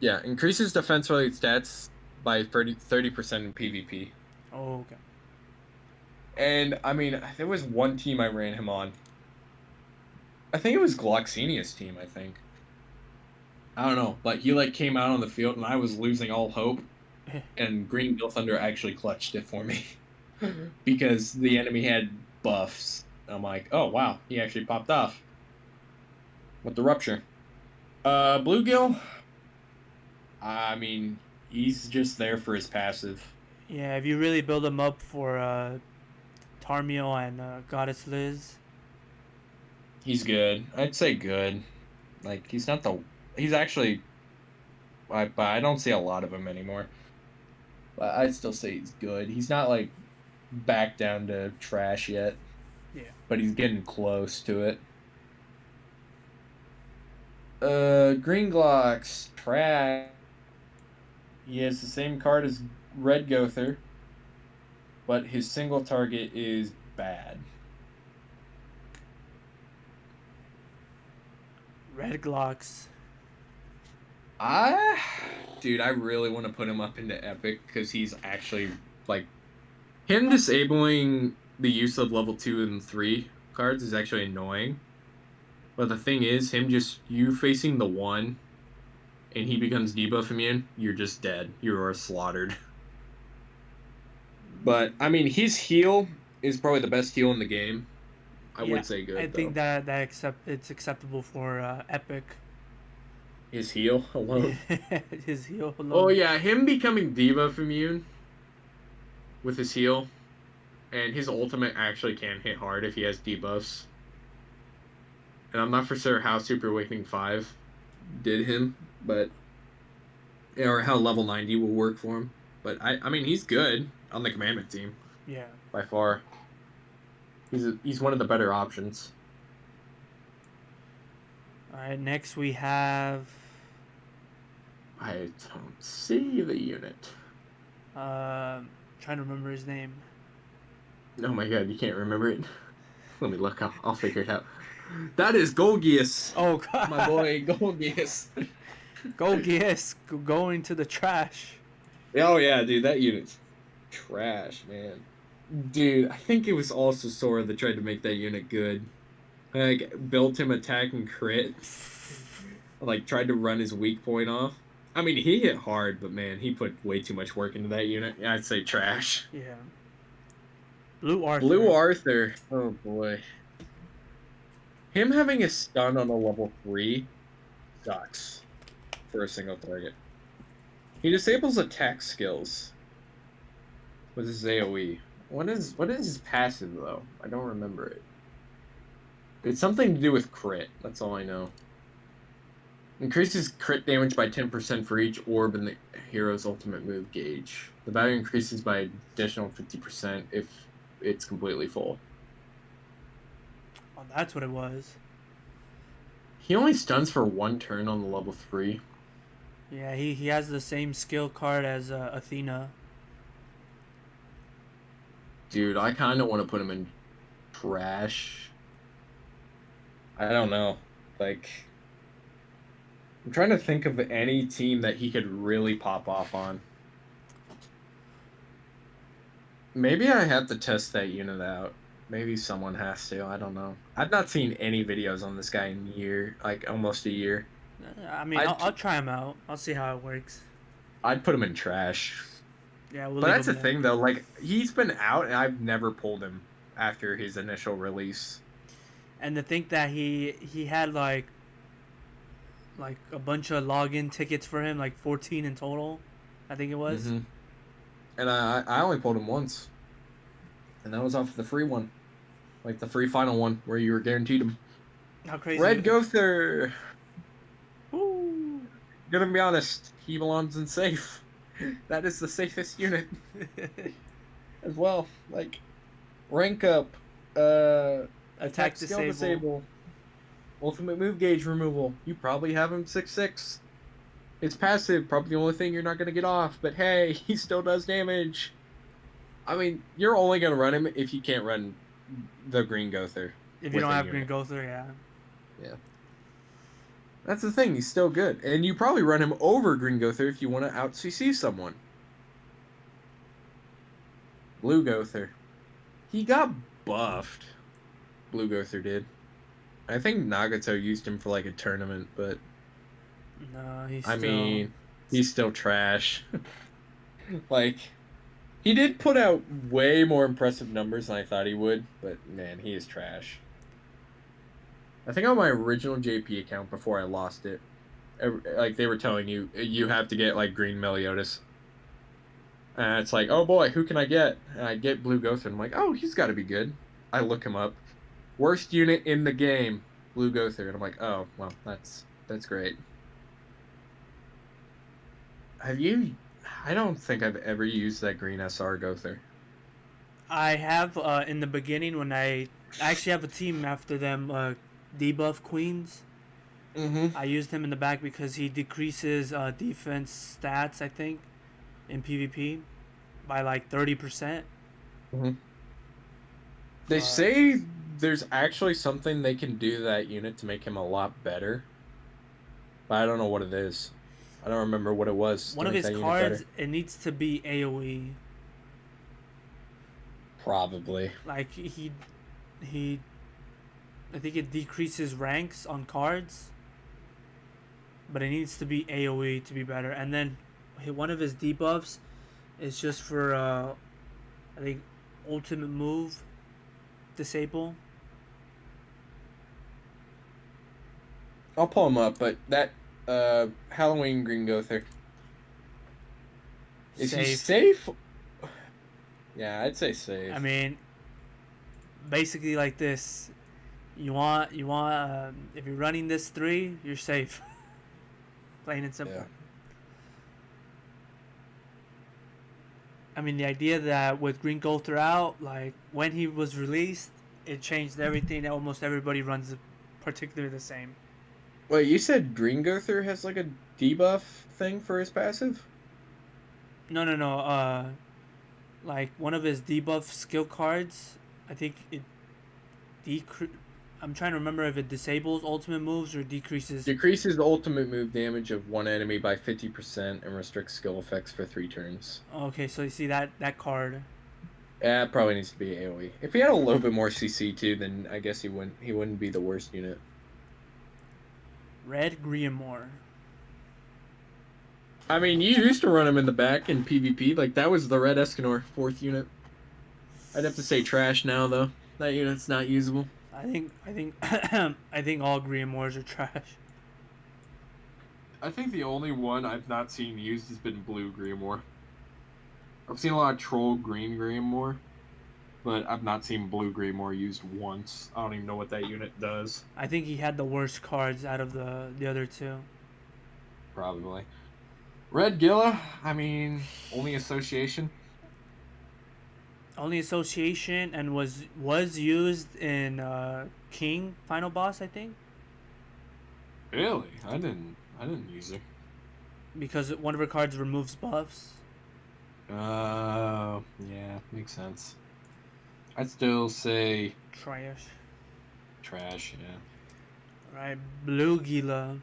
Yeah, increases defense-related stats by 30% in PvP. Oh, okay. And, I mean, there was one team I ran him on. I think it was Gloxinia's team, I think. I don't know, but he, like, came out on the field, and I was losing all hope. And Green Gil Thunder actually clutched it for me. Because the enemy had buffs. I'm like, oh, wow, he actually popped off. With the Rupture. Bluegill? I mean, he's just there for his passive. Yeah, if you really build him up for Tarmiel and Goddess Liz. He's good. I'd say good. Like, he's not the... He's actually... But I don't see a lot of him anymore. But I'd still say he's good. He's not, like, back down to trash yet. Yeah. But he's getting close to it. Green Glock's trash. He has the same card as Red Gother, but his single target is bad. Red Glocks. Dude, I really want to put him up into Epic because he's actually, like, him disabling the use of level 2 and 3 cards is actually annoying. But the thing is, you facing the 1 and he becomes debuff immune, you're just dead. You are slaughtered. But, I mean, his heal is probably the best heal in the game. I would say good, I think it's acceptable for Epic. His heal alone? His heal alone. Oh, yeah, him becoming debuff immune with his heal. And his ultimate actually can hit hard if he has debuffs. And I'm not for sure how Super Awakening 5 did him, but... Or how level 90 will work for him. But, I mean, he's good on the Commandment team. Yeah. By far. He's one of the better options. Alright, next we have... I don't see the unit. Trying to remember his name. Oh my god, you can't remember it? Let me look. I'll figure it out. That is Golgius. Oh god. My boy, Golgius. Golgius going to the trash. Oh yeah, dude, that unit's trash, man. Dude, I think it was also Sora that tried to make that unit good. Like, built him attack and crit. Like, tried to run his weak point off. I mean, he hit hard, but man, he put way too much work into that unit. Yeah, I'd say trash. Yeah. Blue Arthur. Blue Arthur. Oh boy. Him having a stun on a level 3 sucks for a single target. He disables attack skills with his AoE. What is his passive though? I don't remember it. It's something to do with crit. That's all I know. Increases crit damage by 10% for each orb in the hero's ultimate move gauge. The value increases by an additional 50% if it's completely full. Oh, that's what it was. He only stuns for 1 turn on the level 3. Yeah, he has the same skill card as Athena. Dude, I kind of want to put him in trash. I don't know. Like, I'm trying to think of any team that he could really pop off on. Maybe I have to test that unit out. Maybe someone has to. I don't know. I've not seen any videos on this guy in a year, like almost a year. I mean, I'd I'll try him out. I'll see how it works. I'd put him in trash. Yeah, we'll But leave that's him the there. thing though, like he's been out and I've never pulled him after his initial release. And to think that he had like a bunch of login tickets for him, like 14 in total, I think it was. Mm-hmm. And I only pulled him once. And that was off the free one. Like the free final one where you were guaranteed him. How crazy! Red Gother. Woo! Gonna be honest, he belongs in safe. That is the safest unit as well. Like rank up, Attack skill disable. disable, ultimate move gauge removal. You probably have him 6/6. It's passive, probably the only thing you're not gonna get off. But hey, he still does damage. I mean, you're only gonna run him if you can't run the Green Gother. If you don't have Green Gother, yeah. Yeah. That's the thing, he's still good. And you probably run him over Green Gother if you want to out CC someone. Blue Gother. He got buffed. Blue Gother did. I think Nagato used him for like a tournament, but no, he's still trash. Like, he did put out way more impressive numbers than I thought he would, but man, he is trash. I think on my original JP account before I lost it, like they were telling you, you have to get like Green Meliodas. And it's like, oh boy, who can I get? And I get Blue Gother, and I'm like, oh, he's got to be good. I look him up. Worst unit in the game, Blue Gother. And I'm like, oh, well, that's great. Have you... I don't think I've ever used that Green SR Gother. I have in the beginning when I actually have a team after them, debuff Queens. Mm-hmm. I used him in the back because he decreases defense stats, I think, in PvP by like 30%. Mm-hmm. They say there's actually something they can do to that unit to make him a lot better, but I don't know what it is. I don't remember what it was. One of his cards, it needs to be AoE. Probably. Like he I think it decreases ranks on cards, but it needs to be AoE to be better. And then one of his debuffs is just for I think ultimate move disable. I'll pull him up, but that Halloween Green Gother. Is he safe? Yeah, I'd say safe. I mean, basically like this. You want if you're running this 3, you're safe. Plain and simple. Yeah. I mean, the idea that with Green Gother out, like when he was released, it changed everything. Almost everybody runs particularly the same. Wait, you said Green Gother has like a debuff thing for his passive? No. Like one of his debuff skill cards, I think it I'm trying to remember if it disables ultimate moves or decreases. Decreases the ultimate move damage of one enemy by 50% and restricts skill effects for 3 turns. Okay, so you see that card. Yeah, it probably needs to be AoE. If he had a little bit more CC too, then I guess he wouldn't be the worst unit. Red Grimoire. I mean, you used to run him in the back in PvP. Like, that was the Red Escanor, 4th unit. I'd have to say trash now, though. That unit's not usable. I think I think all Grimoires are trash. I think the only one I've not seen used has been Blue Grimoire. I've seen a lot of Troll Green Grimoire, but I've not seen Blue Grimoire used once. I don't even know what that unit does. I think he had the worst cards out of the other 2. Probably. Red Gilla, I mean, only association. Only association and was used in King Final Boss, I think. Really? I didn't use it. Because one of her cards removes buffs. Yeah, makes sense. I'd still say Trash. trash. Yeah. Right, Blue Gila.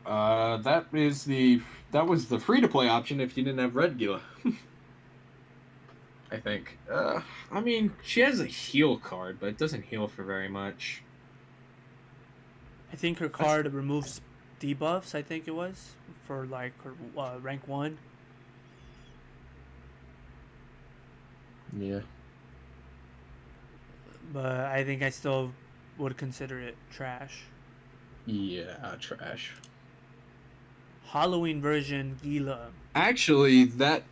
That was the free to play option if you didn't have Red Gila. I think. I mean, she has a heal card, but it doesn't heal for very much. I think her card removes debuffs. I think it was for like her rank 1. Yeah. But I think I still would consider it trash. Yeah, trash. Halloween version Gila. Actually, that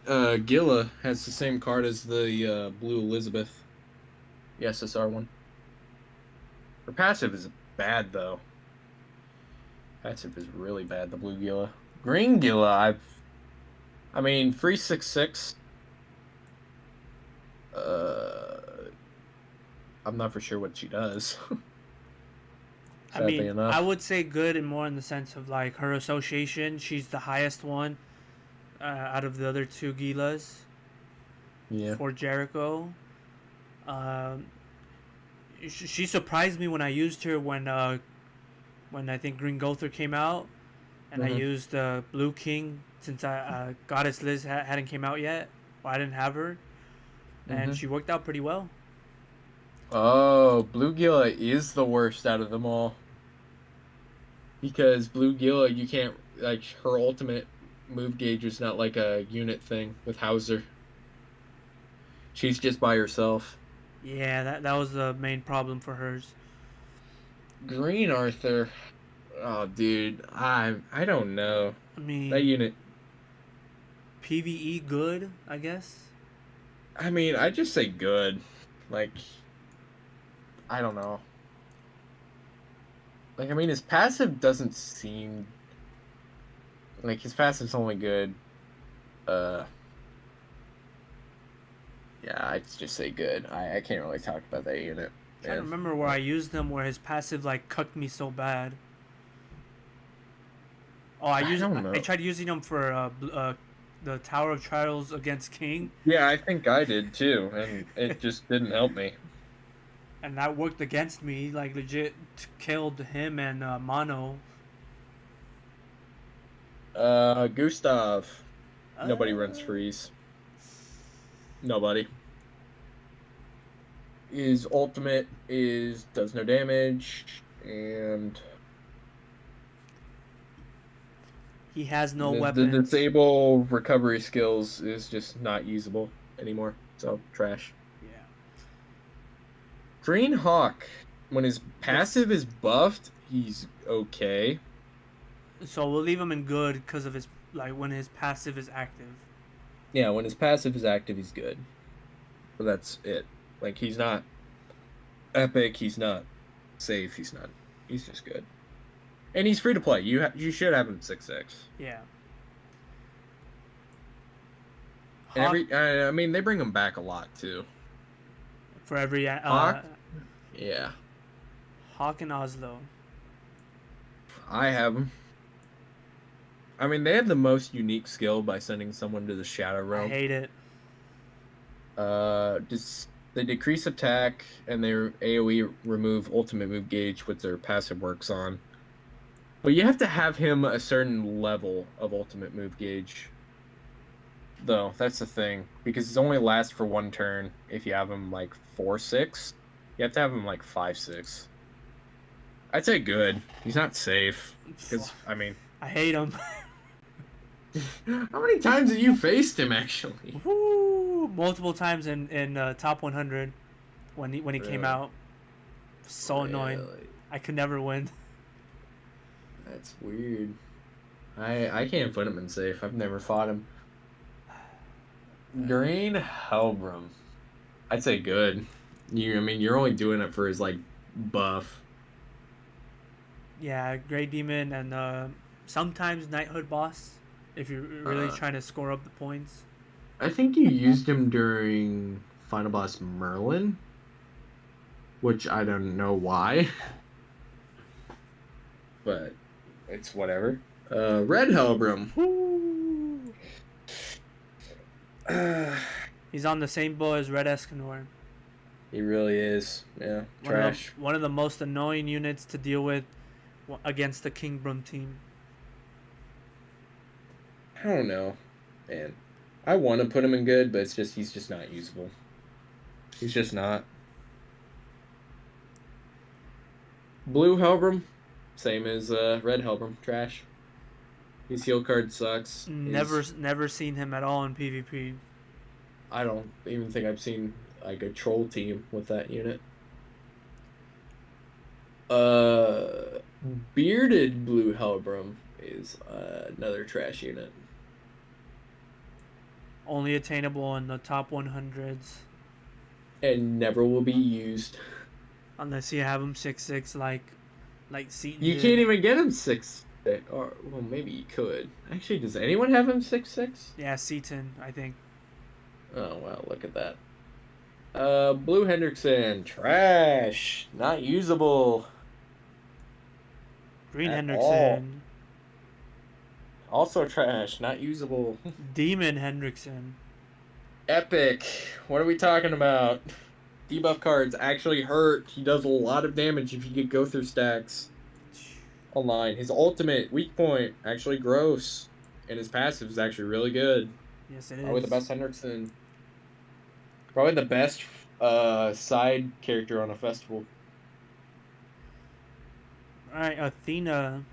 Gila has the same card as the Blue Elizabeth. The SSR one. Her passive is bad though. Passive is really bad, the Blue Gila. Green Gila, I mean, free 6/6. I'm not for sure what she does. I mean, enough. I would say good and more in the sense of like her association. She's the highest one out of the other 2 Gilas. Yeah. For Jericho. She surprised me when I used her when I think Green Gother came out, and I used Blue King since Goddess Liz hadn't came out yet. Well, I didn't have her, and she worked out pretty well. Oh, Blue Gila is the worst out of them all. Because Blue Gila, you can't, like, her ultimate move gauge is not like a unit thing with Hauser. She's just by herself. Yeah, that was the main problem for hers. Green Arthur. Oh, dude. I don't know. I mean, that unit. PvE good, I guess. I mean, I just say good. Like, I don't know. Like, I mean, his passive doesn't seem... Like, his passive's only good. Yeah, I'd just say good. I can't really talk about that unit. I'm trying to remember where I used him where his passive, like, cucked me so bad. Oh, I tried using him for the Tower of Trials against King. Yeah, I think I did, too, and it just didn't help me. And that worked against me, like, legit killed him and Mono. Gustav. Nobody runs freeze. Nobody. His ultimate does no damage, and he has no weapons. The disable recovery skills is just not usable anymore. So trash. Yeah. Green Hawk, when his passive is buffed, he's okay. So we'll leave him in good because of his when his passive is active. Yeah, when his passive is active, he's good. But that's it. Like, he's not epic, he's not safe, he's just good. And he's free to play. You should have him 6/6. Yeah. And I mean, they bring him back a lot too. For every Hawk? Yeah. Hawk and Oslo. I have him. I mean, they have the most unique skill by sending someone to the Shadow Realm. I hate it. They decrease attack and their AoE remove ultimate move gauge, which their passive works on. But you have to have him a certain level of ultimate move gauge. Though, that's the thing. Because it only lasts for 1 turn if you have him like 4/6. You have to have him like 5/6. I'd say good. He's not safe. Because, I mean... I hate him. How many times have you faced him, actually? Woo! Multiple times in top 100 when he came out. So annoying. I could never win. That's weird. I can't put him in safe. I've never fought him. Green Helbram. I'd say good. I mean, you're only doing it for his, like, buff. Yeah, Grey Demon and sometimes Knighthood boss. If you're really trying to score up the points. I think you used him during Final Boss Merlin. Which I don't know why. But it's whatever. Red Helbram. He's on the same boat as Red Escanor. He really is. Yeah, trash. One of the most annoying units to deal with against the King Brum team. I don't know, man. I want to put him in good, but he's just not usable. He's just not. Blue Helbram, same as Red Helbram, trash. His heal card sucks. Never seen him at all in PvP. I don't even think I've seen like a troll team with that unit. Bearded Blue Helbram is another trash unit. Only attainable in the top 100s. And never will be used. Unless you have him 6/6 like Seaton You did. can't even get him 6/6. Or, well, maybe you could. Actually, does anyone have him 6/6? Yeah, Seaton, I think. Oh, wow, look at that. Blue Hendrickson, trash. Not usable. Green At Hendrickson. Also trash, not usable. Demon Hendrickson. Epic. What are we talking about? Debuff cards actually hurt. He does a lot of damage if you get go through stacks. Online. His ultimate weak point actually gross. And his passive is actually really good. Yes, it is. Probably the best Hendrickson. Probably the best side character on a festival. Alright, Athena.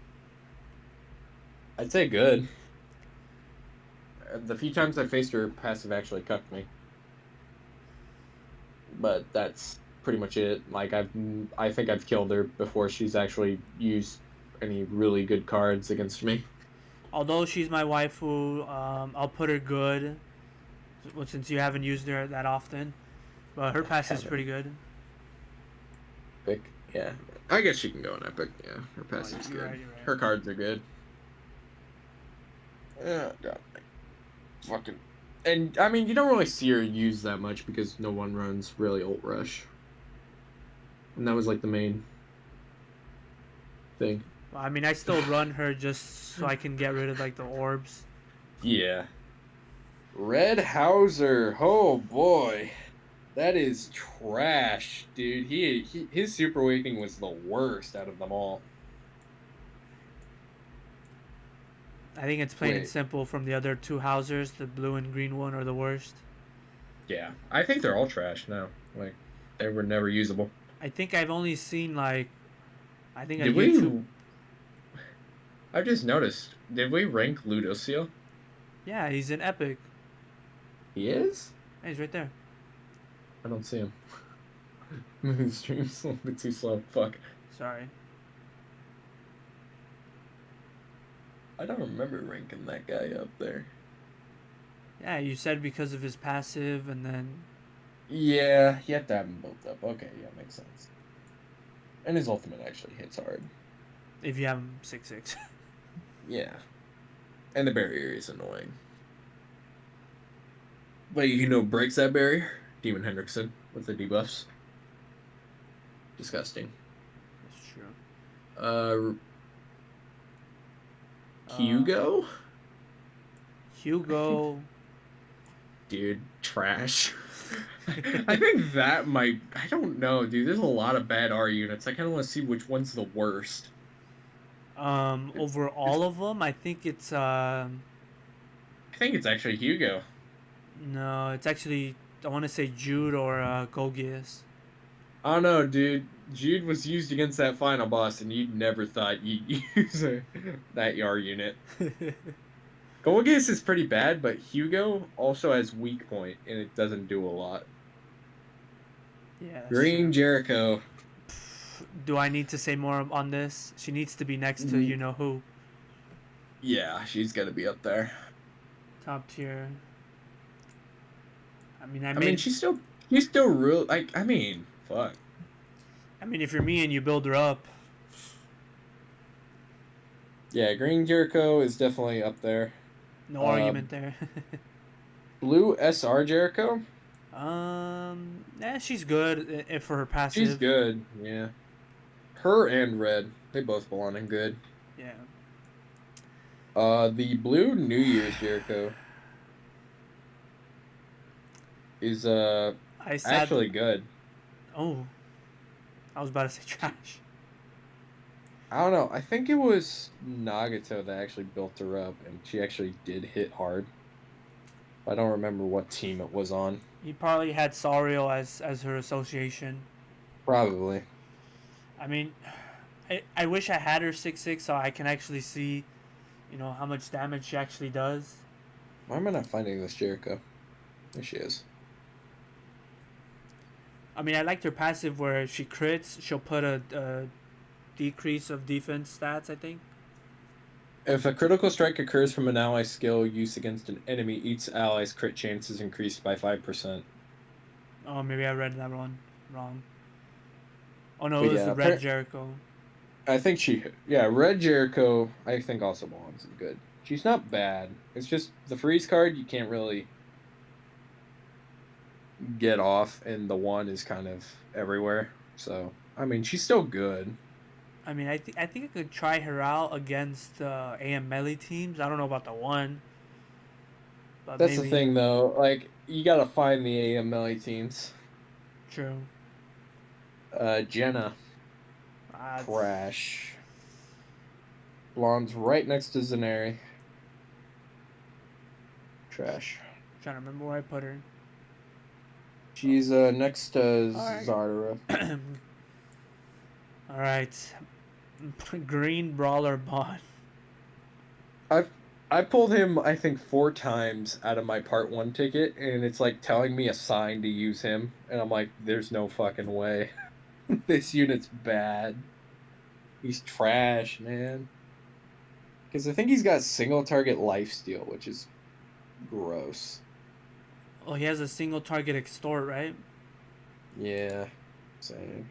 I'd say good. The few times I faced her, passive actually cucked me. But that's pretty much it. Like I think I've killed her before she's actually used any really good cards against me. Although she's my waifu, I'll put her good. Since you haven't used her that often. But her passive is pretty good. Epic, yeah. I guess she can go in epic, yeah. Her passive's good. You're right. Her cards are good. Yeah, God. Fucking. And, I mean, you don't really see her used that much because no one runs really ult rush. And that was, like, the main thing. Well, I mean, I still run her just so I can get rid of, like, the orbs. Yeah. Red Hauser. Oh, boy. That is trash, dude. His Super Awakening was the worst out of them all. I think it's plain and simple from the other two Hausers. The blue and green one are the worst. Yeah. I think they're all trash now. Like, they were never usable. I think I've only seen, like... I think Did YouTube... I've just noticed. Did we rank Ludocio? Yeah, he's in Epic. He is? Yeah, he's right there. I don't see him. The stream's a little bit too slow. Fuck. Sorry. I don't remember ranking that guy up there. Yeah, you said because of his passive and then... Yeah, you have to have him built up. Okay, yeah, makes sense. And his ultimate actually hits hard. If you have him 6/6. Yeah. And the barrier is annoying. But you know breaks that barrier? Demon Hendrickson with the debuffs. Disgusting. That's true. Hugo? Hugo. Dude, trash. I think that might... I don't know, dude. There's a lot of bad R units. I kind of want to see which one's the worst. Over all of them, I think it's... I think it's actually Hugo. No, it's actually... I want to say Jude or Golgius. I don't know, dude. Jude was used against that final boss, and you never thought you'd use that R unit. Golgius is pretty bad, but Hugo also has weak point, and it doesn't do a lot. Yeah. Green true. Jericho. Do I need to say more on this? She needs to be next to you-know-who. Yeah, she's got to be up there. Top tier. I mean, I mean, she's still real. Like, I mean, fuck. I mean, if you're me and you build her up. Yeah, Green Jericho is definitely up there. No argument there. Blue SR Jericho? Yeah, she's good for her passive. She's good, yeah. Her and Red, they both belong in good. Yeah. The Blue New Year's Jericho. is I said, actually good. oh, I was about to say trash. I don't know. I think it was Nagato that actually built her up, and she actually did hit hard. I don't remember what team it was on. He probably had Sario as her association. Probably. I mean, I wish I had her 6-6 so I can actually see, how much damage she actually does. Why am I not finding this Jericho? There she is. I mean, I liked her passive where she crits, she'll put a decrease of defense stats, I think. If a critical strike occurs from an ally skill used against an enemy, each ally's crit chance is increased by 5%. Oh, maybe I read that one wrong. Oh no, it But was the yeah, red Jericho. I think Red Jericho, I think also belongs in good. She's not bad. It's just the freeze card you can't really get off, and the one is kind of everywhere. So, I mean, she's still good. I mean, I think I could try her out against AM melee teams. I don't know about the one, but That's the maybe. thing, though. Like, you gotta find the AMLE teams. True. Jenna, Uh, trash. Blonde's right next to Zaneri. Trash. Trying to remember where I put her. She's next to Alright. Zardara. Alright. Green Brawler Bond. I pulled him, I think, 4 times out of my part 1 ticket, and it's like telling me a sign to use him, and I'm like, there's no fucking way. This unit's bad. He's trash, man. Because I think he's got single target lifesteal, which is gross. Oh, he has a single target extort, right? Yeah, same.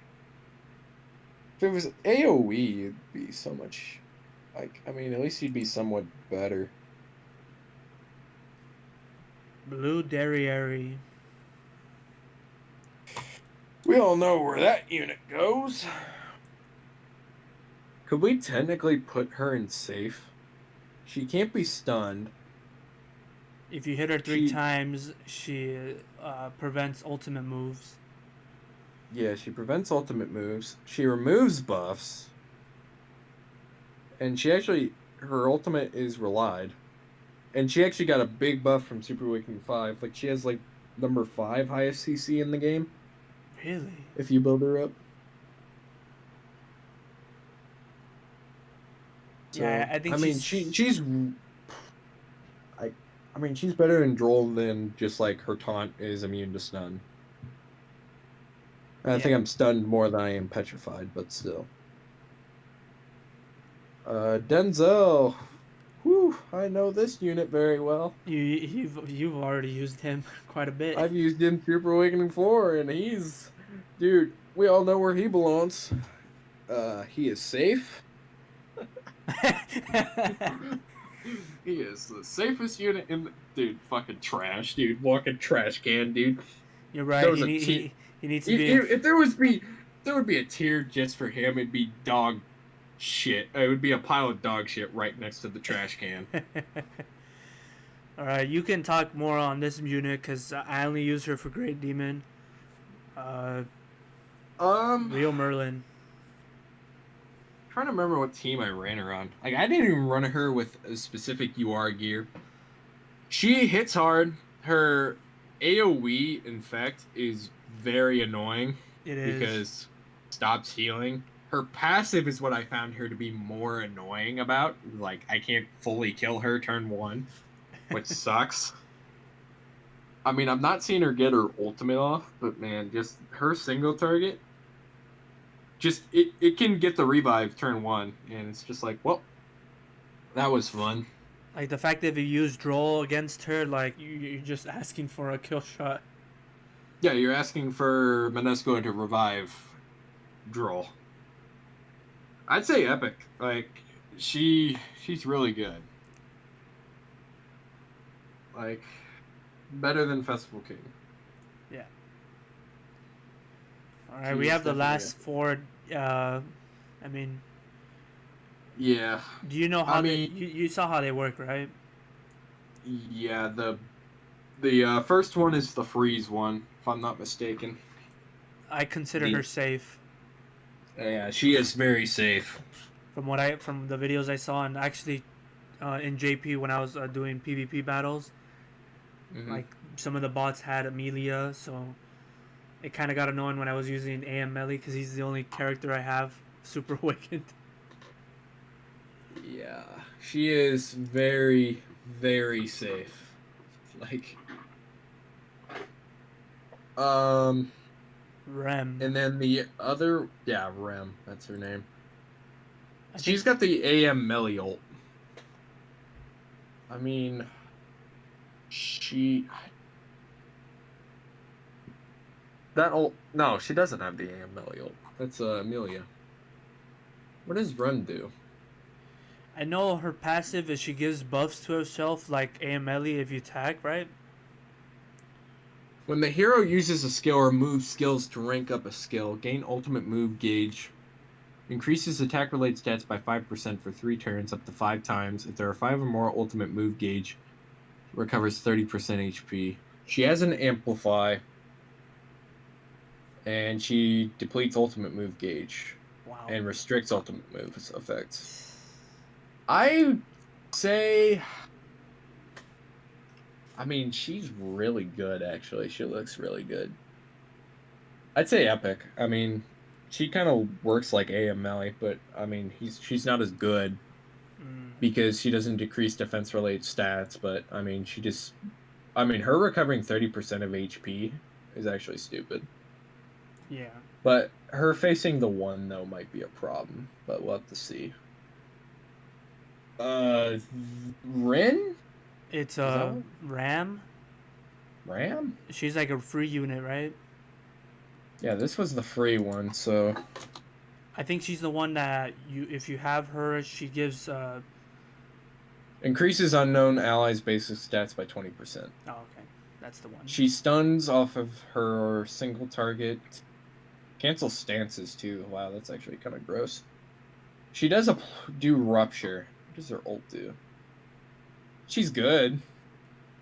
If it was AoE, it'd be so much. Like, I mean, at least he'd be somewhat better. Blue Derriere. We all know where that unit goes. Could we technically put her in safe? She can't be stunned. If you hit her 3 times, she prevents ultimate moves. Yeah, she prevents ultimate moves. She removes buffs. And her ultimate is relied. And she actually got a big buff from Super Awakening 5. Like, she has, like, number 5 highest CC in the game. Really? If you build her up. So, Yeah, I think she's I mean, she's better in Droll than just, like, her taunt is immune to stun. I think I'm stunned more than I am petrified, but still. Denzel. Whew, I know this unit very well. You've already used him quite a bit. I've used him Super Awakening 4, and dude, we all know where he belongs. He is safe. He is the safest unit in the... Dude, fucking trash, dude. Walking trash can, dude. You're right. He needs to be... If there would be a tier just for him, it'd be dog shit. It would be a pile of dog shit right next to the trash can. Alright, you can talk more on this unit, because I only use her for Great Demon. Real Merlin. Trying to remember what team I ran her on. Like, I didn't even run her with a specific UR gear. She hits hard. Her AoE, in fact, is very annoying. It is. Because stops healing. Her passive is what I found her to be more annoying about. Like, I can't fully kill her turn 1, which sucks. I mean, I'm not seeing her get her ultimate off, but man, just her single target. Just, it can get the revive turn 1, and it's just like, well, that was fun. Like, the fact that if you use Droll against her, like, you're just asking for a kill shot. Yeah, you're asking for Menesco to revive Droll. I'd say epic. Like, she's really good. Like, better than Festival King. Yeah. Alright, we have the last 4. I mean... Yeah. Do you know how you saw how they work, right? Yeah, The first one is the freeze one, if I'm not mistaken. I consider her safe. Yeah, she is very safe. From the videos I saw, and actually in JP when I was doing PvP battles, Mm-hmm. like some of the bots had Amelia, so it kind of got annoying when I was using AM Melee because he's the only character I have super awakened. Yeah, she is very, very safe. Like, um, Rem. and then the other, yeah, Rem, that's her name. I think She's got the AM melee ult. I mean, she that ult. No, she doesn't have the AM melee ult. That's Amelia. What does Run do? I know her passive is she gives buffs to herself like AM Melee if you tag, right? When the hero uses a skill or moves skills to rank up a skill, gain ultimate move gauge. Increases attack related stats by 5% for 3 turns, up to 5 times. If there are 5 or more, ultimate move gauge recovers 30% HP. She has an amplify, and she depletes ultimate move gauge Wow. and restricts ultimate move effects. I say, I mean, she's really good, actually. She looks really good. I'd say epic. I mean, she kind of works like AM Melly, but I mean, she's not as good Mm, because she doesn't decrease defense related stats, but I mean, I mean, her recovering 30% of HP is actually stupid. yeah. But her facing the one though might be a problem, but we'll have to see. Uh Rin? It's Is that one? Ram. Ram? She's like a free unit, right? Yeah, this was the free one, so I think she's the one that if you have her, she gives. increases unknown allies' basic stats by 20%. Oh, okay, that's the one. She stuns off of her single target. Cancels stances too. Wow, that's actually kind of gross. She does do rupture. What does her ult do? She's good.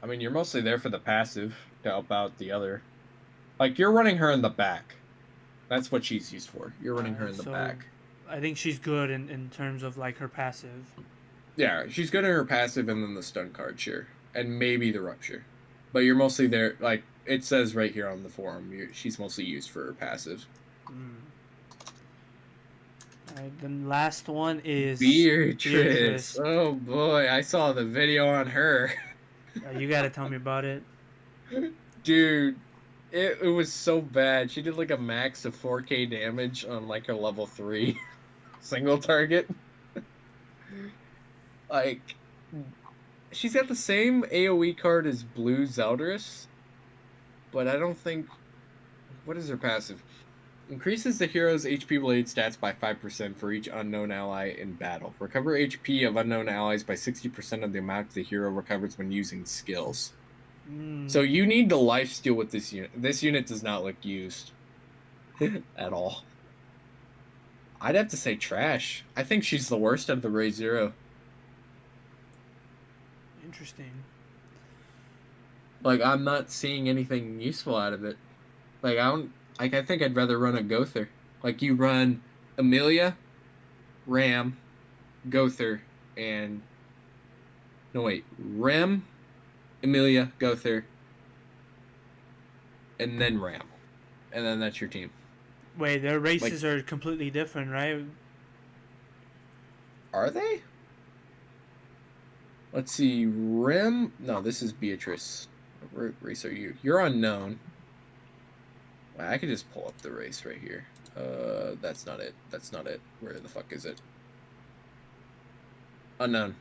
I mean, you're mostly there for the passive to help out the other. Like, you're running her in the back. That's what she's used for. You're running her in the So back. I think she's good in terms of like her passive. Yeah, she's good in her passive and then the stun card, sure. And maybe the rupture. But you're mostly there, like, it says right here on the forum, she's mostly used for her passive. Mm. Alright, then last one is Beatrice. Oh boy, I saw the video on her. You gotta tell me about it. Dude, it was so bad. She did like a max of 4k damage on like her level 3 single target. Like, she's got the same AoE card as Blue Zeldris, but I don't think. What is her passive? Increases the hero's HP blade stats by 5% for each unknown ally in battle. Recover HP of unknown allies by 60% of the amount the hero recovers when using skills. So you need the lifesteal with this unit. This unit does not look used at all. I'd have to say trash. I think she's the worst of the Ray Zero. Interesting. Like, I'm not seeing anything useful out of it. Like, I think I'd rather run a Gother. Like, you run Amelia, Ram, Gother, and... No, wait. Rem, Amelia, Gother, and then Ram. And then that's your team. Wait, their races are completely different, right? Are they? Let's see. Rem... No, this is Beatrice. What race are you? You're unknown. I could just pull up the race right here. That's not it. That's not it. Where the fuck is it? Unknown.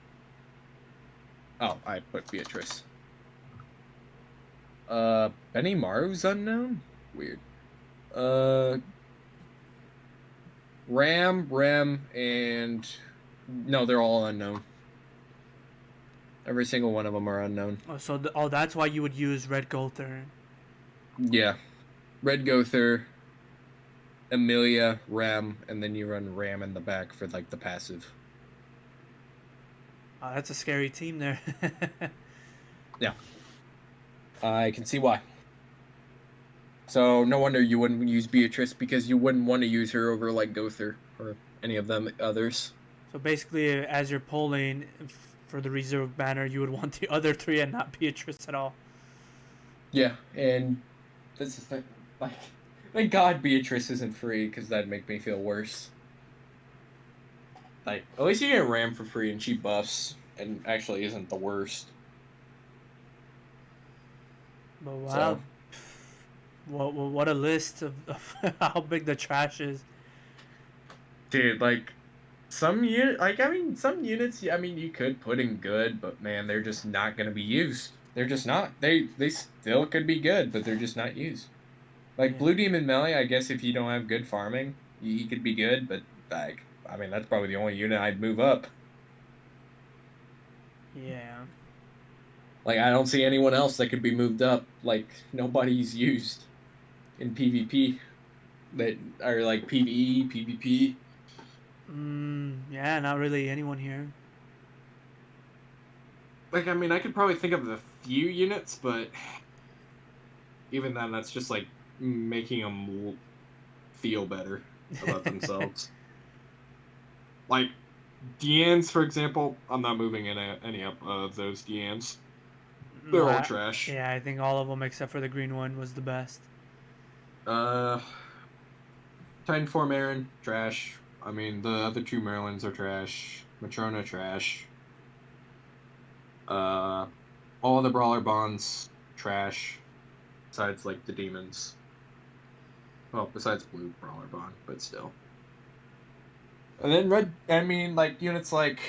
Oh, I put Beatrice. Benny Maru's unknown? Weird. Ram, Rem, and... No, they're all unknown. Every single one of them are unknown. Oh, so that's why you would use Red Gother. Yeah. Red Gother, Amelia, Ram, and then you run Ram in the back for, like, the passive. Oh, that's a scary team there. Yeah. I can see why. So no wonder you wouldn't use Beatrice, because you wouldn't want to use her over like Gother or any of them others. So basically, as you're polling for the reserve banner, you would want the other three and not Beatrice at all. Yeah, and this is like, thank God Beatrice isn't free, because that'd make me feel worse. Like, at least you get Ram for free, and she buffs, and actually isn't the worst. But wow, So, what a list of how big the trash is. dude, like some some units, I mean, you could put in good, but man, they're just not gonna be used. They're just not. They still could be good, but they're just not used. Like Yeah. Blue Demon Melee, I guess if you don't have good farming, he could be good, but like, I mean, that's probably the only unit I'd move up. Yeah. Like, I don't see anyone else that could be moved up. Like, nobody's used in PvP that are like PvE, PvP. Yeah, not really anyone here. Like, I mean, I could probably think of a few units, but even then, that's just like making them feel better about themselves. Like, Deanne's, for example, I'm not moving in any up of those Deanne's. They're all trash. Yeah, I think all of them except for the green one was the best. Titanform Aaron, trash. I mean, the other two Marylands are trash. Matrona, trash. All the Brawler Bonds, trash. Besides, like, the Demons. Well, besides Blue Brawler Bond, but still. And then Red, I mean, like, units like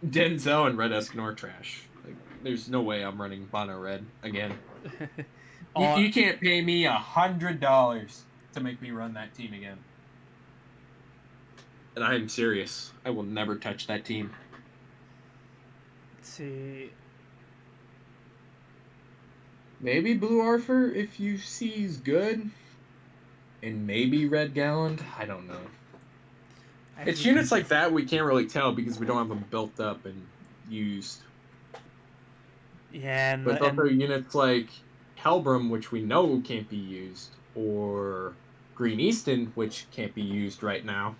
Denzel and Red Escanor, trash. Like, there's no way I'm running Mono Red again. You can't pay me $100 to make me run that team again. And I am serious. I will never touch that team. Let's see. Maybe Blue Arthur if you see he's good. And maybe Red Gallant. I don't know. Actually, It's units like that we can't really tell because we don't have them built up and used. Yeah, But also units like Helbram, which we know can't be used, or Green Easton, which can't be used right now.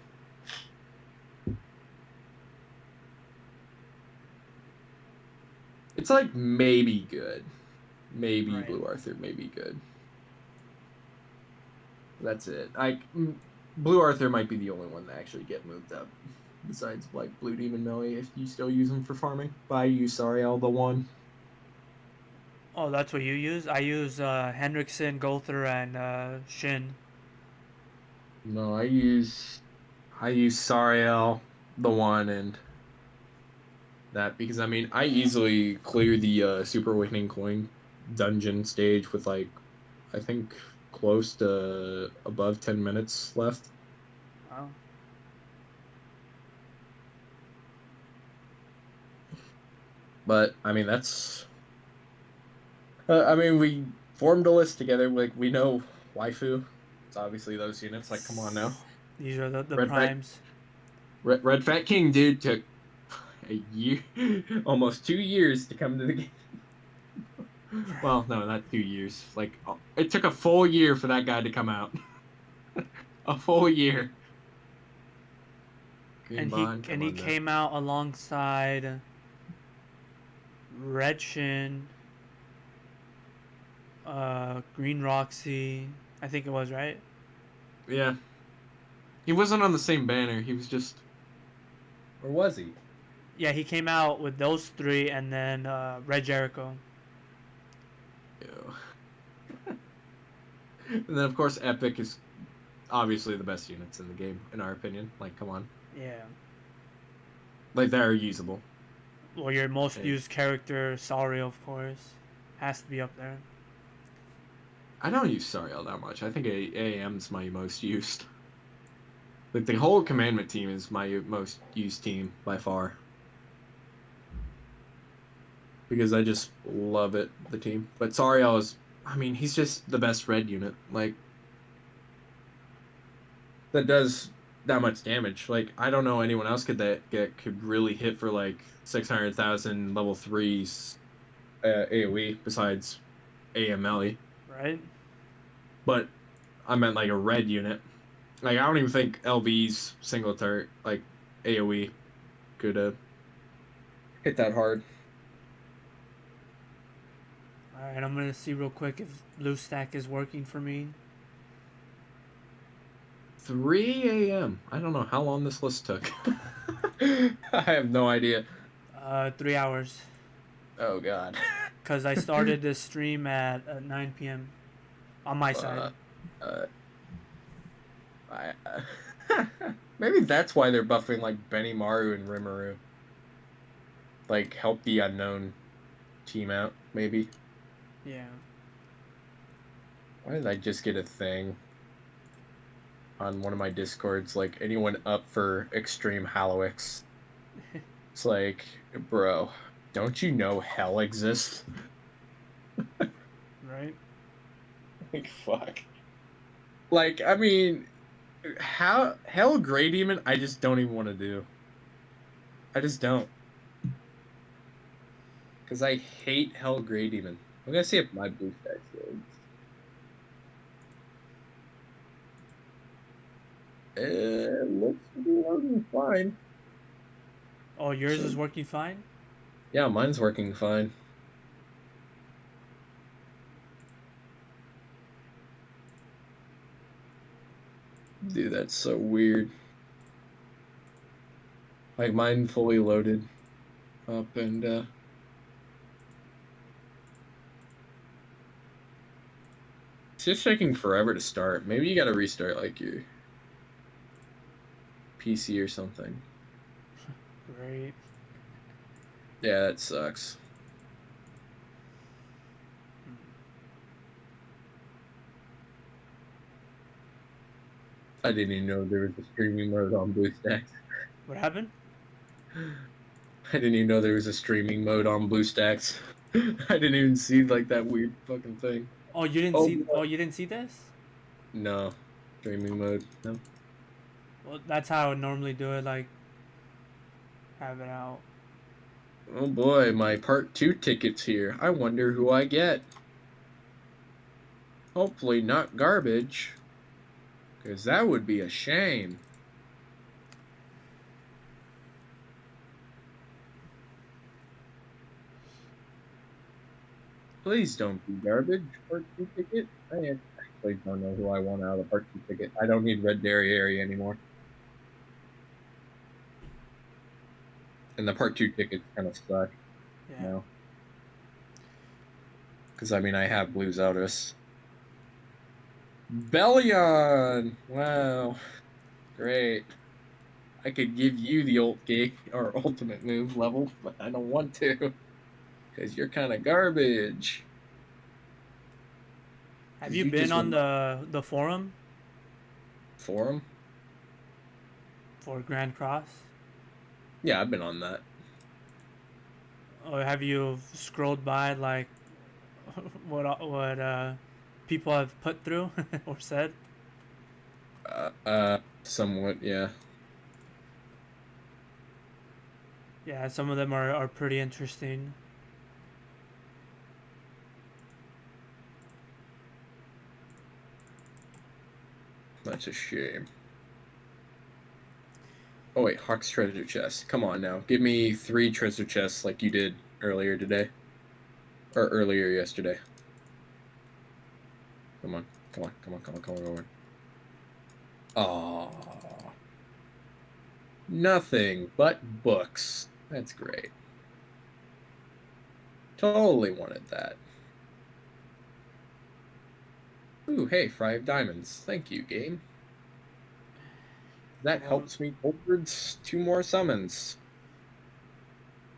It's like maybe good. Maybe right. Blue Arthur, maybe good. That's it. Blue Arthur might be the only one that actually get moved up. Besides, like, Blue Demon Melee, if you still use them for farming. But I use Sariel, the one. Oh, that's what you use? I use Hendrickson, Gother, and Shin. No, I use Sariel, the one, and that, because, I mean, I easily clear the Super Awakening Coin dungeon stage with, like, I think close to above 10 minutes left. Wow. But, I mean, that's... I mean, we formed a list together. Like, we know Waifu. It's obviously those units. Like, come on now. These are the Red primes. Red Fat King, dude, took a year, almost 2 years to come to the game. Well, no, not 2 years. Like, it took a full year for that guy to come out. A full year. And he came out alongside Red Shin, Green Roxy, I think it was, right? Yeah. He wasn't on the same banner. He was just... Or was he? Yeah, he came out with those three and then Red Jericho. Yeah. And then, of course, Epic is obviously the best units in the game, in our opinion. Like, come on. Yeah. Like, they're usable. Well, your most used character, Sariel, of course, has to be up there. I don't use Sariel that much. I think AAM's my most used. Like, the whole commandment team is my most used team by far. Because I just love it, the team. But Sariel is, I mean, he's just the best red unit. Like, that does that much damage. Like, I don't know anyone else could really hit for like 600,000 level 3s AoE besides AML, right? but I meant like a red unit. Like I don't even think LV's single turret like AOE could hit that hard. All right, I'm gonna see real quick if blue stack is working for me. 3 a.m. I don't know how long this list took. I have no idea. 3 hours. Oh God. Cause I started this stream at 9 p.m. on my side. Uh, I, maybe that's why they're buffing like Benimaru and Rimuru. Like help the unknown team out, maybe. Yeah. Why did I just get a thing on one of my discords? Like anyone up for Extreme Hallowix? It's like, bro, don't you know hell exists? Right. Like fuck. Like I mean, how hell Grey Demon? I just don't even want to do. I just don't. Because I hate Hell Grey Demon. I'm gonna see if my blue stack loads. It looks to be loading fine. Oh, yours is working fine? Yeah, mine's working fine. Dude, that's so weird. Like mine fully loaded up and it's just taking forever to start. Maybe you gotta restart like your PC or something. Great. Yeah, that sucks. I didn't even know there was a streaming mode on BlueStacks. What happened? I didn't even know there was a streaming mode on BlueStacks. I didn't even see like that weird fucking thing. Oh, you didn't see. Oh, you didn't see this? No, streaming mode. No. Well, that's how I would normally do it. Like, have it out. Oh boy, my part 2 ticket's here. I wonder who I get. Hopefully not garbage. Because that would be a shame. Please don't be garbage. Part 2 ticket? I actually don't know who I want out of the part 2 ticket. I don't need Red Dairy area anymore. And the part 2 tickets kind of suck. Yeah. No. Because, I mean, I have Blues Autos. Bellion! Wow. Great. I could give you the ult gate or ultimate move level, but I don't want to. Because you're kind of garbage. Have you been on the forum Forum? for Grand Cross? Yeah, I've been on that. Or have you scrolled by like what people have put through or said? Somewhat, yeah. Yeah, some of them are pretty interesting. That's a shame. Oh wait, Hawk's treasure chest. Come on now. Give me 3 treasure chests like you did earlier today. Or earlier yesterday. Come on. Come on, come on, come on, come on, come on. Aww. Nothing but books. That's great. Totally wanted that. Ooh, hey, 5 diamonds. Thank you, game. That helps me towards 2 more summons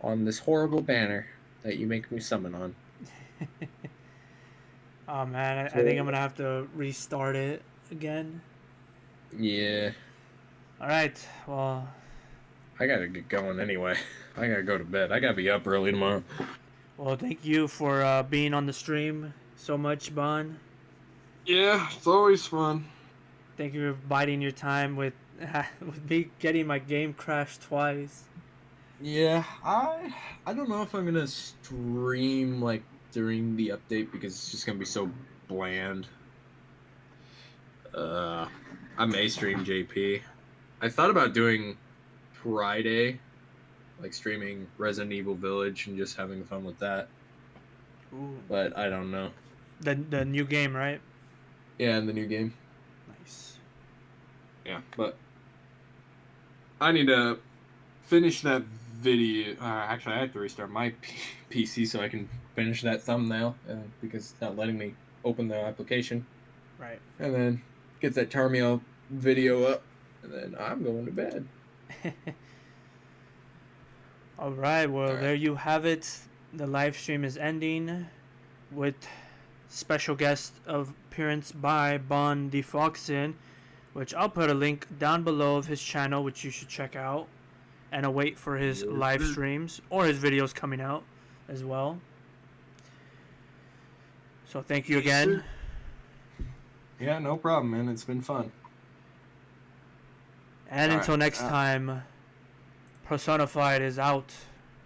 on this horrible banner that you make me summon on. Oh man, I think I'm gonna have to restart it again. Yeah. Alright, well, I gotta get going anyway. I gotta go to bed. I gotta be up early tomorrow. well, thank you for being on the stream so much, Bon. Yeah, it's always fun. Thank you for biding your time with with me getting my game crashed twice. Yeah, I don't know if I'm gonna stream like during the update because it's just gonna be so bland. I may stream JP. I thought about doing Friday, like streaming Resident Evil Village and just having fun with that. Ooh. But I don't know. The new game, right? Yeah, in the new game. Nice. Yeah, but I need to finish that video. Actually, I have to restart my PC so I can finish that thumbnail because it's not letting me open the application. Right. And then get that Tarmiel video up, and then I'm going to bed. All right. Well, All right. there you have it. The live stream is ending with special guest appearance by BanTheFoxSin, which I'll put a link down below of his channel, which you should check out and await for his live streams or his videos coming out as well. So thank you again. Yeah, no problem, man. It's been fun. And All until right. next time, Personified is out.